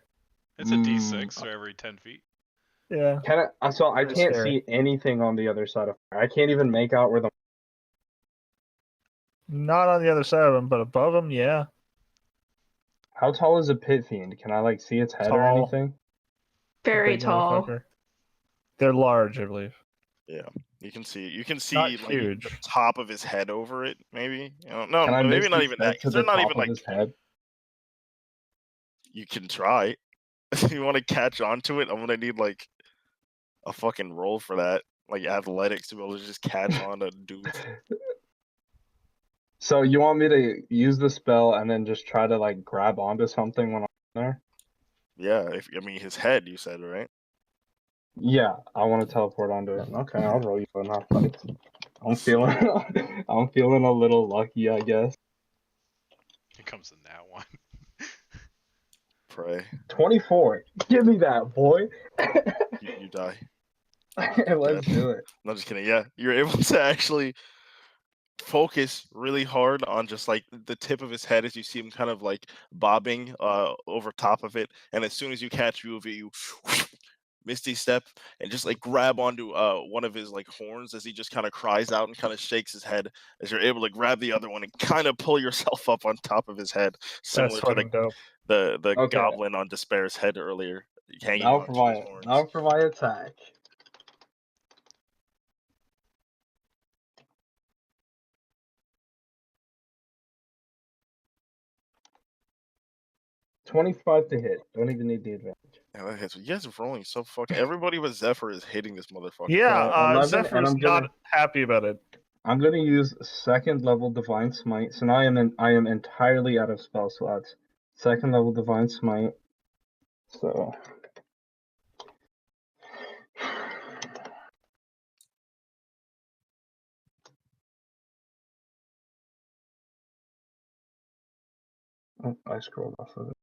It's a D6 for every 10 feet. Yeah. Can I? So I Pretty can't scary. see anything on the other side of fire. I can't even make out where the. Not on the other side of him, but above him, yeah. How tall is a pit fiend? Can I see its head or Tall. anything? Very Big tall. motherfucker. They're large, I believe. You can see. You can see Not like huge. the top of his head over it. Maybe. No, Can I maybe miss not his even head that. to 'Cause the they're not top even of like. his head? You can try. If you want to catch onto it, I'm gonna need like a fucking roll for that, like athletics to be able to just catch on to dudes. So you want me to use the spell and then just try to like grab onto something when I'm there? Yeah, I mean his head. You said right. Yeah, I want to teleport onto it. Okay, I'll roll you an athletics. I'm feeling, I'm feeling a little lucky, I guess. Here comes the nat one. Pray 24. Give me that, boy. you die. Let's Dead. do it. No, just kidding. Yeah, you're able to actually focus really hard on just like the tip of his head as you see him kind of like bobbing over top of it, and as soon as you catch view of it, you misty step and just like grab onto one of his like horns as he just kind of cries out and kind of shakes his head as you're able to grab the other one and kind of pull yourself up on top of his head, similar That's to fucking dope. the Okay. goblin on Despair's head earlier, hanging Now onto for his my horns. now for my attack. $25 to hit. Don't even need the advantage. Yeah, that hits. You guys are rolling so fucking. Everybody but Zephyr is hitting this motherfucker. Yeah, So, 11, Zephyr's and I'm not gonna- happy about it. I'm gonna use second level Divine Smite. So now I am entirely out of spell slots. Second level Divine Smite. So oh, I scrolled off of it.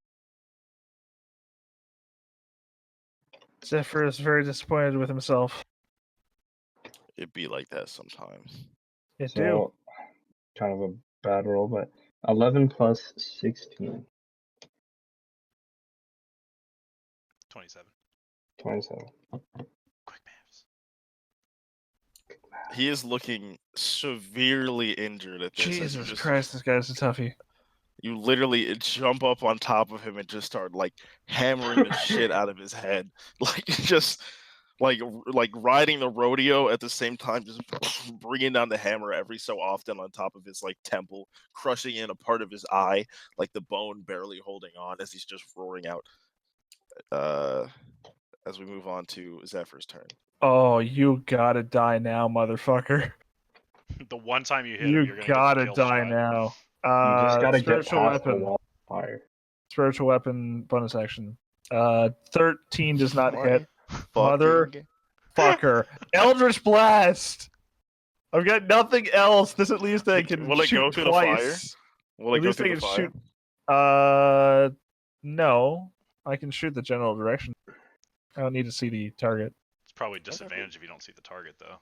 Zephyr is very disappointed with himself. It'd be like that sometimes. It do. So kind of a bad roll, but 11 plus 16. 27. 27. Quick maths. He is looking severely injured at this. as you Jesus just- Christ, this guy's a toughie. You literally jump up on top of him and just start like hammering the shit out of his head, like just like riding the rodeo at the same time, just bringing down the hammer every so often on top of his like temple, crushing in a part of his eye, like the bone barely holding on as he's just roaring out. As we move on to Zephyr's turn. Oh, you gotta die now, motherfucker. The one time you hit You him, you're gonna gotta get the kill die shot. now. You just gotta get spiritual past the weapon. wall of fire. Spiritual weapon bonus action. 13 does not hit. Fucking- Motherfucker. Eldritch Blast! I've got nothing else. This at least I can Will it shoot go through the twice. Will it At go least I through the can fire? shoot. No. I can shoot the general direction. I don't need to see the target. It's probably disadvantage if you don't see the target, though.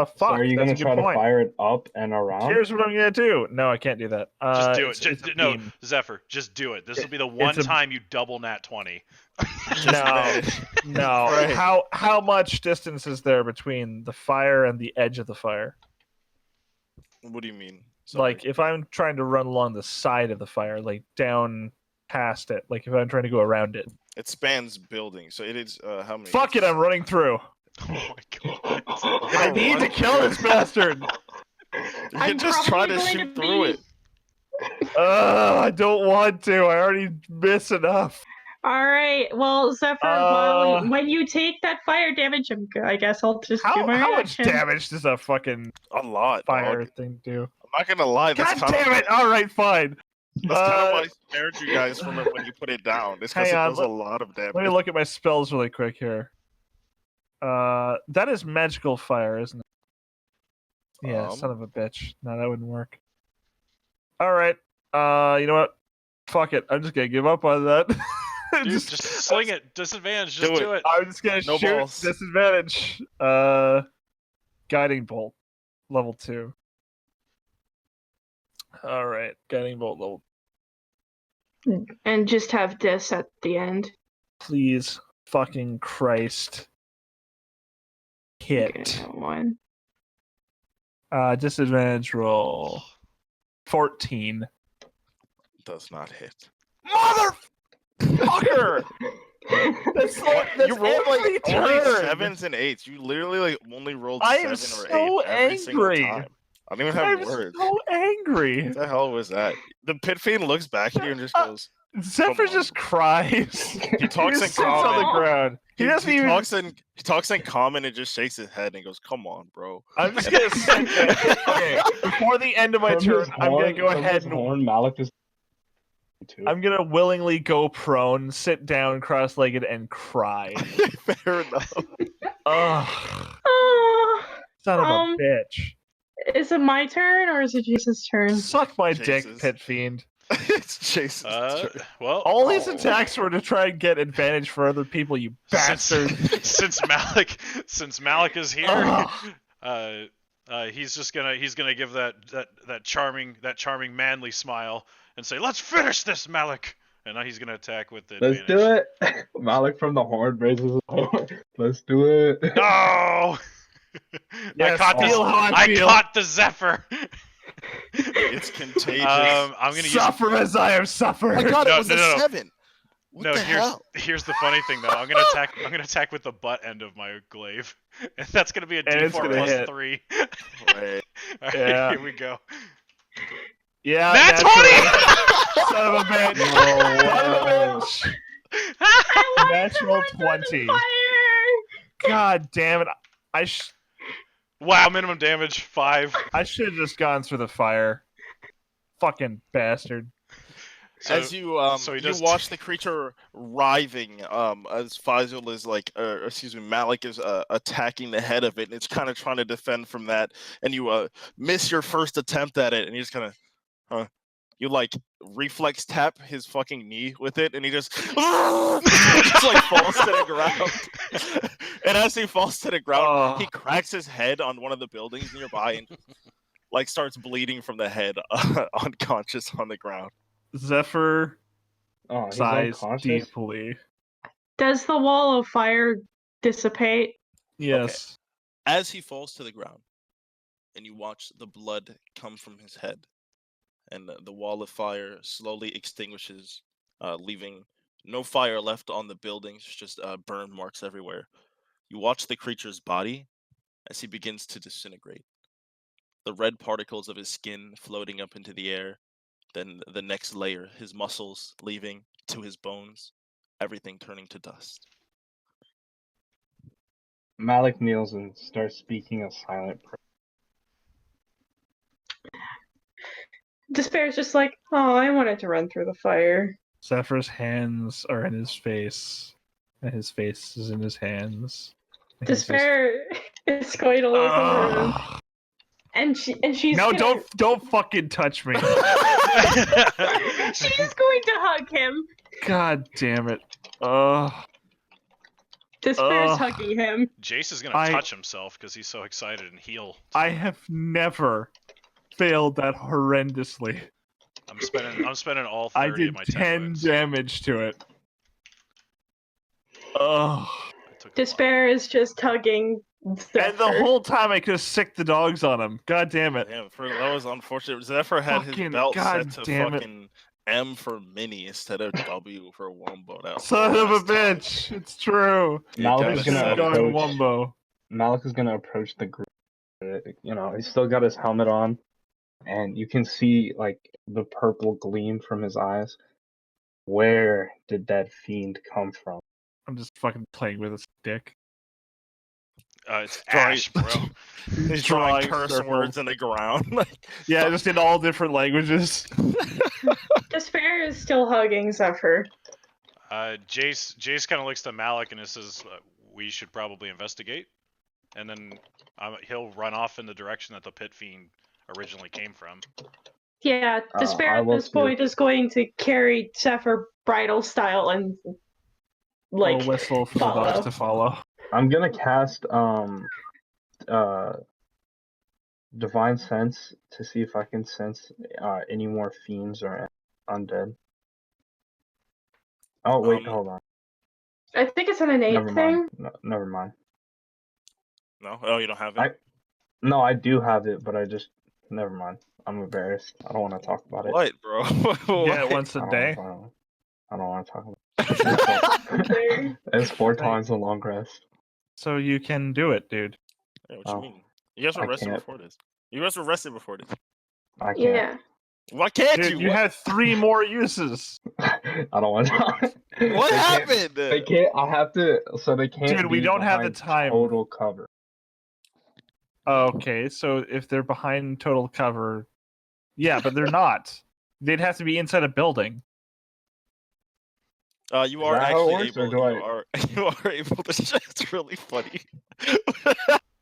Fuck. So are you that's gonna a good try to point. fire it up and around? Here's what I'm gonna do. No, I can't do that. Just do it. It's a No, beam. Zephyr, just do it. This will be the one a- time you double nat 20. No, no. Right. How much distance is there between the fire and the edge of the fire? What do you mean? Sorry. Like if I'm trying to run along the side of the fire, like down past it, like if I'm trying to go around it. It spans buildings, so it is how many? Fuck it, I'm running through. Oh my god. I need to kill this bastard. You can I'm just try probably to going shoot to through be- it. I don't want to. I already miss enough. All right. Well, Zephyr, when you take that fire damage, I guess I'll just do How my much reaction. damage does a fucking A lot. fire Dog. thing do? I'm not gonna lie. God That's kind damn of, it! All right, fine. That's kind of Uh, why I spared you guys from it when you put it down. It's because it hang on, does a lot of damage. Let me look at my spells really quick here. That is magical fire, isn't it? Yeah, son of a bitch. No, that wouldn't work. All right. You know what? Fuck it. I'm just gonna give up on that. Dude, just sling it. Disadvantage. Just Do do it. it. I'm just gonna No shoot balls. disadvantage. Guiding bolt, level 2. All right, guiding bolt level. And just have this at the end. Please, fucking Christ, hit. Okay, that one. Disadvantage roll. 14. Does not hit. Motherfucker! That's You rolled every like only turn. 7s and 8s. You literally like only rolled I 7 am or so 8 every single angry. time. I don't even have I'm words. so angry. What the hell was that? The pit fiend looks back at you and just goes. Zephyr on. just cries. He talks He in sits on the common. ground. He doesn't even. He talks in common and just shakes his head and goes, "Come on, bro." I'm just gonna sit there. Okay, before the end of my From turn, his I'm gonna horn- go from ahead his and horn, Malik is too. I'm gonna willingly go prone, sit down, cross-legged, and cry. Fair enough. Ugh, Oh, son of a Um, bitch. is it my turn or is it Jason's turn? Suck my dick, Jesus. Pit Fiend. It's Jason's turn. Well, All these Oh. attacks were to try and get advantage for other people, you bastard. since Malik is here, Ugh. he's gonna give that charming manly smile and say, "Let's finish this, Malik." And now he's gonna attack with the Let's advantage. do it. Malik from the horn raises his horn. Let's do it. No! Yes, feel how I I feel. caught the Zephyr. It's contagious. I'm gonna Suffer as I have suffered. My God, No, it was no, a no. 7. What no, the hell? here's the funny thing though. I'm gonna attack with the butt end of my glaive, and that's gonna be a And it's D4 gonna plus hit. 3. Right. All right, Yeah. here we go. Yeah, That's natural. 20. Son of a bitch. No Son of a way. bitch. I wanted Natural to run through 20. the fire! God damn it. Wow, minimum damage 5. I should have just gone through the fire. Fucking bastard. So, As you so he you just- watch the creature writhing, as Faisal is like, Malik is attacking the head of it, and it's kind of trying to defend from that, and you miss your first attempt at it, and you just kind of, you like reflex tap his fucking knee with it, and he just, just like falls to the ground. And as he falls to the ground, he cracks his head on one of the buildings nearby, and like starts bleeding from the head, unconscious on the ground. Zephyr Oh, he's sighs unconscious. deeply. Does the wall of fire dissipate? Yes. As he falls to the ground, and you watch the blood come from his head, and the wall of fire slowly extinguishes, leaving no fire left on the buildings, just burn marks everywhere. You watch the creature's body as he begins to disintegrate. The red particles of his skin floating up into the air, then the next layer, his muscles leaving to his bones, everything turning to dust. Malik kneels and starts speaking a silent prayer. Despair's just like, oh, I wanted to run through the fire. Zephyr's hands are in his face, and his face is in his hands. And he's just- Despair is going to look over him, Ugh. and she's No, gonna... don't fucking touch me. She's going to hug him. God damn it. Ugh. Despair's Ugh. hugging him. Jace is gonna touch himself because he's so excited and heal. I have never failed that horrendously. I'm spending all 30 I of did my 10 10 wounds. damage to it. Ugh. I took a lot. Despair is just hugging Zephyr. And the whole time I could have sicked the dogs on him. God damn it. Damn, that was unfortunate. Zephyr had his Fucking belt God set to damn it. fucking M for mini instead of W for wombo. That was Son the of a last time. bitch. It's true. Malik gotta is Should gonna have gone approach. Wumbo. Malik is gonna approach the group. You know, he's still got his helmet on, and you can see like the purple gleam from his eyes. Where did that fiend come from? I'm just fucking playing with his dick. It's Drawing- Ash, bro. He's drawing Drawing curse circles. words in the ground. Like, Yeah, just in all different languages. Despair is still hugging Zephyr. Jace kind of looks to Malik and says, "We should probably investigate," and then he'll run off in the direction that the pit fiend originally came from. Yeah, Despair I at will this too. point is going to carry Zephyr bridal style and like We'll whistle for the follow. dogs to follow. I'm gonna cast Divine Sense to see if I can sense any more fiends or undead. Oh wait, hold on. I think it's an innate Never thing. mind. No, never mind. no, oh, you don't have it. No, I do have it, but I just never mind. I'm embarrassed. I don't want to talk about it. What, bro? Yeah, What? once a day. I don't want to talk about it. It's 4 times the long rest. So you can do it, dude. Yeah, what Oh, you mean? You guys were I rested can't. before this. You guys were rested before this. I can't. Yeah. Why can't Dude, you? you had 3 more uses. I don't want to. What happened? They can't. I have to. So they can't. Dude, we be don't have the behind time. Total cover. Okay, so if they're behind total cover, yeah, but they're not. They'd have to be inside a building. You Is are that how it actually works, or able. do You are. You are able to. It's really funny.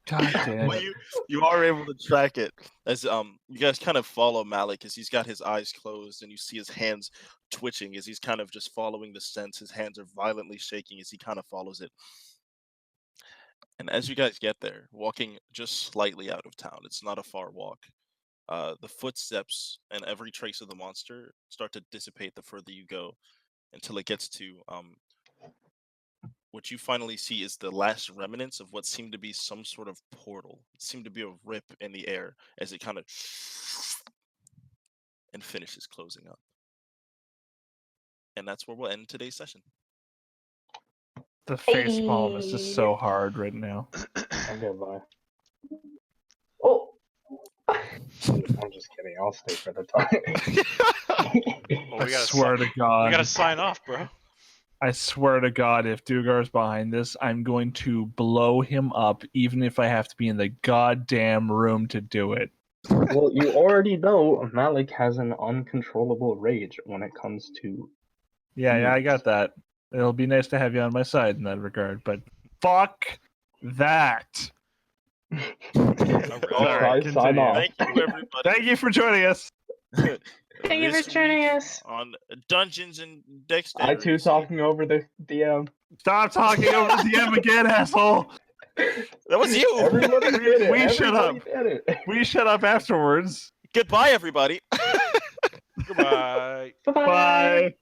God damn Well, it. you are able to track it as you guys kind of follow Malik as he's got his eyes closed and you see his hands twitching as he's kind of just following the sense. His hands are violently shaking as he kind of follows it. And as you guys get there, walking just slightly out of town, it's not a far walk. The footsteps and every trace of the monster start to dissipate the further you go, until it gets to what you finally see is the last remnants of what seemed to be some sort of portal. It seemed to be a rip in the air as it kind of and finishes closing up. And that's where we'll end today's session. The face palm is just so hard right now. Okay, bye. Oh. I'm just kidding. I'll stay for the time. Well, I swear to God. we gotta sign off, bro. I swear to God, if Dugar's behind this, I'm going to blow him up, even if I have to be in the goddamn room to do it. Well, you already know Malik has an uncontrollable rage when it comes to. Yeah, I got that. It'll be nice to have you on my side in that regard, but fuck that. Alright, sign continue. off. Thank you, everybody. Thank you for joining us. Thank you This for joining week us. on Dungeons and Dexter. I too talking over the DM. Stop talking over the DM again, asshole. That was you. Everybody did it. We shut Everybody up. did it. We shut up afterwards. Goodbye, everybody. Goodbye. Bye-bye. Bye.